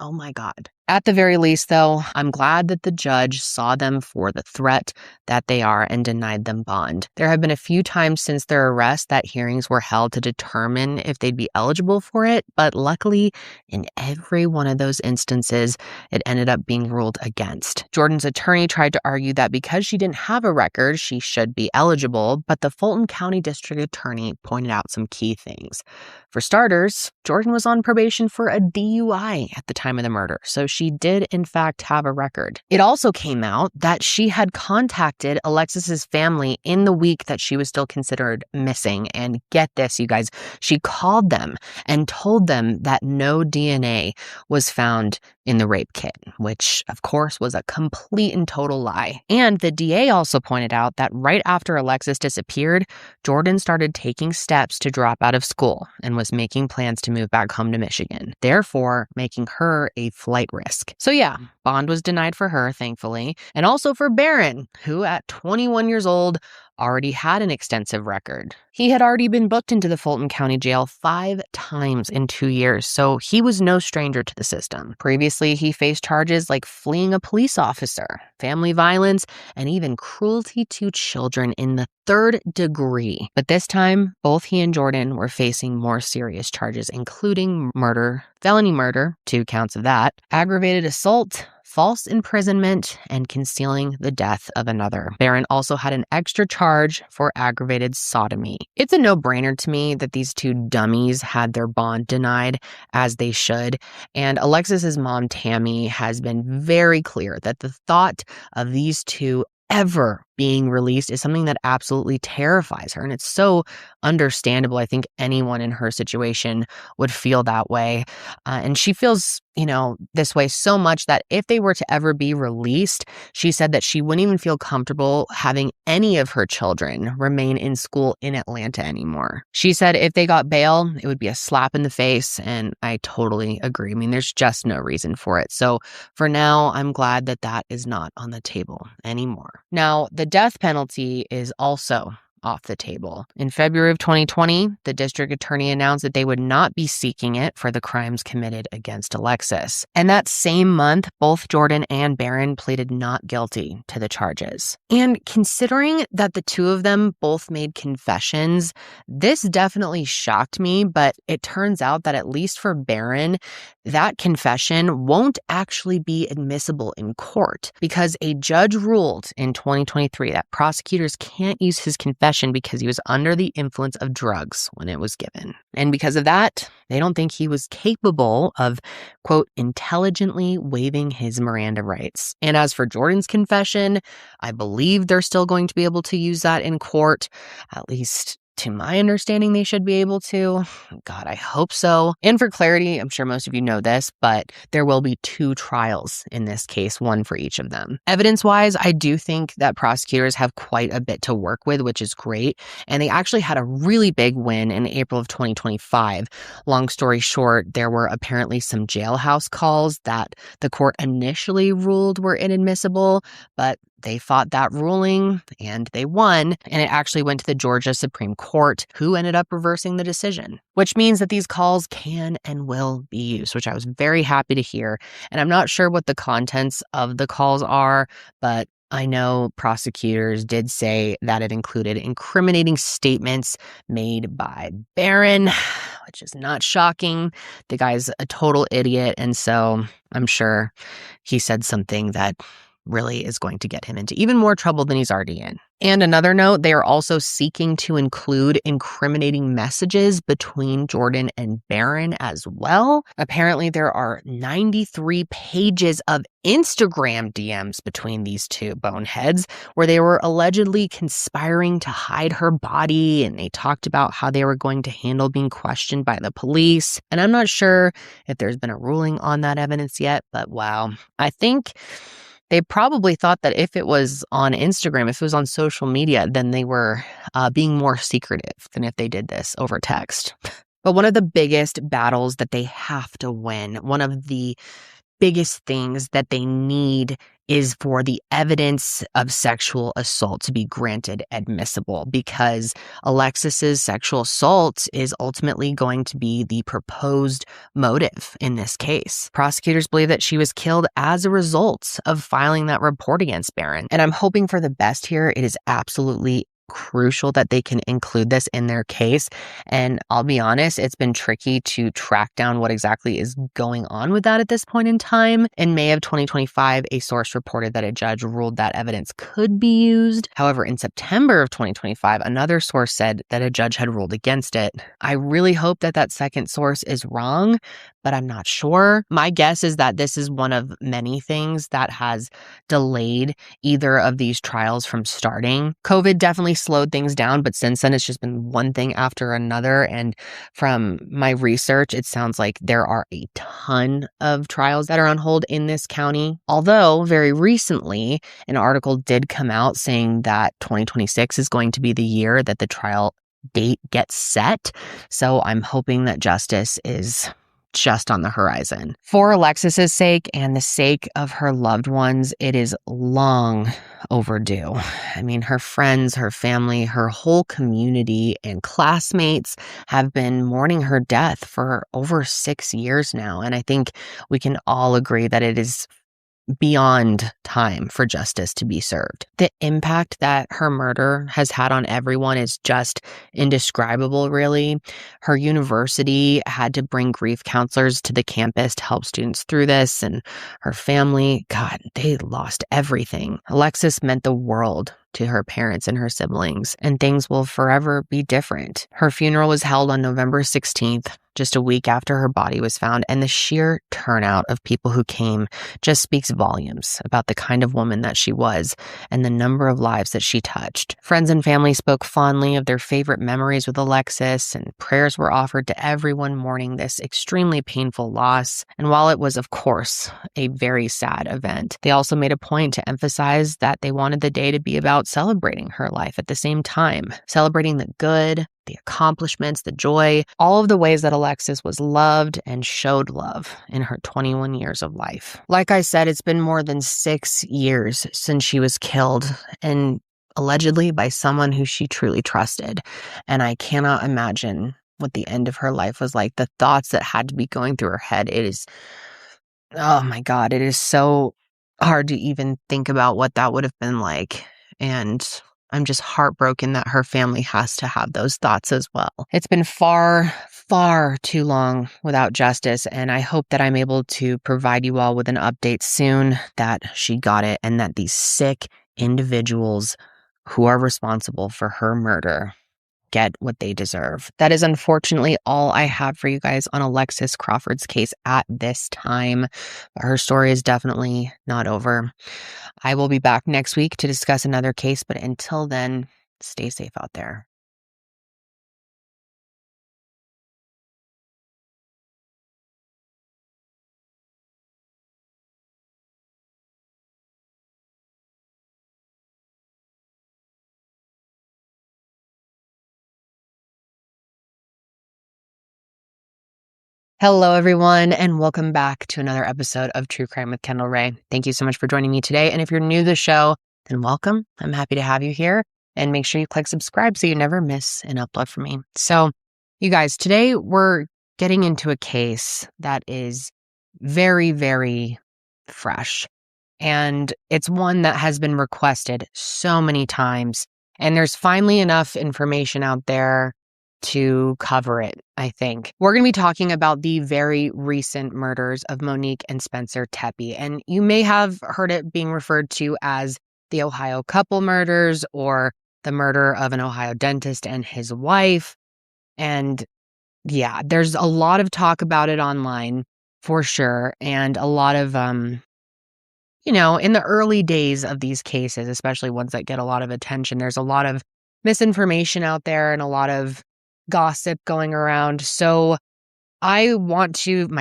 oh my God, At the very least, though, I'm glad that the judge saw them for the threat that they are and denied them bond. There have been a few times since their arrest that hearings were held to determine if they'd be eligible for it, but luckily, in every one of those instances, it ended up being ruled against. Jordan's attorney tried to argue that because she didn't have a record, she should be eligible, but the Fulton County District Attorney pointed out some key things. For starters, Jordan was on probation for a DUI at the time of the murder, so she did in fact have a record. It also came out that she had contacted Alexis's family in the week that she was still considered missing, and get this, you guys, she called them and told them that no DNA was found in the rape kit, which of course was a complete and total lie. And the DA also pointed out that right after Alexis disappeared, Jordan started taking steps to drop out of school and was making plans to move back home to Michigan, therefore making her a flight risk. So yeah, bond was denied for her, thankfully, and also for Barron, who at 21 years old already had an extensive record. He had already been booked into the Fulton County Jail 5 times in 2 years, so he was no stranger to the system. Previously, he faced charges like fleeing a police officer, family violence, and even cruelty to children in the 3rd degree. But this time, both he and Jordan were facing more serious charges, including murder, felony murder, 2 counts of that, aggravated assault, false imprisonment, and concealing the death of another. Barron also had an extra charge for aggravated sodomy. It's a no-brainer to me that these 2 dummies had their bond denied, as they should, and Alexis's mom, Tammy, has been very clear that the thought of these 2 ever being released is something that absolutely terrifies her. And it's so understandable. I think anyone in her situation would feel that way. And she feels, this way so much that if they were to ever be released, she said that she wouldn't even feel comfortable having any of her children remain in school in Atlanta anymore. She said if they got bail, it would be a slap in the face. And I totally agree. I mean, there's just no reason for it. So for now, I'm glad that that is not on the table anymore. Now, the death penalty is also off the table. In February of 2020, the district attorney announced that they would not be seeking it for the crimes committed against Alexis. And that same month, both Jordan and Barron pleaded not guilty to the charges. And considering that the 2 of them both made confessions, this definitely shocked me, but it turns out that at least for Barron, that confession won't actually be admissible in court because a judge ruled in 2023 that prosecutors can't use his confession because he was under the influence of drugs when it was given. And because of that, they don't think he was capable of, quote, intelligently waiving his Miranda rights. And as for Jordan's confession, I believe they're still going to be able to use that in court, at least to my understanding, they should be able to. God, I hope so. And for clarity, I'm sure most of you know this, but there will be 2 trials in this case, 1 for each of them. Evidence-wise, I do think that prosecutors have quite a bit to work with, which is great. And they actually had a really big win in April of 2025. Long story short, there were apparently some jailhouse calls that the court initially ruled were inadmissible, but they fought that ruling and they won, and it actually went to the Georgia Supreme Court, who ended up reversing the decision, which means that these calls can and will be used, which I was very happy to hear. And I'm not sure what the contents of the calls are, but I know prosecutors did say that it included incriminating statements made by Barron, which is not shocking. The guy's a total idiot, and so I'm sure he said something that really is going to get him into even more trouble than he's already in. And another note, they are also seeking to include incriminating messages between Jordan and Barron as well. Apparently, there are 93 pages of Instagram DMs between these 2 boneheads where they were allegedly conspiring to hide her body, and they talked about how they were going to handle being questioned by the police. And I'm not sure if there's been a ruling on that evidence yet, but wow. I think they probably thought that if it was on Instagram, if it was on social media, then they were being more secretive than if they did this over text. But one of the biggest battles that they have to win, one of the biggest things that they need is for the evidence of sexual assault to be granted admissible, because Alexis's sexual assault is ultimately going to be the proposed motive in this case. Prosecutors believe that she was killed as a result of filing that report against Barron. And I'm hoping for the best here. It is absolutely crucial that they can include this in their case. And I'll be honest, it's been tricky to track down what exactly is going on with that at this point in time. In May of 2025, a source reported that a judge ruled that evidence could be used. However, in September of 2025, another source said that a judge had ruled against it. I really hope that that second source is wrong, but I'm not sure. My guess is that this is one of many things that has delayed either of these trials from starting. COVID definitely slowed things down, but since then it's just been one thing after another. And from my research, it sounds like there are a ton of trials that are on hold in this county. Although very recently, an article did come out saying that 2026 is going to be the year that the trial date gets set. So I'm hoping that justice is just on the horizon. For Alexis's sake and the sake of her loved ones, it is long overdue. I mean, her friends, her family, her whole community and classmates have been mourning her death for over 6 years now. And I think we can all agree that it is beyond time for justice to be served. The impact that her murder has had on everyone is just indescribable, really. Her university had to bring grief counselors to the campus to help students through this, and her family, God, they lost everything. Alexis meant the world to her parents and her siblings, and things will forever be different. Her funeral was held on November 16th, just a week after her body was found, and the sheer turnout of people who came just speaks volumes about the kind of woman that she was and the number of lives that she touched. Friends and family spoke fondly of their favorite memories with Alexis, and prayers were offered to everyone mourning this extremely painful loss. And while it was, of course, a very sad event, they also made a point to emphasize that they wanted the day to be about celebrating her life at the same time, celebrating the good, the accomplishments, the joy, all of the ways that Alexis was loved and showed love in her 21 years of life. Like I said, it's been more than 6 years since she was killed, and allegedly by someone who she truly trusted. And I cannot imagine what the end of her life was like. The thoughts that had to be going through her head, oh my God, it is so hard to even think about what that would have been like. And I'm just heartbroken that her family has to have those thoughts as well. It's been far, far too long without justice, and I hope that I'm able to provide you all with an update soon that she got it and that these sick individuals who are responsible for her murder get what they deserve. That is unfortunately all I have for you guys on Alexis Crawford's case at this time. But her story is definitely not over. I will be back next week to discuss another case, but until then, stay safe out there. Hello, everyone, and welcome back to another episode of True Crime with Kendall Ray. Thank you so much for joining me today. And if you're new to the show, then welcome. I'm happy to have you here. And make sure you click subscribe so you never miss an upload from me. So, you guys, today we're getting into a case that is very, very fresh. And it's one that has been requested so many times. And there's finally enough information out there to cover it, I think. We're going to be talking about the very recent murders of Monique and Spencer Tepe. And you may have heard it being referred to as the Ohio couple murders or the murder of an Ohio dentist and his wife. And yeah, there's a lot of talk about it online for sure. And a lot of, in the early days of these cases, especially ones that get a lot of attention, there's a lot of misinformation out there and a lot of gossip going around. So my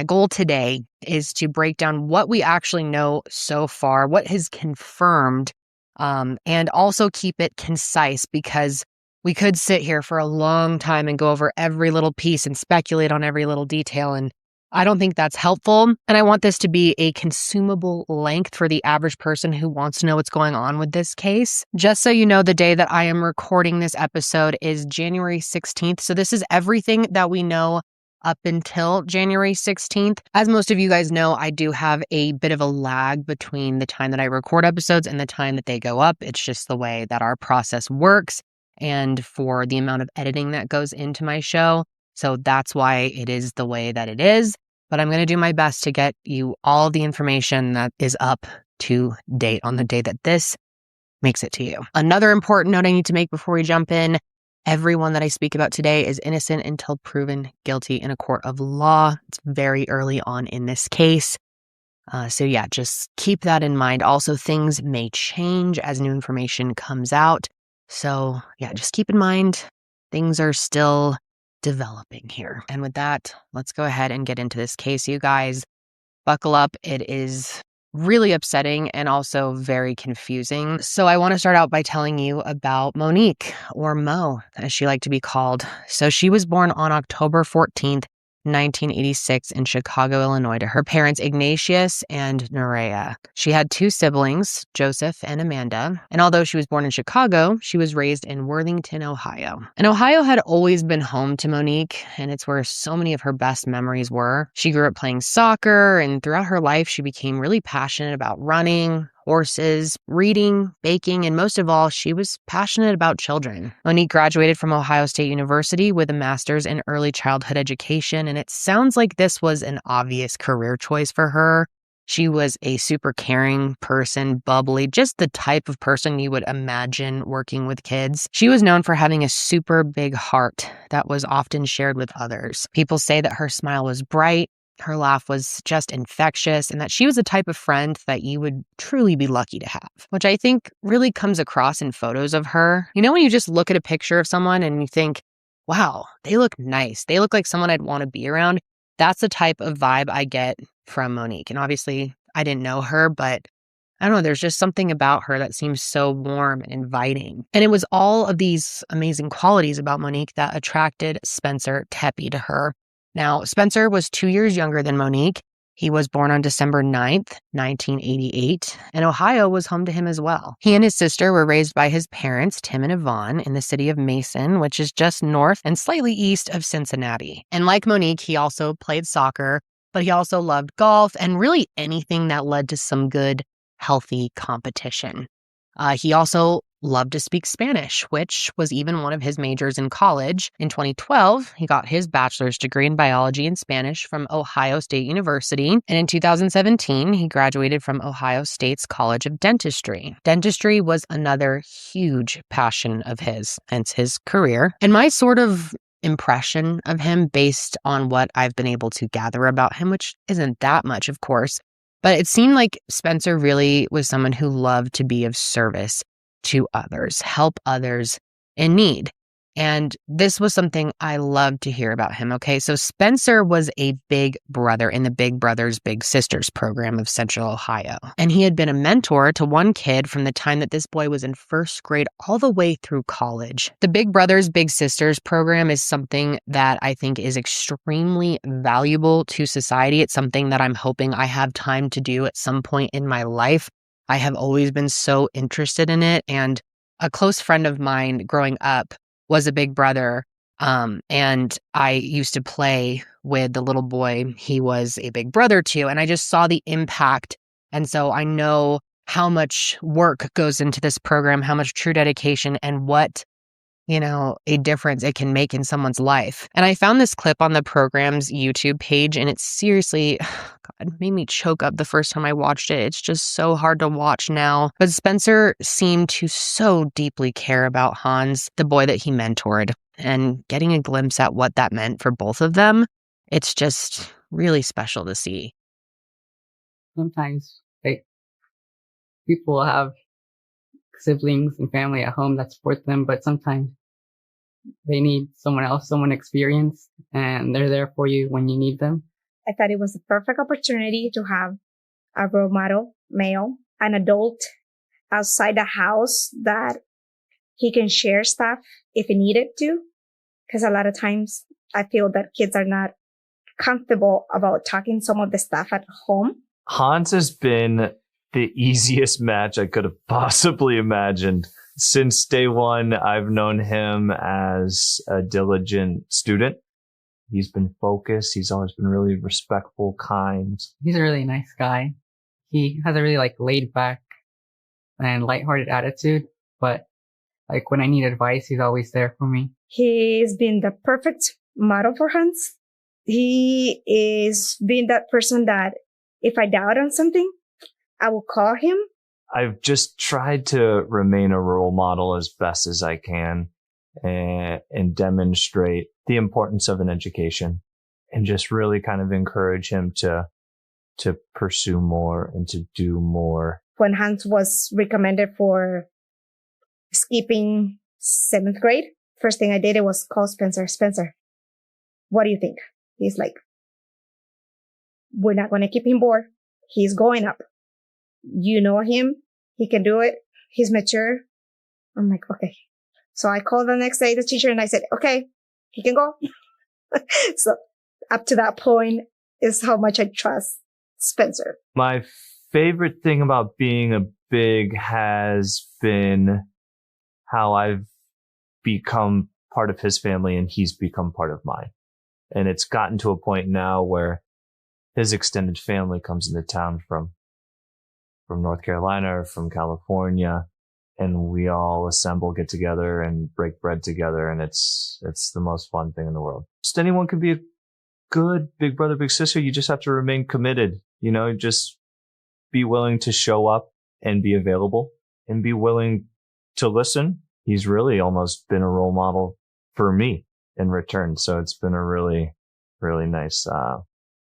goal today is to break down what we actually know so far, what is confirmed, and also keep it concise, because we could sit here for a long time and go over every little piece and speculate on every little detail. And I don't think that's helpful. And I want this to be a consumable length for the average person who wants to know what's going on with this case. Just so you know, the day that I am recording this episode is January 16th. So this is everything that we know up until January 16th. As most of you guys know, I do have a bit of a lag between the time that I record episodes and the time that they go up. It's just the way that our process works and for the amount of editing that goes into my show. So that's why it is the way that it is. But I'm going to do my best to get you all the information that is up to date on the day that this makes it to you. Another important note I need to make before we jump in: everyone that I speak about today is innocent until proven guilty in a court of law. It's very early on in this case. So yeah, just keep that in mind. Also, things may change as new information comes out. So yeah, just keep in mind things are still developing here. And with that, let's go ahead and get into this case, you guys. Buckle up. It is really upsetting and also very confusing. So I want to start out by telling you about Monique, or Mo, as she liked to be called. So she was born on October 14th, 1986 in Chicago, Illinois, to her parents Ignatius and Nerea. She had two siblings, Joseph and Amanda. And although she was born in Chicago, she was raised in Worthington, Ohio. And Ohio had always been home to Monique, and it's where so many of her best memories were. She grew up playing soccer, and throughout her life, she became really passionate about running, horses, reading, baking, and most of all, she was passionate about children. Monique graduated from Ohio State University with a master's in early childhood education, and it sounds like this was an obvious career choice for her. She was a super caring person, bubbly, just the type of person you would imagine working with kids. She was known for having a super big heart that was often shared with others. People say that her smile was bright, her laugh was just infectious, and that she was the type of friend that you would truly be lucky to have, which I think really comes across in photos of her. You know, when you just look at a picture of someone and you think, wow, they look nice. They look like someone I'd want to be around. That's the type of vibe I get from Monique. And obviously, I didn't know her, but I don't know, there's just something about her that seems so warm and inviting. And it was all of these amazing qualities about Monique that attracted Spencer Tepe to her. Now, Spencer was 2 years younger than Monique. He was born on December 9th, 1988, and Ohio was home to him as well. He and his sister were raised by his parents, Tim and Yvonne, in the city of Mason, which is just north and slightly east of Cincinnati. And like Monique, he also played soccer, but he also loved golf and really anything that led to some good, healthy competition. He also loved to speak Spanish, which was even one of his majors in college. In 2012, he got his bachelor's degree in biology and Spanish from Ohio State University. And in 2017, he graduated from Ohio State's College of Dentistry. Dentistry was another huge passion of his, hence his career. And my sort of impression of him, based on what I've been able to gather about him, which isn't that much, of course, but it seemed like Spencer really was someone who loved to be of service to others, help others in need. And this was something I loved to hear about him. Okay, so Spencer was a big brother in the Big Brothers Big Sisters program of Central Ohio. And he had been a mentor to one kid from the time that this boy was in first grade all the way through college. The Big Brothers Big Sisters program is something that I think is extremely valuable to society. It's something that I'm hoping I have time to do at some point in my life. I have always been so interested in it. And a close friend of mine growing up was a big brother. And I used to play with the little boy he was a big brother to, and I just saw the impact. And so I know how much work goes into this program, how much true dedication, and what, a difference it can make in someone's life. And I found this clip on the program's YouTube page, and it seriously, God, made me choke up the first time I watched it. It's just so hard to watch now. But Spencer seemed to so deeply care about Hans, the boy that he mentored, and getting a glimpse at what that meant for both of them, it's just really special to see. Sometimes people have siblings and family at home that support them, but sometimes they need someone else, someone experienced, and they're there for you when you need them. I thought it was the perfect opportunity to have a role model, male, an adult outside the house that he can share stuff if he needed to. Because a lot of times I feel that kids are not comfortable about talking some of the stuff at home. Hans has been the easiest match I could have possibly imagined. Since day one, I've known him as a diligent student. He's been focused. He's always been really respectful, kind. He's a really nice guy. He has a really laid back and lighthearted attitude, but when I need advice, he's always there for me. He's been the perfect model for Hans. He is being that person that if I doubt on something, I will call him. I've just tried to remain a role model as best as I can and demonstrate the importance of an education and just really kind of encourage him to pursue more and to do more. When Hans was recommended for skipping 7th grade, first thing I did was call Spencer. Spencer, what do you think? He's like, we're not going to keep him bored. He's going up. You know him. He can do it. He's mature. I'm like, okay. So I called the next day the teacher and I said, okay, he can go. So up to that point is how much I trust Spencer. My favorite thing about being a big has been how I've become part of his family and he's become part of mine. And it's gotten to a point now where his extended family comes into town from North Carolina or from California, and we all assemble, get together, and break bread together, and it's the most fun thing in the world. Just anyone can be a good big brother, big sister. You just have to remain committed, just be willing to show up and be available and be willing to listen. He's really almost been a role model for me in return, so it's been a really, really nice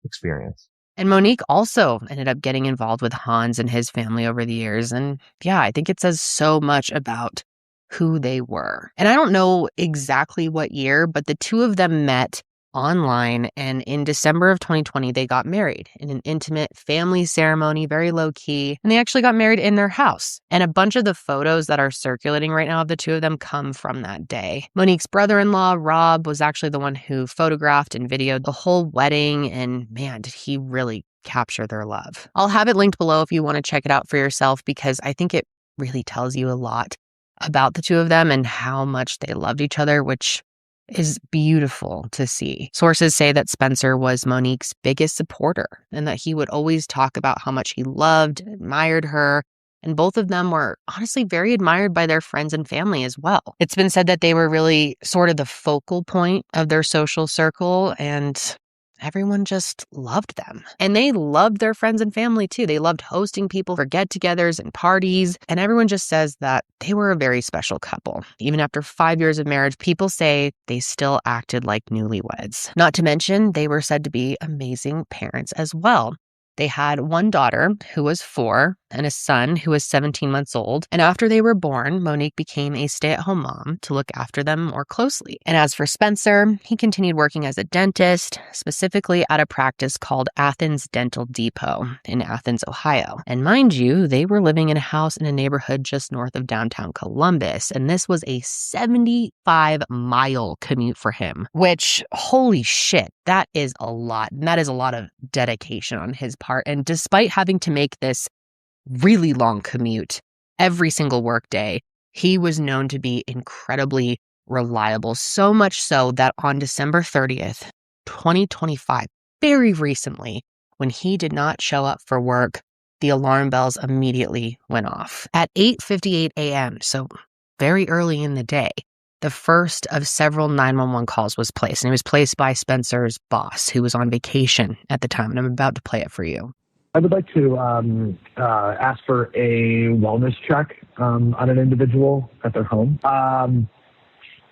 experience. And Monique also ended up getting involved with Hans and his family over the years. And yeah, I think it says so much about who they were. And I don't know exactly what year, but the two of them met online. And in December of 2020, they got married in an intimate family ceremony, very low key. And they actually got married in their house. And a bunch of the photos that are circulating right now of the two of them come from that day. Monique's brother-in-law, Rob, was actually the one who photographed and videoed the whole wedding. And man, did he really capture their love. I'll have it linked below if you want to check it out for yourself, because I think it really tells you a lot about the two of them and how much they loved each other, which is beautiful to see. Sources say that Spencer was Monique's biggest supporter and that he would always talk about how much he loved, admired her, and both of them were honestly very admired by their friends and family as well. It's been said that they were really sort of the focal point of their social circle, and everyone just loved them. And they loved their friends and family too. They loved hosting people for get-togethers and parties. And everyone just says that they were a very special couple. Even after 5 years of marriage, people say they still acted like newlyweds. Not to mention, they were said to be amazing parents as well. They had one daughter who was 4 and a son who was 17 months old. And after they were born, Monique became a stay-at-home mom to look after them more closely. And as for Spencer, he continued working as a dentist, specifically at a practice called Athens Dental Depot in Athens, Ohio. And mind you, they were living in a house in a neighborhood just north of downtown Columbus. And this was a 75-mile commute for him, which, holy shit, that is a lot. And that is a lot of dedication on his part. And despite having to make this really long commute every single workday, he was known to be incredibly reliable. So much so that on December 30th, 2025, very recently, when he did not show up for work, the alarm bells immediately went off. At 8:58 a.m., so very early in the day, the first of several 911 calls was placed, and it was placed by Spencer's boss, who was on vacation at the time, and I'm about to play it for you. I would like to ask for a wellness check on an individual at their home.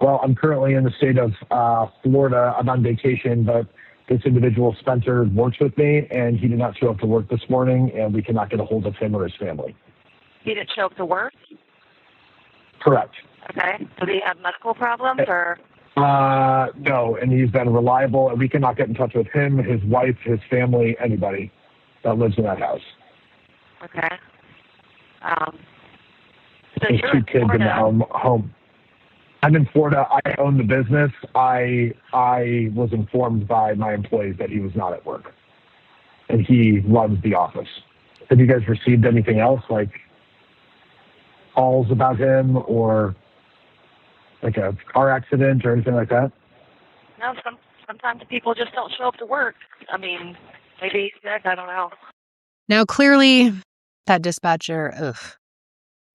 Well, I'm currently in the state of Florida. I'm on vacation, but this individual, Spencer, works with me, and he did not show up to work this morning, and we cannot get a hold of him or his family. He didn't show up to work? Correct. Okay. Did he have medical problems or? No, and he's been reliable, and we cannot get in touch with him, his wife, his family, anybody that lives in that house. Okay. So There's you're 2 in kids in the Florida. home. I'm in Florida. I own the business. I was informed by my employees that he was not at work, and he runs the office. Have you guys received anything else, like calls about him or like a car accident or anything like that? No, sometimes people just don't show up to work. I mean, maybe he's sick. I don't know. Now, clearly, that dispatcher,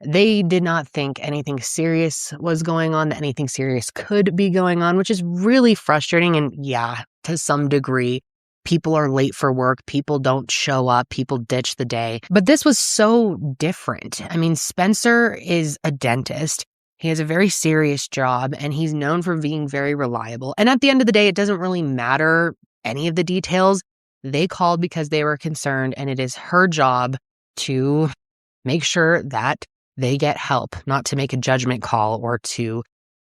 they did not think anything serious was going on, that anything serious could be going on, which is really frustrating. And yeah, to some degree, people are late for work. People don't show up. People ditch the day. But this was so different. I mean, Spencer is a dentist. He has a very serious job, and he's known for being very reliable. And at the end of the day, it doesn't really matter any of the details. They called because they were concerned, and it is her job to make sure that they get help, not to make a judgment call or to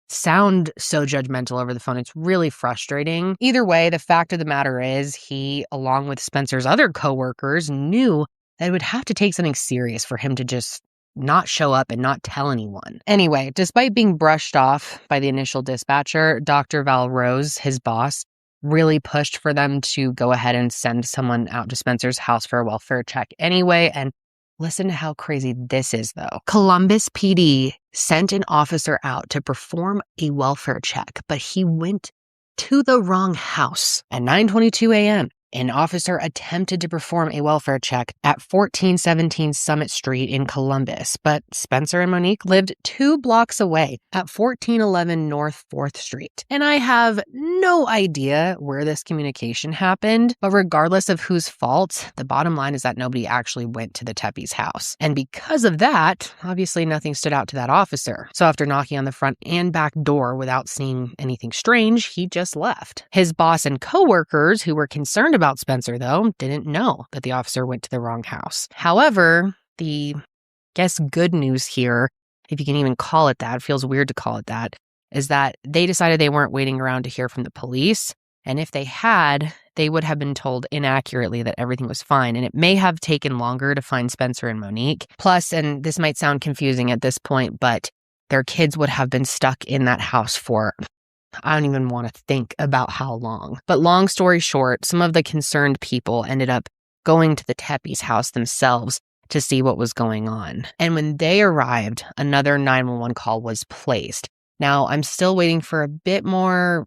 sound so judgmental over the phone. It's really frustrating. Either way, the fact of the matter is he, along with Spencer's other coworkers, knew that it would have to take something serious for him to just not show up and not tell anyone. Anyway, despite being brushed off by the initial dispatcher, Dr. Val Rose, his boss, really pushed for them to go ahead and send someone out to Spencer's house for a welfare check anyway. And listen to how crazy this is, though. Columbus PD sent an officer out to perform a welfare check, but he went to the wrong house. At 9:22 a.m., an officer attempted to perform a welfare check at 1417 Summit Street in Columbus, but Spencer and Monique lived 2 blocks away at 1411 North 4th Street. And I have no idea where this communication happened, but regardless of whose fault, the bottom line is that nobody actually went to the Tepe's house. And because of that, obviously nothing stood out to that officer. So after knocking on the front and back door without seeing anything strange, he just left. His boss and coworkers, who were concerned about Spencer, though, didn't know that the officer went to the wrong house. However, the, good news here, if you can even call it that, it feels weird to call it that, is that they decided they weren't waiting around to hear from the police. And if they had, they would have been told inaccurately that everything was fine. And it may have taken longer to find Spencer and Monique. Plus, and this might sound confusing at this point, but their kids would have been stuck in that house for, I don't even want to think about how long. But long story short, some of the concerned people ended up going to the Tepe's house themselves to see what was going on. And when they arrived, another 911 call was placed. Now, I'm still waiting for a bit more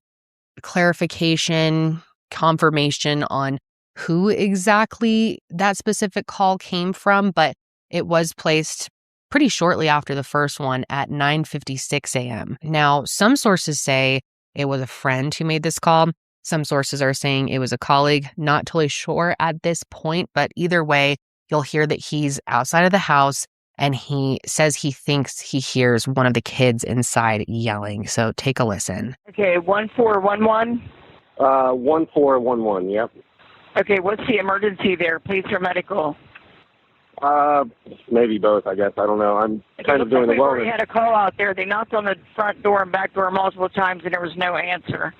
clarification, confirmation on who exactly that specific call came from, but it was placed pretty shortly after the first one at 9:56 a.m. Now, some sources say it was a friend who made this call. Some sources are saying it was a colleague. Not totally sure at this point, but either way, you'll hear that he's outside of the house and he says he thinks he hears one of the kids inside yelling. So take a listen. Okay, 1411. 1411, yep. Okay, what's the emergency there? Police or medical? Maybe both, I guess. I don't know. I'm kind of doing the We already wellness. had a call out there. They knocked on the front door and back door multiple times, and there was no answer.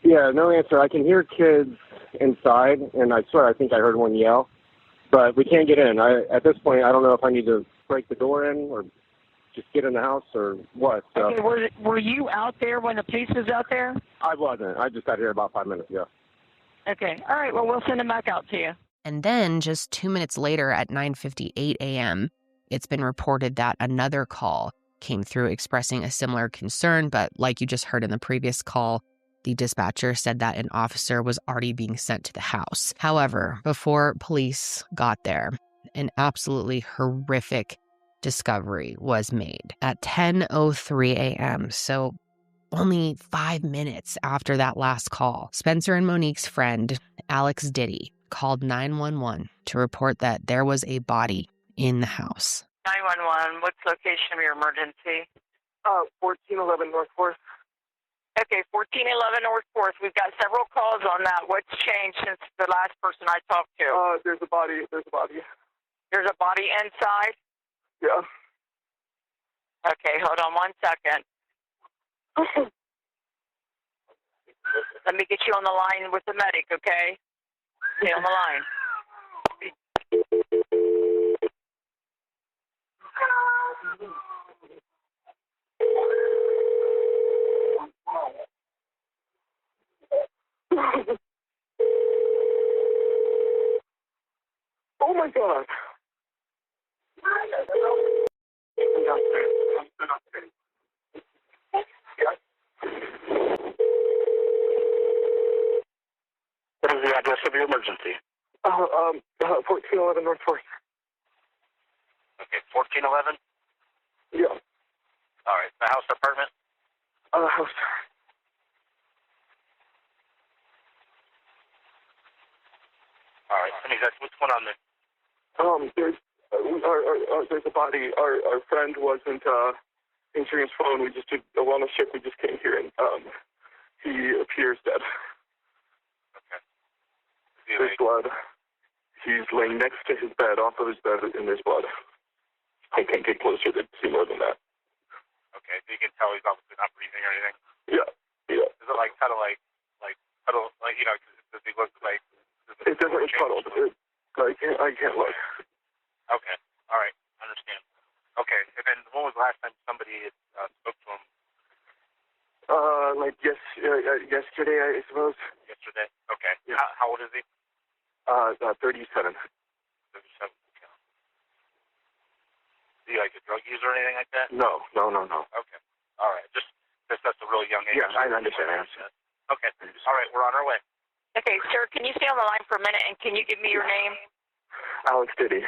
Yeah, no answer. I can hear kids inside, and I swear I think I heard one yell, but we can't get in. At this point, I don't know if I need to break the door in or just get in the house or what. So. Okay, were you out there when the police was out there? I wasn't. I just got here about 5 minutes ago. Okay, all right. Well, we'll send them back out to you. And then just 2 minutes later at 9:58 a.m., it's been reported that another call came through expressing a similar concern. But like you just heard in the previous call, the dispatcher said that an officer was already being sent to the house. However, before police got there, an absolutely horrific discovery was made at 10:03 a.m. So only 5 minutes after that last call, Spencer and Monique's friend, Alex Diddy, called 911 to report that there was a body in the house. 911, what's location of your emergency? 1411 North 4th. Okay, 1411 North 4th. We've got several calls on that. What's changed since the last person I talked to? There's a body. There's a body. There's a body inside? Yeah. Okay, hold on 1 second. Let me get you on the line with the medic, okay? Stay on the line. your emergency? 1411 North 4th. Okay, 1411? Yeah. All right, the house, apartment? House. All right, and what's going on there? There's a body. Our friend wasn't answering his phone. We just did a wellness check. We just came here, and he appears dead. Okay. There's blood. He's laying next to his bed, off of his bed, and there's blood. I can't get closer to see more than that. Okay, so you can tell he's obviously not breathing or anything? Yeah. Is it like puddle, you know, does he look like... It doesn't look puddled. I can't look. Okay, all right, understand. Okay, and then when was the last time somebody spoke to him? Yesterday, I suppose. Yesterday? Okay. Yeah. How old is he? 37. 37, okay. Is he like a drug user or anything like that? No. Okay, all right, just that's a really young age. Yeah, I understand. Okay, all right, we're on our way. Okay, sir, can you stay on the line for a minute, and can you give me your name? Alex Diddy.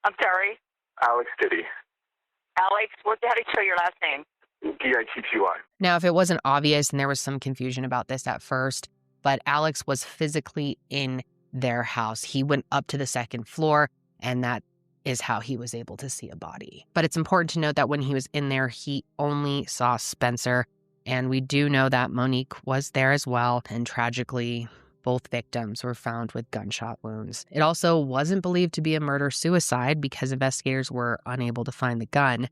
I'm sorry? Alex Diddy. Alex, how do you spell your last name? DITTY. Now, if it wasn't obvious, and there was some confusion about this at first, but Alex was physically in their house. He went up to the second floor, and that is how he was able to see a body. But it's important to note that when he was in there, he only saw Spencer. And we do know that Monique was there as well. And tragically, both victims were found with gunshot wounds. It also wasn't believed to be a murder-suicide because investigators were unable to find the gun.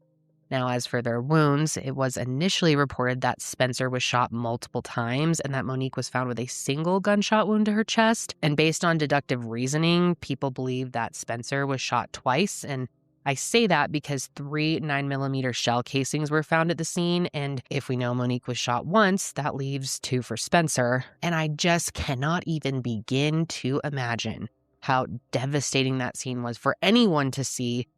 Now, as for their wounds, it was initially reported that Spencer was shot multiple times and that Monique was found with a single gunshot wound to her chest. And based on deductive reasoning, people believe that Spencer was shot twice. And I say that because 3 9mm shell casings were found at the scene. And if we know Monique was shot once, that leaves 2 for Spencer. And I just cannot even begin to imagine how devastating that scene was for anyone to see,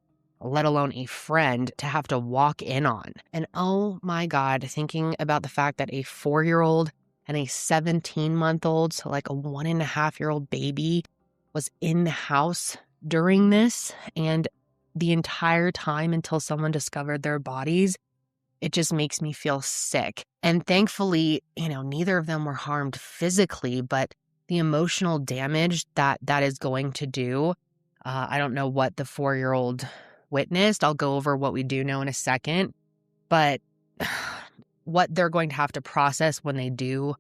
let alone a friend to have to walk in on. And oh my God, thinking about the fact that a 4-year-old and a 17-month-old, so like a 1.5-year-old baby, was in the house during this and the entire time until someone discovered their bodies, it just makes me feel sick. And thankfully, neither of them were harmed physically, but the emotional damage that is going to do, I don't know what the 4-year-old witnessed. I'll go over what we do know in a second, but what they're going to have to process when they do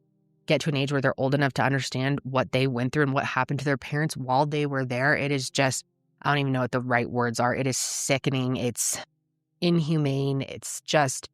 get to an age where they're old enough to understand what they went through and what happened to their parents while they were there, it is just, I don't even know what the right words are. It is sickening. It's inhumane. It's just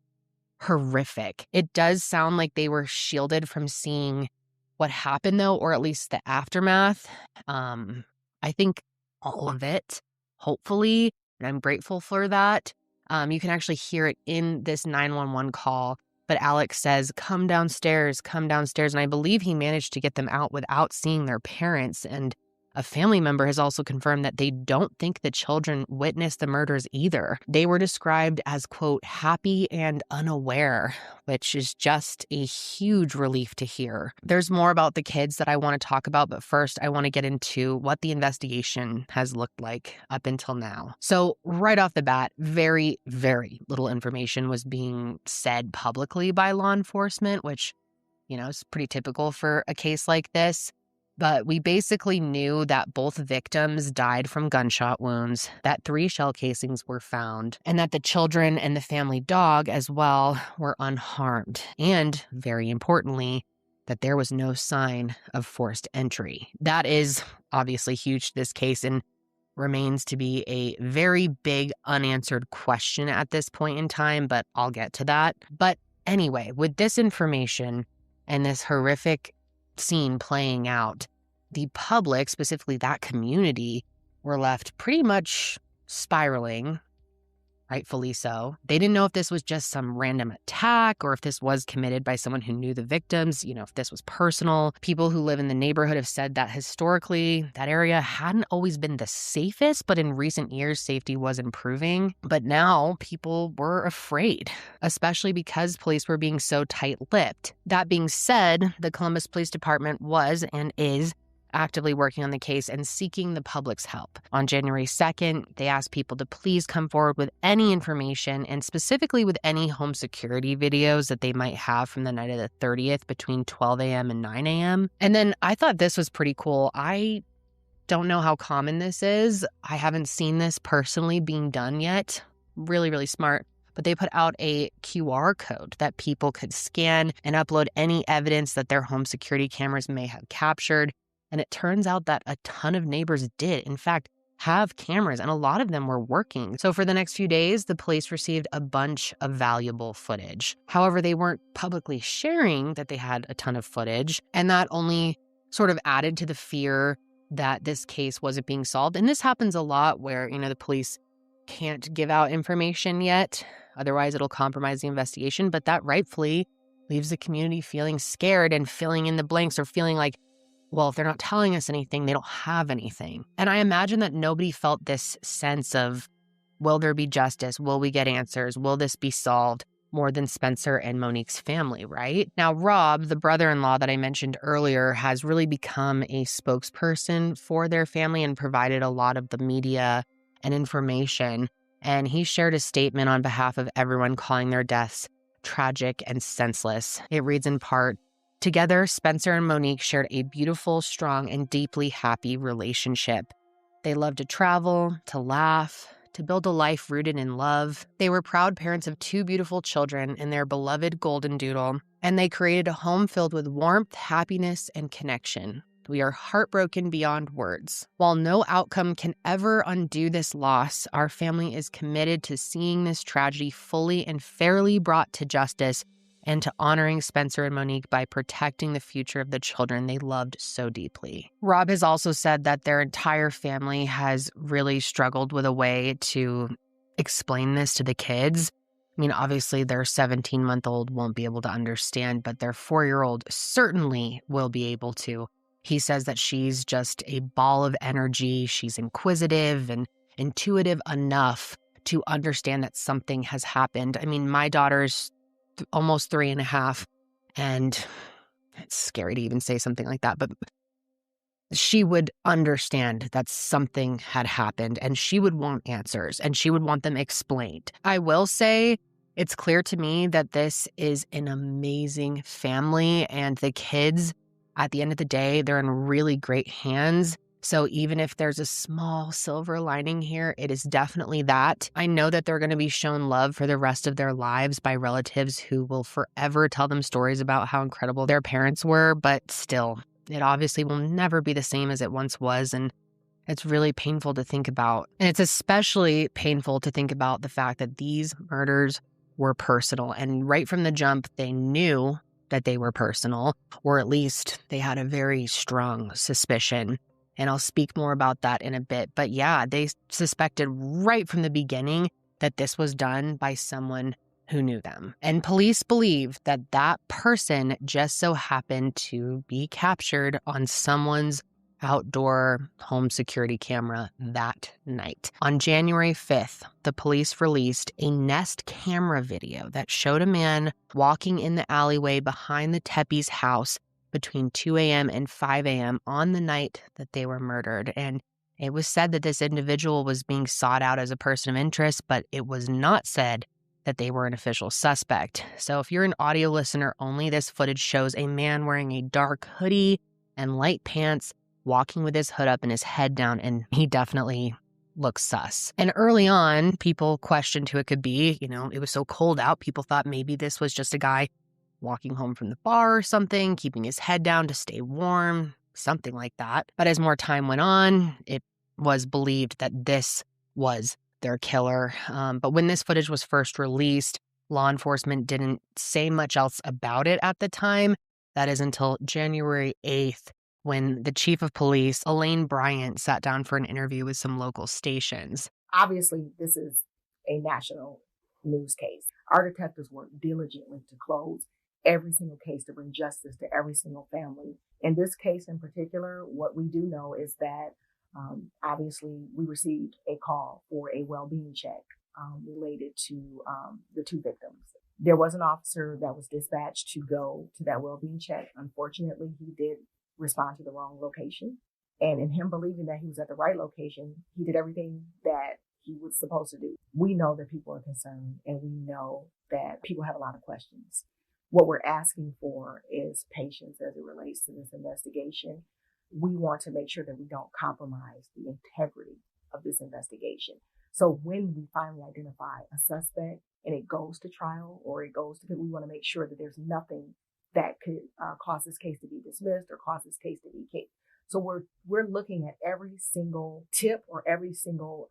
horrific. It does sound like they were shielded from seeing what happened, though, or at least the aftermath. I think all of it, hopefully, and I'm grateful for that. You can actually hear it in this 911 call. But Alex says, come downstairs. And I believe he managed to get them out without seeing their parents. And a family member has also confirmed that they don't think the children witnessed the murders either. They were described as, quote, happy and unaware, which is just a huge relief to hear. There's more about the kids that I want to talk about, but first I want to get into what the investigation has looked like up until now. So right off the bat, very, very little information was being said publicly by law enforcement, which, is pretty typical for a case like this. But we basically knew that both victims died from gunshot wounds, that 3 shell casings were found, and that the children and the family dog as well were unharmed. And, very importantly, that there was no sign of forced entry. That is obviously huge to this case and remains to be a very big unanswered question at this point in time, but I'll get to that. But anyway, with this information and this horrific scene playing out, the public, specifically that community, were left pretty much spiraling, rightfully so. They didn't know if this was just some random attack or if this was committed by someone who knew the victims, if this was personal. People who live in the neighborhood have said that historically that area hadn't always been the safest, but in recent years safety was improving. But now people were afraid, especially because police were being so tight-lipped. That being said, the Columbus Police Department was and is actively working on the case and seeking the public's help. On January 2nd, they asked people to please come forward with any information and specifically with any home security videos that they might have from the night of the 30th between 12 a.m. and 9 a.m. And then I thought this was pretty cool. I don't know how common this is. I haven't seen this personally being done yet. Really, really smart. But they put out a QR code that people could scan and upload any evidence that their home security cameras may have captured. And it turns out that a ton of neighbors did, in fact, have cameras, and a lot of them were working. So for the next few days, the police received a bunch of valuable footage. However, they weren't publicly sharing that they had a ton of footage, and that only sort of added to the fear that this case wasn't being solved. And this happens a lot where, the police can't give out information yet. Otherwise, it'll compromise the investigation. But that rightfully leaves the community feeling scared and filling in the blanks, or feeling like, well, if they're not telling us anything, they don't have anything. And I imagine that nobody felt this sense of, will there be justice? Will we get answers? Will this be solved? More than Spencer and Monique's family, right? Now, Rob, the brother-in-law that I mentioned earlier, has really become a spokesperson for their family and provided a lot of the media and information. And he shared a statement on behalf of everyone calling their deaths tragic and senseless. It reads in part, "Together, Spencer and Monique shared a beautiful, strong, and deeply happy relationship. They loved to travel, to laugh, to build a life rooted in love. They were proud parents of 2 beautiful children and their beloved golden doodle, and they created a home filled with warmth, happiness, and connection. We are heartbroken beyond words. While no outcome can ever undo this loss, our family is committed to seeing this tragedy fully and fairly brought to justice and to honoring Spencer and Monique by protecting the future of the children they loved so deeply." Rob has also said that their entire family has really struggled with a way to explain this to the kids. I mean, obviously their 17-month-old won't be able to understand, but their 4-year-old certainly will be able to. He says that she's just a ball of energy. She's inquisitive and intuitive enough to understand that something has happened. I mean, my daughter's almost 3.5, and it's scary to even say something like that, but she would understand that something had happened, and she would want answers, and she would want them explained. I will say it's clear to me that this is an amazing family, and the kids, at the end of the day, they're in really great hands. So even if there's a small silver lining here, it is definitely that. I know that they're going to be shown love for the rest of their lives by relatives who will forever tell them stories about how incredible their parents were, but still, it obviously will never be the same as it once was, and it's really painful to think about. And it's especially painful to think about the fact that these murders were personal, and right from the jump, they knew that they were personal, or at least they had a very strong suspicion. And I'll speak more about that in a bit. But yeah, they suspected right from the beginning that this was done by someone who knew them. And police believe that that person just so happened to be captured on someone's outdoor home security camera that night. On January 5th, the police released a Nest camera video that showed a man walking in the alleyway behind the Teppies' house between 2 a.m. and 5 a.m. on the night that they were murdered. And it was said that this individual was being sought out as a person of interest, but it was not said that they were an official suspect. So if you're an audio listener only, this footage shows a man wearing a dark hoodie and light pants, walking with his hood up and his head down, and he definitely looks sus. And early on, people questioned who it could be. It was so cold out, people thought maybe this was just a guy walking home from the bar or something, keeping his head down to stay warm, something like that. But as more time went on, it was believed that this was their killer. But when this footage was first released, law enforcement didn't say much else about it at the time. That is until January 8th, when the chief of police, Elaine Bryant, sat down for an interview with some local stations. Obviously, this is a national news case. Our detectives work diligently to close every single case to bring justice to every single family. In this case in particular, what we do know is that obviously we received a call for a well-being check related to the 2 victims. There was an officer that was dispatched to go to that well-being check. Unfortunately, he did respond to the wrong location. And in him believing that he was at the right location, he did everything that he was supposed to do. We know that people are concerned, and we know that people have a lot of questions. What we're asking for is patience as it relates to this investigation. We want to make sure that we don't compromise the integrity of this investigation. So when we finally identify a suspect and it goes to trial or it goes to, we want to make sure that there's nothing that could cause this case to be dismissed or cause this case to be kicked. So we're looking at every single tip or every single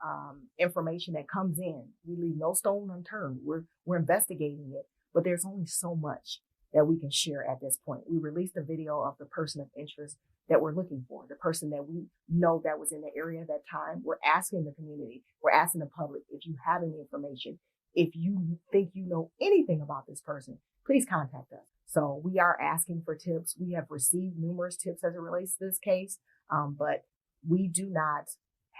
information that comes in. We leave no stone unturned. We're investigating it, but there's only so much that we can share at this point. We released a video of the person of interest that we're looking for, the person that we know that was in the area at that time. We're asking the community, we're asking the public, if you have any information, if you think you know anything about this person, please contact us. So we are asking for tips. We have received numerous tips as it relates to this case, but we do not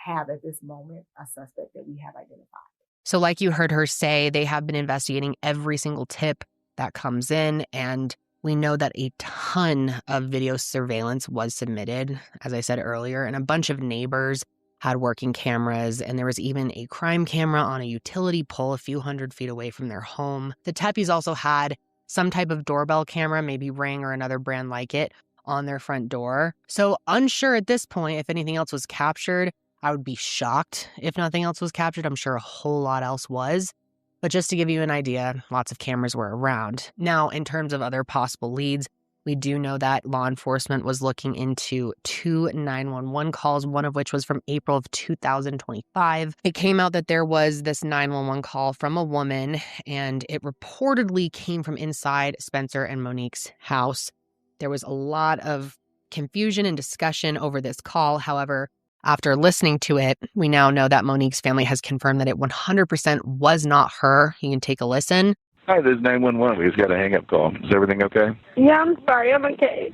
have at this moment a suspect that we have identified. So like you heard her say, they have been investigating every single tip that comes in, and we know that a ton of video surveillance was submitted, as I said earlier, and a bunch of neighbors had working cameras, and there was even a crime camera on a utility pole a few hundred feet away from their home. The Teppies also had some type of doorbell camera, maybe Ring or another brand like it, on their front door. So unsure at this point if anything else was captured. I would be shocked if nothing else was captured. I'm sure a whole lot else was. But just to give you an idea, lots of cameras were around. Now, in terms of other possible leads, we do know that law enforcement was looking into 2 911 calls, one of which was from April of 2025. It came out that there was this 911 call from a woman, and it reportedly came from inside Spencer and Monique's house. There was a lot of confusion and discussion over this call. However, after listening to it, we now know that Monique's family has confirmed that it 100% was not her. You can take a listen. Hi, this is 911. We just got a hang-up call. Is everything okay? Yeah, I'm sorry. I'm okay.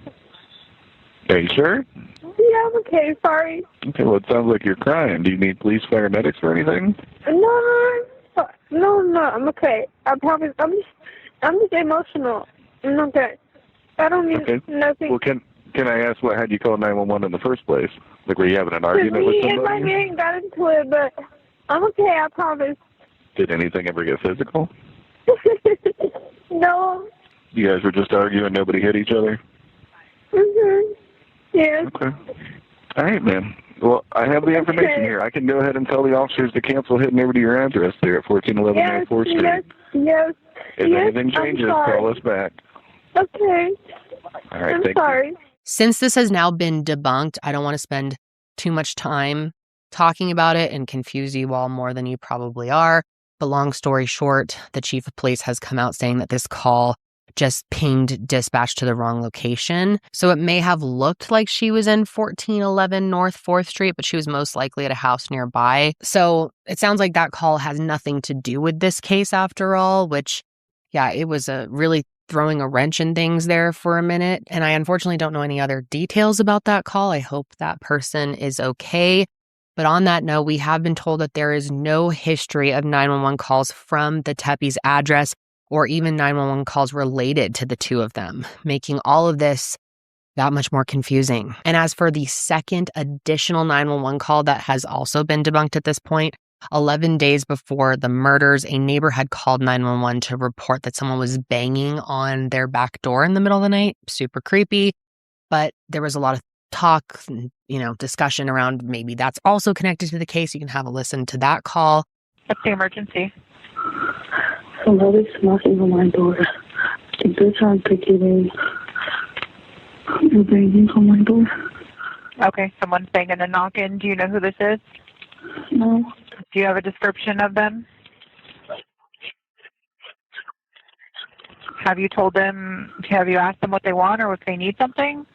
Are you sure? Yeah, I'm okay. Sorry. Okay, well, it sounds like you're crying. Do you need police, paramedics, or anything? No, I'm okay. I promise. I'm just emotional. I'm okay. I don't need nothing. Well, can I ask what had you call 911 in the first place? Like, were you having an argument with Me and my somebody? man got into it, but I'm okay. I promise. Did anything ever get physical? No. You guys were just arguing, nobody hit each other? Yes. Okay. All right, man. Well, I have the information here. I can go ahead and tell the officers to cancel hitting over to your address there at 1411 North 4th Street. Yes. If anything changes, call us back. Okay. All right, I'm sorry. Since this has now been debunked, I don't want to spend too much time talking about it and confuse you all more than you probably are. But long story short, the chief of police has come out saying that this call just pinged dispatch to the wrong location. So it may have looked like she was in 1411 North 4th Street, but she was most likely at a house nearby. So it sounds like that call has nothing to do with this case after all, which, yeah, it was really throwing a wrench in things there for a minute. And I unfortunately don't know any other details about that call. I hope that person is okay. But on that note, we have been told that there is no history of 911 calls from the Teppies' address or even 911 calls related to the two of them, making all of this that much more confusing. And as for the second additional 911 call that has also been debunked at this point, 11 days before the murders, a neighbor had called 911 to report that someone was banging on their back door in the middle of the night. Super creepy. But there was a lot of talk and, discussion around maybe that's also connected to the case. You can have a listen to that call. What's the emergency? Somebody's knocking on my door. They're trying to get in. They're banging on my door. Okay, someone's banging and knocking. Do you know who this is? No. Do you have a description of them? Have you asked them what they want or if they need something?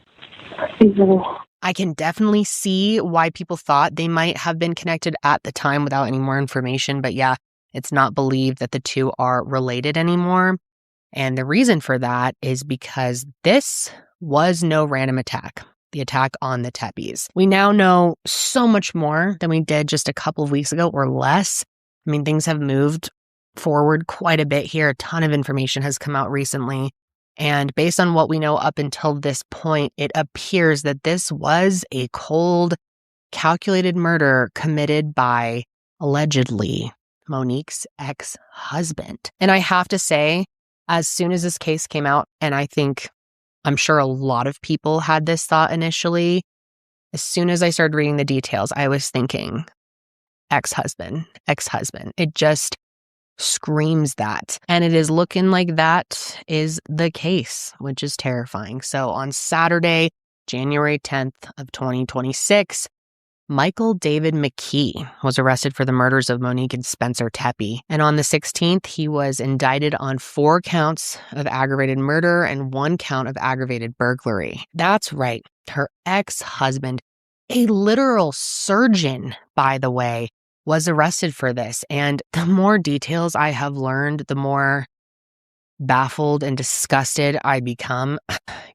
No. I can definitely see why people thought they might have been connected at the time without any more information. But yeah, it's not believed that the two are related anymore. And the reason for that is because this was no random attack. The attack on the Teppies. We now know so much more than we did just a couple of weeks ago or less. I mean, things have moved forward quite a bit here. A ton of information has come out recently. And based on what we know up until this point, it appears that this was a cold, calculated murder committed by, allegedly, Monique's ex-husband. And I have to say, as soon as this case came out, and I'm sure a lot of people had this thought initially, as soon as I started reading the details, I was thinking, ex-husband. It just screams that. And it is looking like that is the case, which is terrifying. So on Saturday, January 10th of 2026, Michael David McKee was arrested for the murders of Monique and Spencer Tepe. And on the 16th, he was indicted on 4 counts of aggravated murder and 1 count of aggravated burglary. That's right. Her ex-husband, a literal surgeon, by the way, was arrested for this. And the more details I have learned, the more baffled and disgusted I become.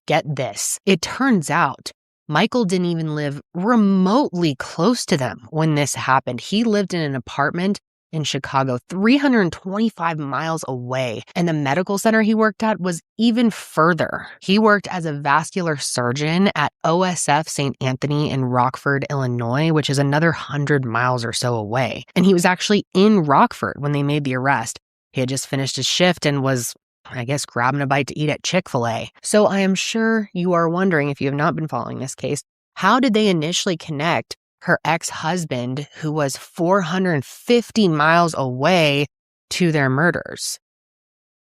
Get this. It turns out Michael didn't even live remotely close to them when this happened. He lived in an apartment in Chicago, 325 miles away, and the medical center he worked at was even further. He worked as a vascular surgeon at OSF St. Anthony in Rockford, Illinois, which is another 100 miles or so away. And he was actually in Rockford when they made the arrest. He had just finished his shift and was, I guess, grabbing a bite to eat at Chick-fil-A. So I am sure you are wondering, if you have not been following this case, how did they initially connect her ex-husband, who was 450 miles away, to their murders?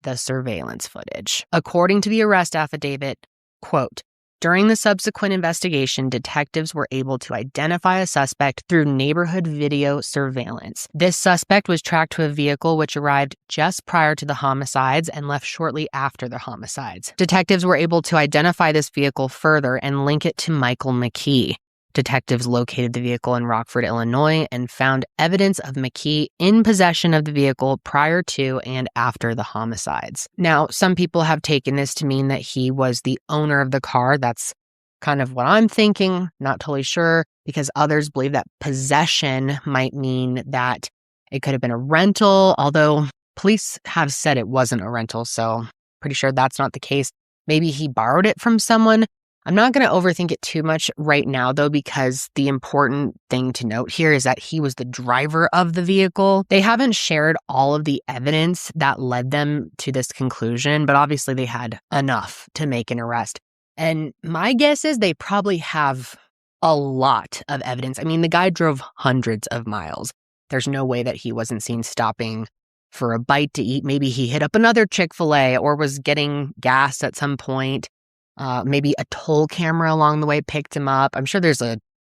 The surveillance footage. According to the arrest affidavit, quote, during the subsequent investigation, detectives were able to identify a suspect through neighborhood video surveillance. This suspect was tracked to a vehicle which arrived just prior to the homicides and left shortly after the homicides. Detectives were able to identify this vehicle further and link it to Michael McKee. Detectives located the vehicle in Rockford, Illinois, and found evidence of McKee in possession of the vehicle prior to and after the homicides. Now, some people have taken this to mean that he was the owner of the car. That's kind of what I'm thinking. Not totally sure, because others believe that possession might mean that it could have been a rental, although police have said it wasn't a rental, so pretty sure that's not the case. Maybe he borrowed it from someone. I'm not going to overthink it too much right now, though, because the important thing to note here is that he was the driver of the vehicle. They haven't shared all of the evidence that led them to this conclusion, but obviously they had enough to make an arrest. And my guess is they probably have a lot of evidence. I mean, the guy drove hundreds of miles. There's no way that he wasn't seen stopping for a bite to eat. Maybe he hit up another Chick-fil-A or was getting gas at some point. Maybe a toll camera along the way picked him up. I'm sure there's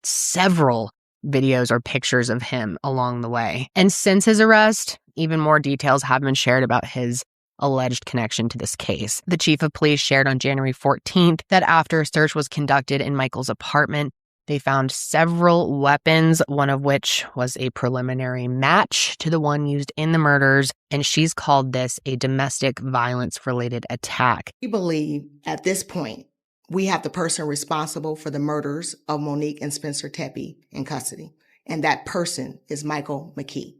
several videos or pictures of him along the way. And since his arrest, even more details have been shared about his alleged connection to this case. The chief of police shared on January 14th that after a search was conducted in Michael's apartment, they found several weapons, one of which was a preliminary match to the one used in the murders, and she's called this a domestic violence-related attack. We believe at this point, we have the person responsible for the murders of Monique and Spencer Tepe in custody, and that person is Michael McKee.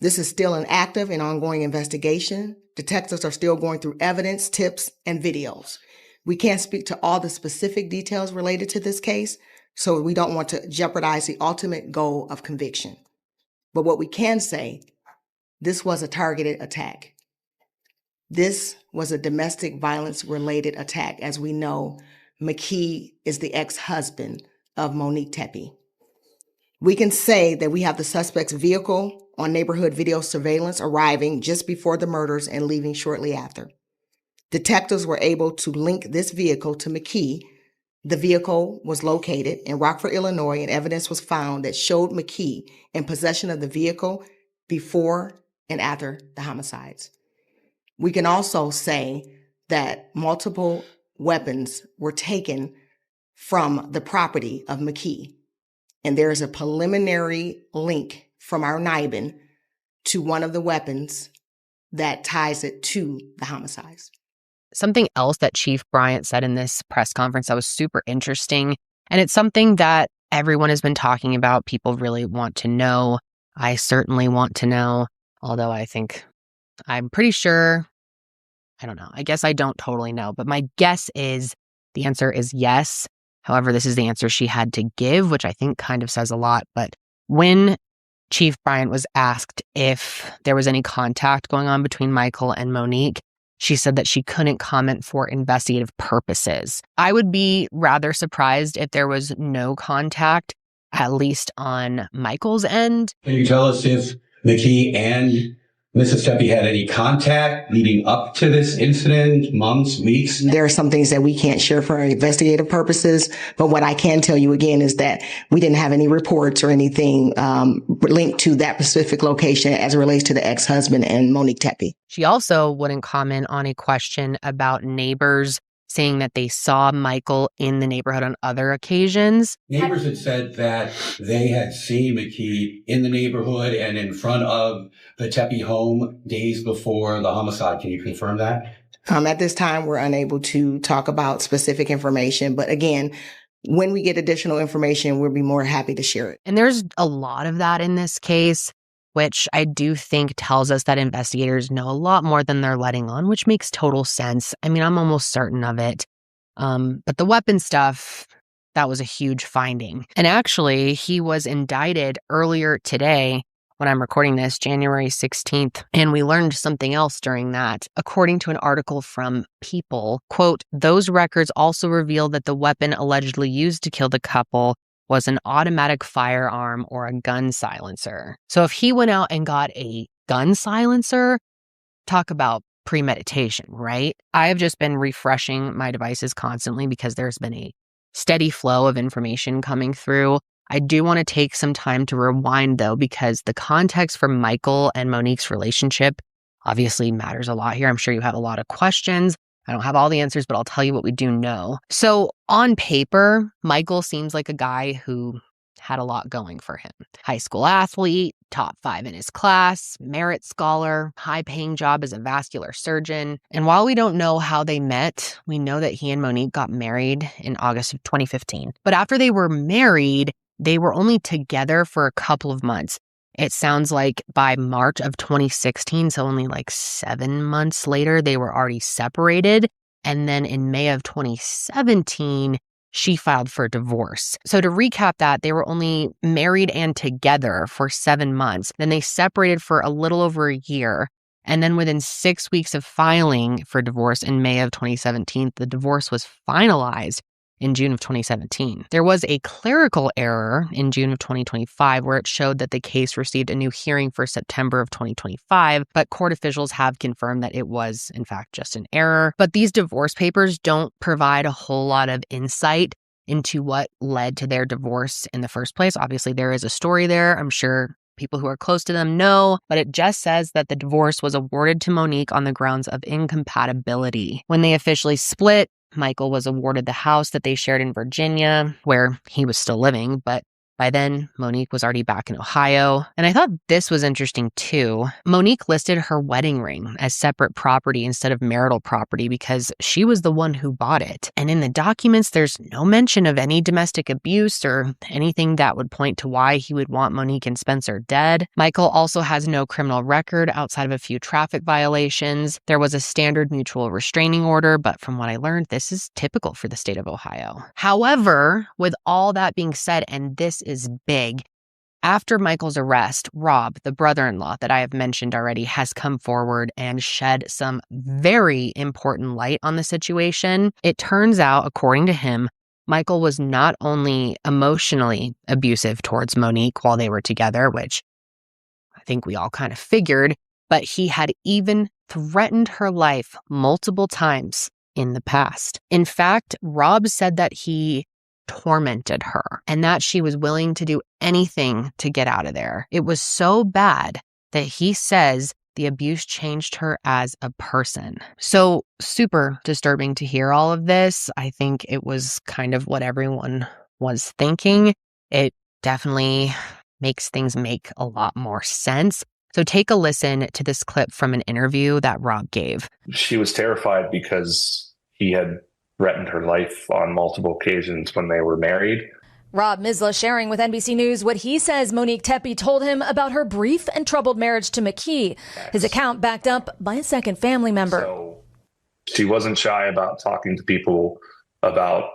This is still an active and ongoing investigation. Detectives are still going through evidence, tips, and videos. We can't speak to all the specific details related to this case, so we don't want to jeopardize the ultimate goal of conviction. But what we can say, this was a targeted attack. This was a domestic violence-related attack. As we know, McKee is the ex-husband of Monique Tepe. We can say that we have the suspect's vehicle on neighborhood video surveillance arriving just before the murders and leaving shortly after. Detectives were able to link this vehicle to McKee. The vehicle was located in Rockford, Illinois, and evidence was found that showed McKee in possession of the vehicle before and after the homicides. We can also say that multiple weapons were taken from the property of McKee, and there is a preliminary link from our NIBIN to one of the weapons that ties it to the homicides. Something else that Chief Bryant said in this press conference that was super interesting, and it's something that everyone has been talking about. People really want to know. I certainly want to know, although I'm pretty sure I don't know. I guess I don't totally know, but my guess is the answer is yes. However, this is the answer she had to give, which I think kind of says a lot. But when Chief Bryant was asked if there was any contact going on between Michael and Monique, she said that she couldn't comment for investigative purposes. I would be rather surprised if there was no contact, at least on Michael's end. Can you tell us if McKee and Mrs. Tepe had any contact leading up to this incident, months, weeks? There are some things that we can't share for investigative purposes, but what I can tell you again is that we didn't have any reports or anything linked to that specific location as it relates to the ex-husband and Monique Tepe. She also wouldn't comment on a question about neighbors saying that they saw Michael in the neighborhood on other occasions. Neighbors had said that they had seen McKee in the neighborhood and in front of the Tepe home days before the homicide. Can you confirm that? At this time, we're unable to talk about specific information. But again, when we get additional information, we'll be more happy to share it. And there's a lot of that in this case, which I do think tells us that investigators know a lot more than they're letting on, which makes total sense. I mean, I'm almost certain of it. But the weapon stuff, that was a huge finding. And actually, he was indicted earlier today when I'm recording this, January 16th. And we learned something else during that. According to an article from People, quote, those records also reveal that the weapon allegedly used to kill the couple was an automatic firearm or a gun silencer. So if he went out and got a gun silencer, talk about premeditation, right? I have just been refreshing my devices constantly because there's been a steady flow of information coming through. I do want to take some time to rewind, though, because the context for Michael and Monique's relationship obviously matters a lot here. I'm sure you have a lot of questions. I don't have all the answers, but I'll tell you what we do know. So on paper, Michael seems like a guy who had a lot going for him. High school athlete, top 5 in his class, merit scholar, high-paying job as a vascular surgeon. And while we don't know how they met, we know that he and Monique got married in August of 2015. But after they were married, they were only together for a couple of months. It sounds like by March of 2016, so only like 7 months later, they were already separated. And then in May of 2017, she filed for divorce. So to recap that, they were only married and together for 7 months. Then they separated for a little over a year. And then within 6 weeks of filing for divorce in May of 2017, the divorce was finalized in June of 2017. There was a clerical error in June of 2025 where it showed that the case received a new hearing for September of 2025, but court officials have confirmed that it was, in fact, just an error. But these divorce papers don't provide a whole lot of insight into what led to their divorce in the first place. Obviously, there is a story there. I'm sure people who are close to them know, but it just says that the divorce was awarded to Monique on the grounds of incompatibility. When they officially split, Michael was awarded the house that they shared in Virginia, where he was still living, but by then, Monique was already back in Ohio. And I thought this was interesting too. Monique listed her wedding ring as separate property instead of marital property because she was the one who bought it. And in the documents, there's no mention of any domestic abuse or anything that would point to why he would want Monique and Spencer dead. Michael also has no criminal record outside of a few traffic violations. There was a standard mutual restraining order, but from what I learned, this is typical for the state of Ohio. However, with all that being said, and this is big. After Michael's arrest, Rob, the brother-in-law that I have mentioned already, has come forward and shed some very important light on the situation. It turns out, according to him, Michael was not only emotionally abusive towards Monique while they were together, which I think we all kind of figured, but he had even threatened her life multiple times in the past. In fact, Rob said that he tormented her and that she was willing to do anything to get out of there. It was so bad that he says the abuse changed her as a person. So super disturbing to hear all of this. I think it was kind of what everyone was thinking. It definitely makes things make a lot more sense. So take a listen to this clip from an interview that Rob gave. She was terrified because he had threatened her life on multiple occasions when they were married. Rob Misla sharing with NBC News what he says Monique Tepe told him about her brief and troubled marriage to McKee. His account backed up by a second family member. So She wasn't shy about talking to people about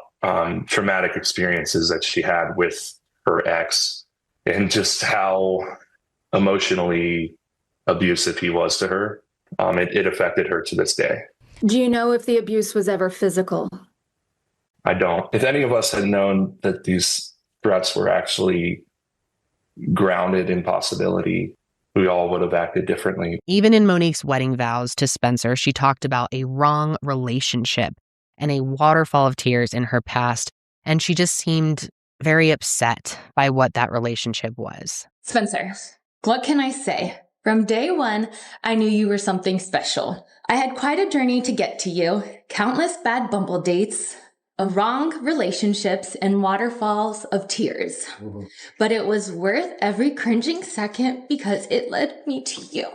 traumatic experiences that she had with her ex and just how emotionally abusive he was to her. It affected her to this day. Do you know if the abuse was ever physical? I don't. If any of us had known that these threats were actually grounded in possibility, we all would have acted differently. Even in Monique's wedding vows to Spencer, she talked about a wrong relationship and a waterfall of tears in her past. And she just seemed very upset by what that relationship was. Spencer, what can I say? From day one, I knew you were something special. I had quite a journey to get to you. Countless bad bumble dates, wrong relationships, and waterfalls of tears. But it was worth every cringing second because it led me to you.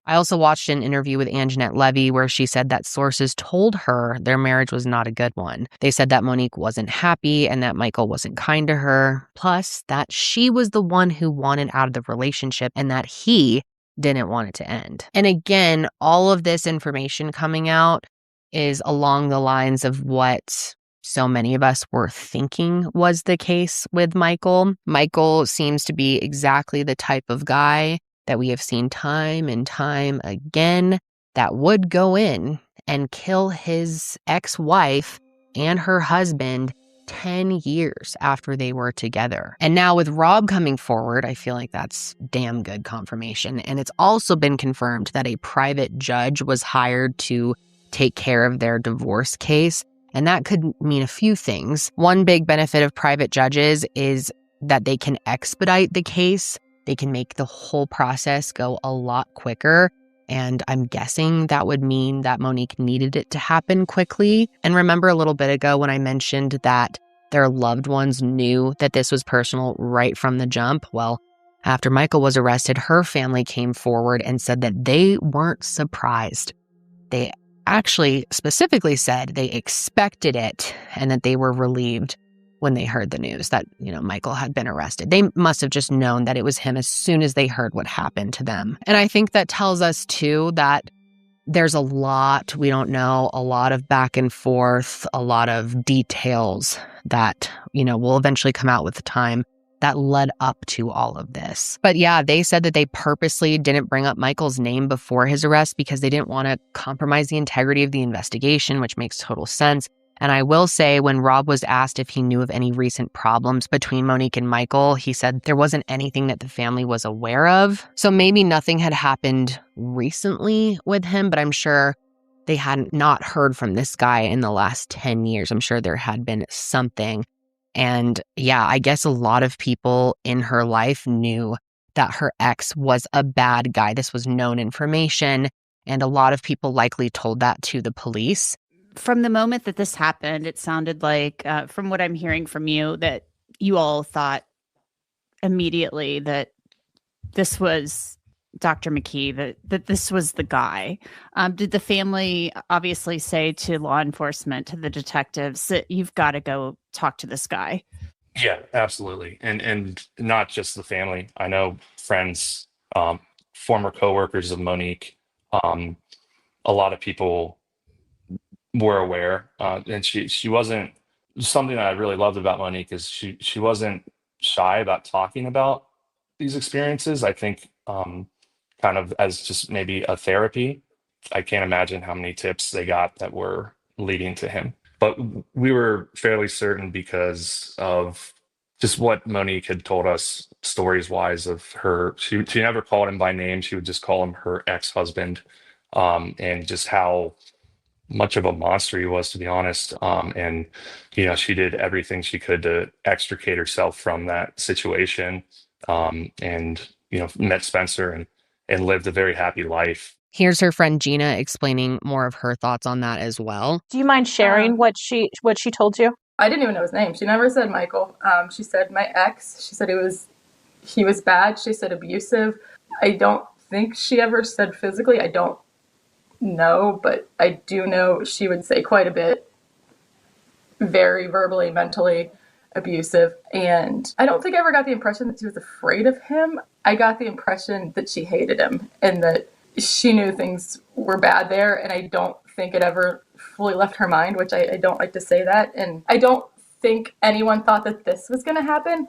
I also watched an interview with Anjanette Levy where she said that sources told her their marriage was not a good one. They said that Monique wasn't happy and that Michael wasn't kind to her, plus that she was the one who wanted out of the relationship and that he didn't want it to end. And again, all of this information coming out is along the lines of what so many of us were thinking was the case with Michael. Michael seems to be exactly the type of guy that we have seen time and time again that would go in and kill his ex-wife and her husband 10 years after they were together. And now with Rob coming forward, I feel like that's damn good confirmation. And it's also been confirmed that a private judge was hired to take care of their divorce case. And that could mean a few things. One big benefit of private judges is that they can expedite the case. They can make the whole process go a lot quicker. And I'm guessing that would mean that Monique needed it to happen quickly. And remember a little bit ago when I mentioned that their loved ones knew that this was personal right from the jump? Well, after Michael was arrested, her family came forward and said that they weren't surprised. They actually specifically said they expected it and that they were relieved when they heard the news that, Michael had been arrested. They must have just known that it was him as soon as they heard what happened to them. And I think that tells us, too, that there's a lot we don't know, a lot of back and forth, a lot of details that, will eventually come out with time that led up to all of this. But yeah, they said that they purposely didn't bring up Michael's name before his arrest because they didn't want to compromise the integrity of the investigation, which makes total sense. And I will say, when Rob was asked if he knew of any recent problems between Monique and Michael, he said there wasn't anything that the family was aware of. So maybe nothing had happened recently with him, but I'm sure they hadn't not heard from this guy in the last 10 years. I'm sure there had been something. And yeah, I guess a lot of people in her life knew that her ex was a bad guy. This was known information, and a lot of people likely told that to the police. From the moment that this happened, it sounded like, from what I'm hearing from you, that you all thought immediately that this was Dr. McKee, that this was the guy. Did the family obviously say to law enforcement, to the detectives, that you've got to go talk to this guy? Yeah, absolutely. And not just the family. I know friends, former coworkers of Monique, a lot of people were aware. And she wasn't, something that I really loved about Monique is she wasn't shy about talking about these experiences. I think kind of as just maybe a therapy. I can't imagine how many tips they got that were leading to him. But we were fairly certain because of just what Monique had told us stories wise of her. She never called him by name. She would just call him her ex-husband, and just how much of a monster he was, to be honest. And, she did everything she could to extricate herself from that situation. And, met Spencer and lived a very happy life. Here's her friend Gina explaining more of her thoughts on that as well. Do you mind sharing what she told you? I didn't even know his name. She never said Michael. She said my ex. She said he was bad. She said abusive. I don't think she ever said physically. I don't know, but I do know she would say quite a bit. Very verbally, mentally abusive. And I don't think I ever got the impression that she was afraid of him. I got the impression that she hated him and that she knew things were bad there, and I don't think it ever fully left her mind, which I don't like to say that. And I don't think anyone thought that this was going to happen.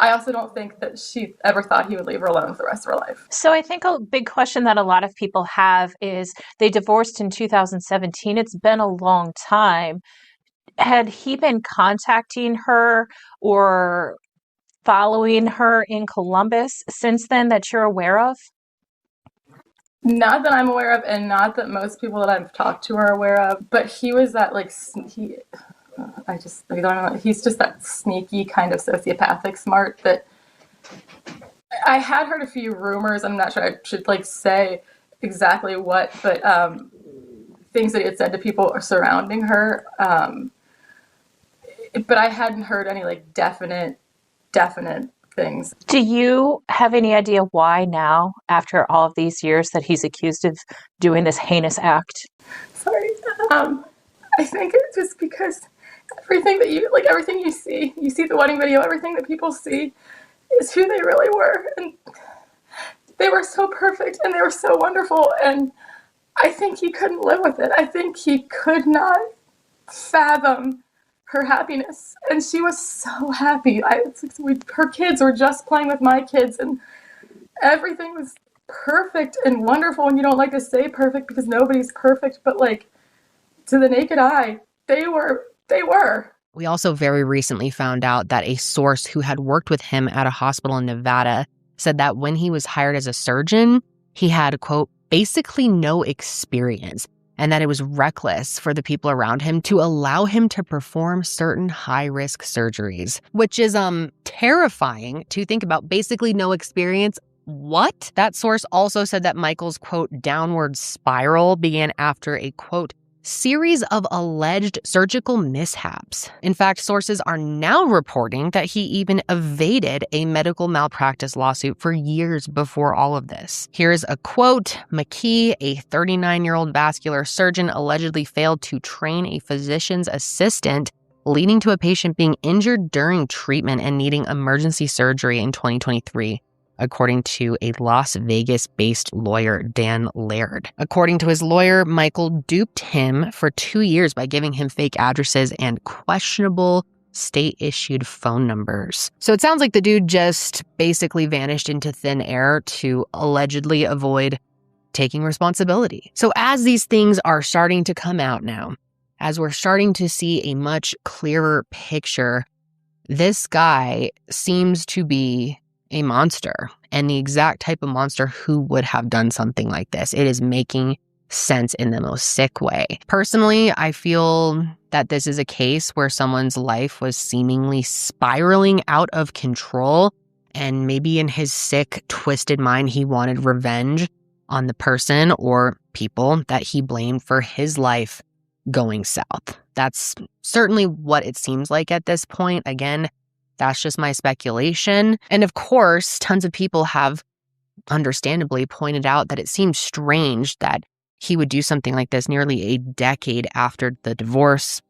I also don't think that she ever thought he would leave her alone for the rest of her life. So I think a big question that a lot of people have is they divorced in 2017. It's been a long time. Had he been contacting her or following her in Columbus since then that you're aware of? Not that I'm aware of, and not that most people that I've talked to are aware of, but he was that, like, he's just that sneaky kind of sociopathic smart that I had heard a few rumors. I'm not sure I should like say exactly what, but things that he had said to people surrounding her. But I hadn't heard any like definite things. Do you have any idea why now, after all of these years, that he's accused of doing this heinous act? Sorry. I think it's just because everything you see the wedding video, everything that people see is who they really were. And they were so perfect and they were so wonderful. And I think he couldn't live with it. I think he could not fathom her happiness. And she was so happy. Her kids were just playing with my kids and everything was perfect and wonderful. And you don't like to say perfect because nobody's perfect, but like to the naked eye, they were. We also very recently found out that a source who had worked with him at a hospital in Nevada said that when he was hired as a surgeon, he had, quote, basically no experience, and that it was reckless for the people around him to allow him to perform certain high-risk surgeries, which is terrifying to think about. Basically no experience. What? That source also said that Michael's, quote, downward spiral began after a, quote, series of alleged surgical mishaps. In fact, sources are now reporting that he even evaded a medical malpractice lawsuit for years before all of this. Here's a quote. McKee, a 39-year-old vascular surgeon, allegedly failed to train a physician's assistant, leading to a patient being injured during treatment and needing emergency surgery in 2023. According to a Las Vegas-based lawyer, Dan Laird. According to his lawyer, Michael duped him for 2 years by giving him fake addresses and questionable state-issued phone numbers. So it sounds like the dude just basically vanished into thin air to allegedly avoid taking responsibility. So as these things are starting to come out now, as we're starting to see a much clearer picture, this guy seems to be a monster, and the exact type of monster who would have done something like this. It is making sense in the most sick way. Personally, I feel that this is a case where someone's life was seemingly spiraling out of control, and maybe in his sick, twisted mind, he wanted revenge on the person or people that he blamed for his life going south. That's certainly what it seems like at this point. Again, that's just my speculation. And of course, tons of people have understandably pointed out that it seems strange that he would do something like this nearly a decade after the divorce.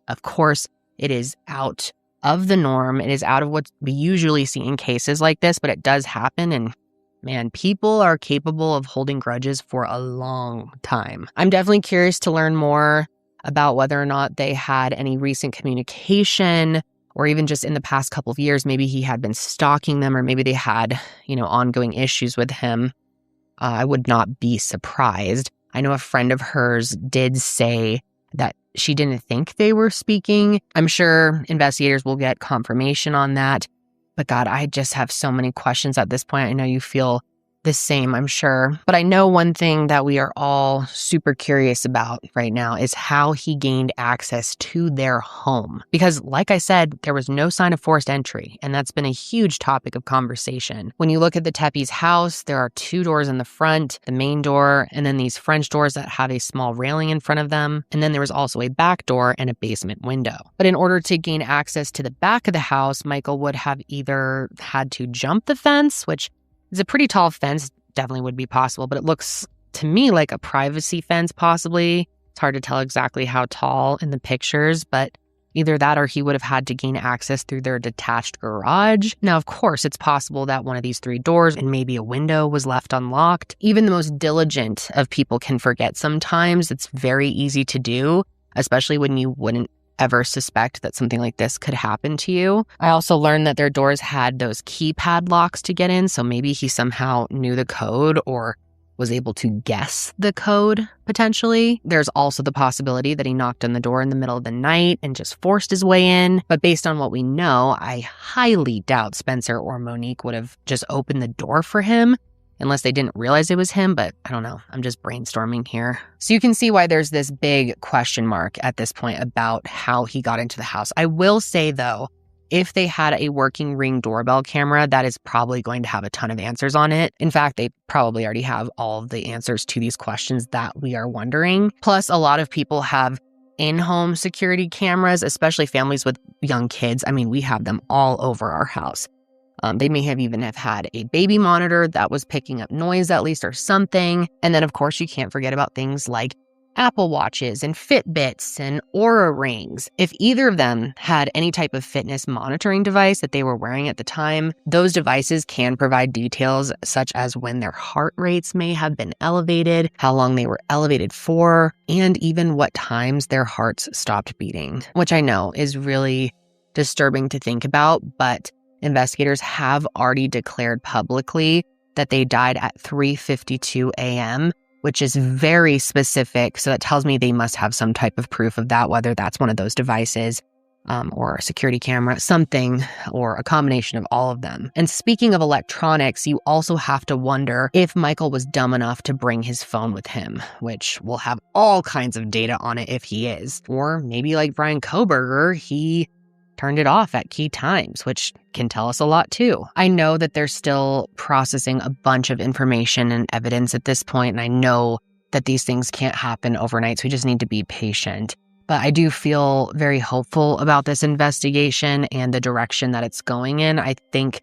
Of course, it is out of the norm. It is out of what we usually see in cases like this, but it does happen. And man, people are capable of holding grudges for a long time. I'm definitely curious to learn more about whether or not they had any recent communication, or even just in the past couple of years, maybe he had been stalking them, or maybe they had, ongoing issues with him. I would not be surprised. I know a friend of hers did say that she didn't think they were speaking. I'm sure investigators will get confirmation on that. But God, I just have so many questions at this point. I know you feel the same, I'm sure. But I know one thing that we are all super curious about right now is how he gained access to their home. Because like I said, there was no sign of forced entry, and that's been a huge topic of conversation. When you look at the Tepe's house, there are 2 doors in the front, the main door, and then these French doors that have a small railing in front of them. And then there was also a back door and a basement window. But in order to gain access to the back of the house, Michael would have either had to jump the fence, which is a pretty tall fence, definitely would be possible, but it looks to me like a privacy fence possibly. It's hard to tell exactly how tall in the pictures, but Either that or he would have had to gain access through their detached garage. Now, of course, it's possible that one of these 3 doors and maybe a window was left unlocked. Even the most diligent of people can forget sometimes. It's very easy to do, especially when you wouldn't ever suspect that something like this could happen to you. I also learned that their doors had those keypad locks to get in, so maybe he somehow knew the code or was able to guess the code, potentially. There's also the possibility that he knocked on the door in the middle of the night and just forced his way in. But based on what we know, I highly doubt Spencer or Monique would have just opened the door for him unless they didn't realize it was him, but I don't know. I'm just brainstorming here. So you can see why there's this big question mark at this point about how he got into the house. I will say, though, if they had a working Ring doorbell camera, that is probably going to have a ton of answers on it. In fact, they probably already have all of the answers to these questions that we are wondering. Plus, a lot of people have in-home security cameras, especially families with young kids. I mean, we have them all over our house. They may have even have had a baby monitor that was picking up noise at least or something. And then, of course, you can't forget about things like Apple Watches and Fitbits and Oura Rings. If either of them had any type of fitness monitoring device that they were wearing at the time, those devices can provide details such as when their heart rates may have been elevated, how long they were elevated for, and even what times their hearts stopped beating, which I know is really disturbing to think about, but investigators have already declared publicly that they died at 3:52 a.m., which is very specific. So that tells me they must have some type of proof of that, whether that's one of those devices or a security camera, something, or a combination of all of them. And speaking of electronics, you also have to wonder if Michael was dumb enough to bring his phone with him, which will have all kinds of data on it if he is. Or maybe like Brian Koberger, he turned it off at key times, which can tell us a lot too. I know that they're still processing a bunch of information and evidence at this point, and I know that these things can't happen overnight, so we just need to be patient. But I do feel very hopeful about this investigation and the direction that it's going in. I think,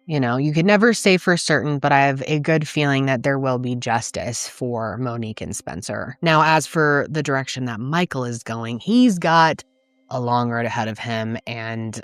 you could never say for certain, but I have a good feeling that there will be justice for Monique and Spencer. Now, as for the direction that Michael is going, he's got a long road ahead of him, and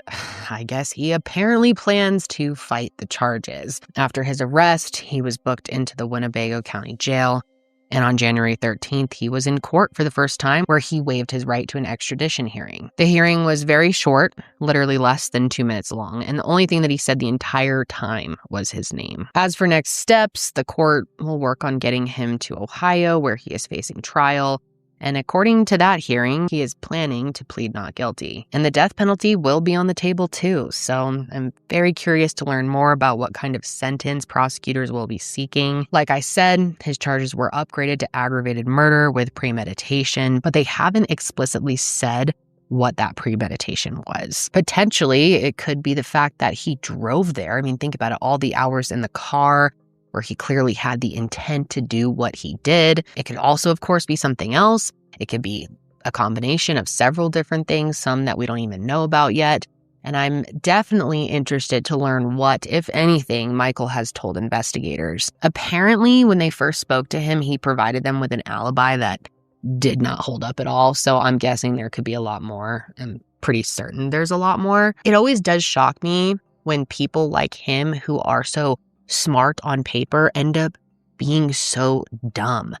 I guess he apparently plans to fight the charges. After his arrest, he was booked into the Winnebago County Jail, and on January 13th, he was in court for the first time, where he waived his right to an extradition hearing. The hearing was very short, literally less than 2 minutes long, and the only thing that he said the entire time was his name. As for next steps, the court will work on getting him to Ohio, where he is facing trial. And according to that hearing, he is planning to plead not guilty. And the death penalty will be on the table too. So I'm very curious to learn more about what kind of sentence prosecutors will be seeking. Like I said, his charges were upgraded to aggravated murder with premeditation, but they haven't explicitly said what that premeditation was. Potentially, it could be the fact that he drove there. I mean, think about it, all the hours in the car, where he clearly had the intent to do what he did. It could also, of course, be something else. It could be a combination of several different things, some that we don't even know about yet. And I'm definitely interested to learn what, if anything, Michael has told investigators. Apparently, when they first spoke to him, he provided them with an alibi that did not hold up at all. So I'm guessing there could be a lot more. I'm pretty certain there's a lot more. It always does shock me when people like him, who are so smart on paper, end up being so dumb.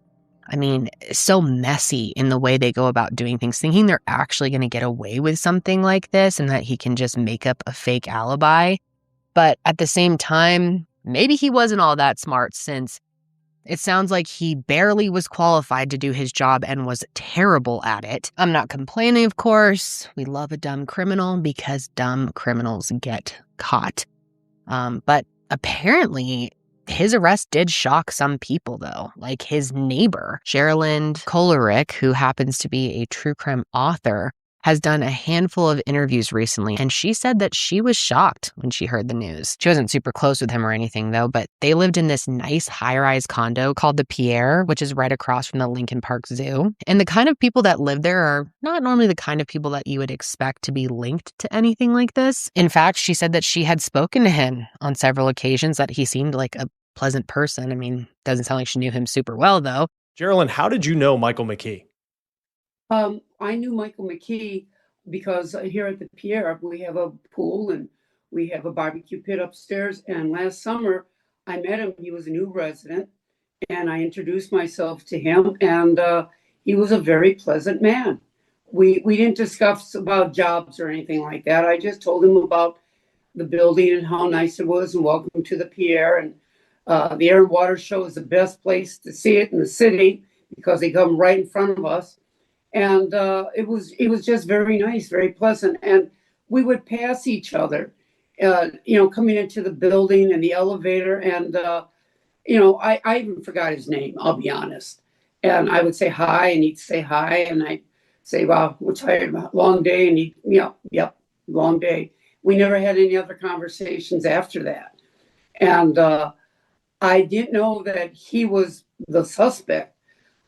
I mean, so messy in the way they go about doing things, thinking they're actually going to get away with something like this and that he can just make up a fake alibi. But at the same time, maybe he wasn't all that smart, since it sounds like he barely was qualified to do his job and was terrible at it. I'm not complaining, of course. We love a dumb criminal because dumb criminals get caught. But apparently, his arrest did shock some people, though, like his neighbor, Sherilyn Kolerick, who happens to be a true crime author, has done a handful of interviews recently, and she said that she was shocked when she heard the news. She wasn't super close with him or anything, though, but they lived in this nice high-rise condo called the Pierre, which is right across from the Lincoln Park Zoo. And the kind of people that live there are not normally the kind of people that you would expect to be linked to anything like this. In fact, she said that she had spoken to him on several occasions, that he seemed like a pleasant person. I mean, doesn't sound like she knew him super well, though. Sherilyn, how did you know Michael McKee? I knew Michael McKee because here at the Pierre, we have a pool and we have a barbecue pit upstairs. And last summer, I met him. He was a new resident, and I introduced myself to him, and he was a very pleasant man. We didn't discuss about jobs or anything like that. I just told him about the building and how nice it was, and welcome to the Pierre. And the Air and Water Show is the best place to see it in the city because they come right in front of us. And it was just very nice, very pleasant. And we would pass each other, coming into the building and the elevator. And, I even forgot his name, I'll be honest. And I would say hi, and he'd say hi. And I'd say, wow, we're tired, long day. And he'd, yep, long day. We never had any other conversations after that. And I didn't know that he was the suspect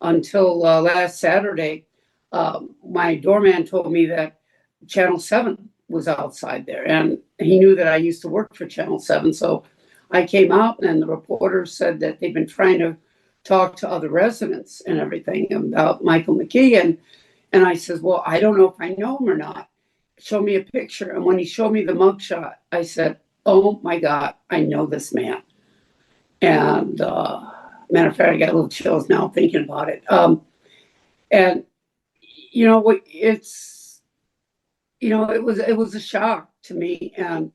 until last Saturday. My doorman told me that Channel 7 was outside there, and he knew that I used to work for Channel 7. So I came out, and the reporter said that they've been trying to talk to other residents and everything about Michael McKee. And I says, well, I don't know if I know him or not. Show me a picture. And when he showed me the mugshot, I said, oh my God, I know this man. And matter of fact, I got a little chills now thinking about it. And it's, it was a shock to me. And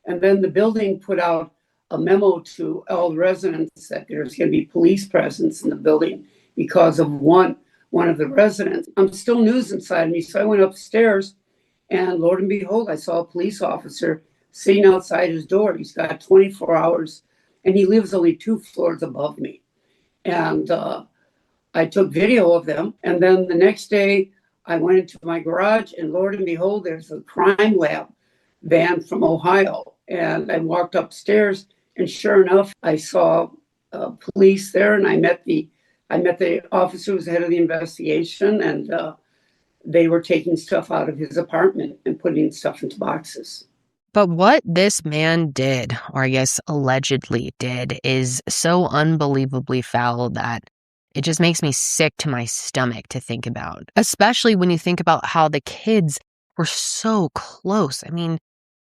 then the building put out a memo to all the residents that there's going to be police presence in the building because of one of the residents. I'm still news inside me. So I went upstairs, and Lord and behold, I saw a police officer sitting outside his door. He's got 24 hours, and he lives only 2 floors above me. And I took video of them. And then the next day, I went into my garage, and Lord and behold, there's a crime lab van from Ohio. And I walked upstairs, and sure enough, I saw police there, and I met the officer who was the head of the investigation, and they were taking stuff out of his apartment and putting stuff into boxes. But what this man did, or I guess allegedly did, is so unbelievably foul that it just makes me sick to my stomach to think about, especially when you think about how the kids were so close. I mean,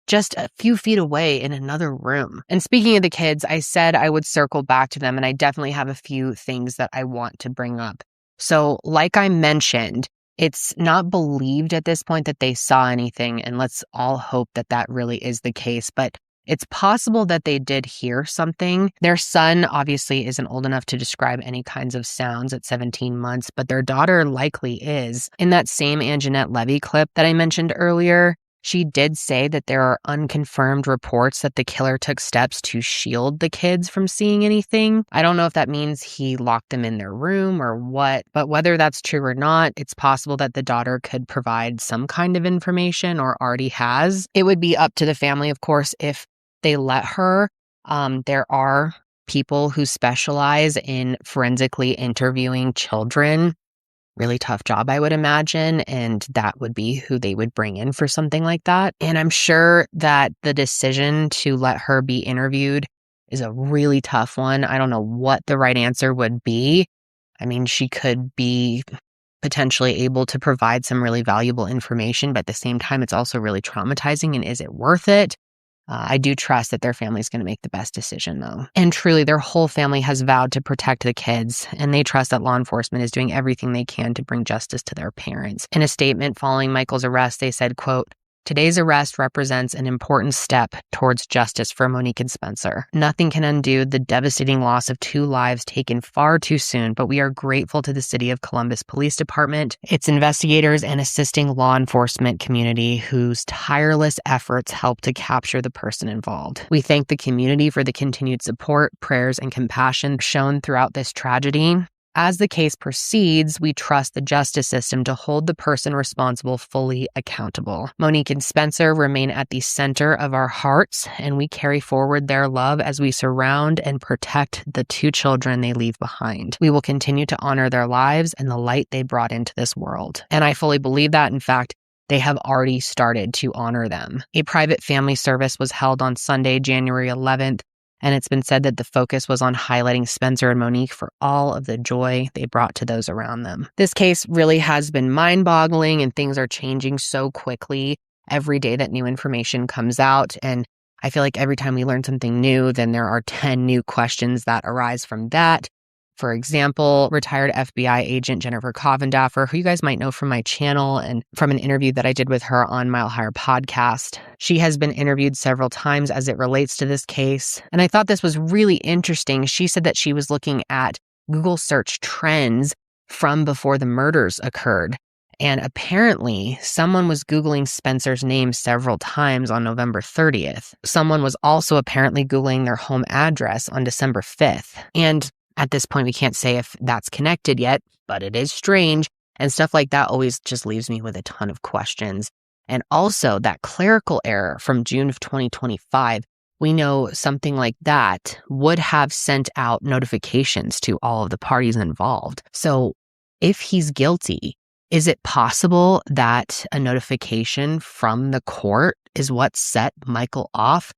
just a few feet away in another room. And speaking of the kids, I said I would circle back to them, and I definitely have a few things that I want to bring up. So like I mentioned, it's not believed at this point that they saw anything, and let's all hope that that really is the case. But it's possible that they did hear something. Their son obviously isn't old enough to describe any kinds of sounds at 17 months, but their daughter likely is. In that same Anjanette Levy clip that I mentioned earlier, she did say that there are unconfirmed reports that the killer took steps to shield the kids from seeing anything. I don't know if that means he locked them in their room or what, but whether that's true or not, it's possible that the daughter could provide some kind of information or already has. It would be up to the family, of course, if they let her. There are people who specialize in forensically interviewing children. Really tough job, I would imagine, and that would be who they would bring in for something like that. And I'm sure that the decision to let her be interviewed is a really tough one. I don't know what the right answer would be. I mean, she could be potentially able to provide some really valuable information, but at the same time, it's also really traumatizing, and is it worth it? I do trust that their family is going to make the best decision, though. And truly, their whole family has vowed to protect the kids, and they trust that law enforcement is doing everything they can to bring justice to their parents. In a statement following Michael's arrest, they said, quote, "Today's arrest represents an important step towards justice for Monique and Spencer. Nothing can undo the devastating loss of 2 lives taken far too soon, but we are grateful to the City of Columbus Police Department, its investigators, and assisting law enforcement community whose tireless efforts helped to capture the person involved. We thank the community for the continued support, prayers, and compassion shown throughout this tragedy. As the case proceeds, we trust the justice system to hold the person responsible fully accountable. Monique and Spencer remain at the center of our hearts, and we carry forward their love as we surround and protect the 2 children they leave behind. We will continue to honor their lives and the light they brought into this world." And I fully believe that. In fact, they have already started to honor them. A private family service was held on Sunday, January 11th, And it's been said that the focus was on highlighting Spencer and Monique for all of the joy they brought to those around them. This case really has been mind-boggling, and things are changing so quickly every day that new information comes out. And I feel like every time we learn something new, then there are 10 new questions that arise from that. For example, retired FBI agent Jennifer Covendaffer, who you guys might know from my channel and from an interview that I did with her on Mile Higher podcast. She has been interviewed several times as it relates to this case. And I thought this was really interesting. She said that she was looking at Google search trends from before the murders occurred. And apparently, someone was Googling Spencer's name several times on November 30th. Someone was also apparently Googling their home address on December 5th. And at this point, we can't say if that's connected yet, but it is strange. And stuff like that always just leaves me with a ton of questions. And also, that clerical error from June of 2025, we know something like that would have sent out notifications to all of the parties involved. So if he's guilty, is it possible that a notification from the court is what set Michael off?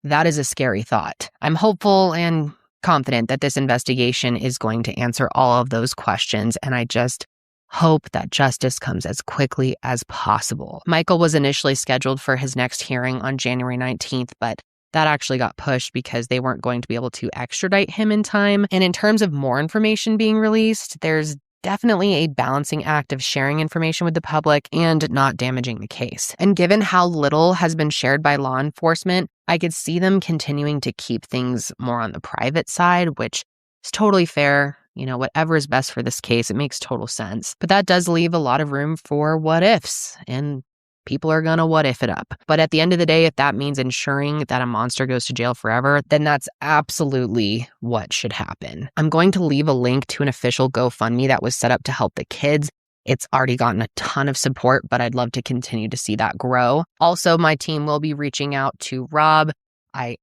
That is a scary thought. I'm hopeful and confident that this investigation is going to answer all of those questions, and I just hope that justice comes as quickly as possible. Michael was initially scheduled for his next hearing on January 19th, but that actually got pushed because they weren't going to be able to extradite him in time. And in terms of more information being released, there's definitely a balancing act of sharing information with the public and not damaging the case. And given how little has been shared by law enforcement, I could see them continuing to keep things more on the private side, which is totally fair. You know, whatever is best for this case, it makes total sense. But that does leave a lot of room for what ifs, and people are gonna what if it up. But at the end of the day, if that means ensuring that a monster goes to jail forever, then that's absolutely what should happen. I'm going to leave a link to an official GoFundMe that was set up to help the kids. It's already gotten a ton of support, but I'd love to continue to see that grow. Also, my team will be reaching out to Rob. I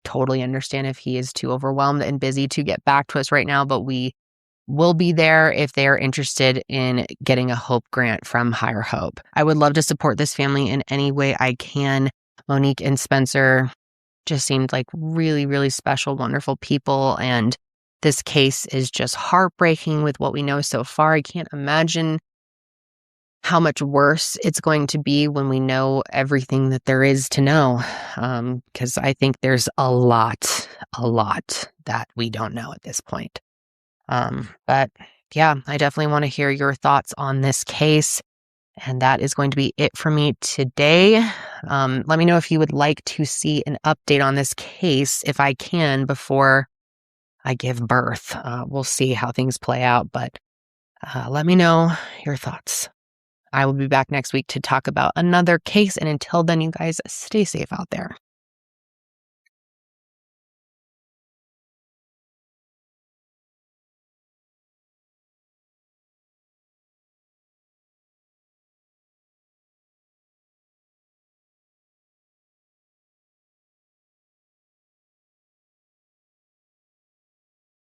totally understand if he is too overwhelmed and busy to get back to us right now, but we will be there if they are interested in getting a hope grant from Higher Hope. I would love to support this family in any way I can. Monique and Spencer just seemed like really, really special, wonderful people. And this case is just heartbreaking with what we know so far. I can't imagine how much worse it's going to be when we know everything that there is to know. Because I think there's a lot that we don't know at this point. But yeah, I definitely want to hear your thoughts on this case. And that is going to be it for me today. Let me know if you would like to see an update on this case, if I can, before I give birth. We'll see how things play out, but let me know your thoughts. I will be back next week to talk about another case. And until then, you guys stay safe out there.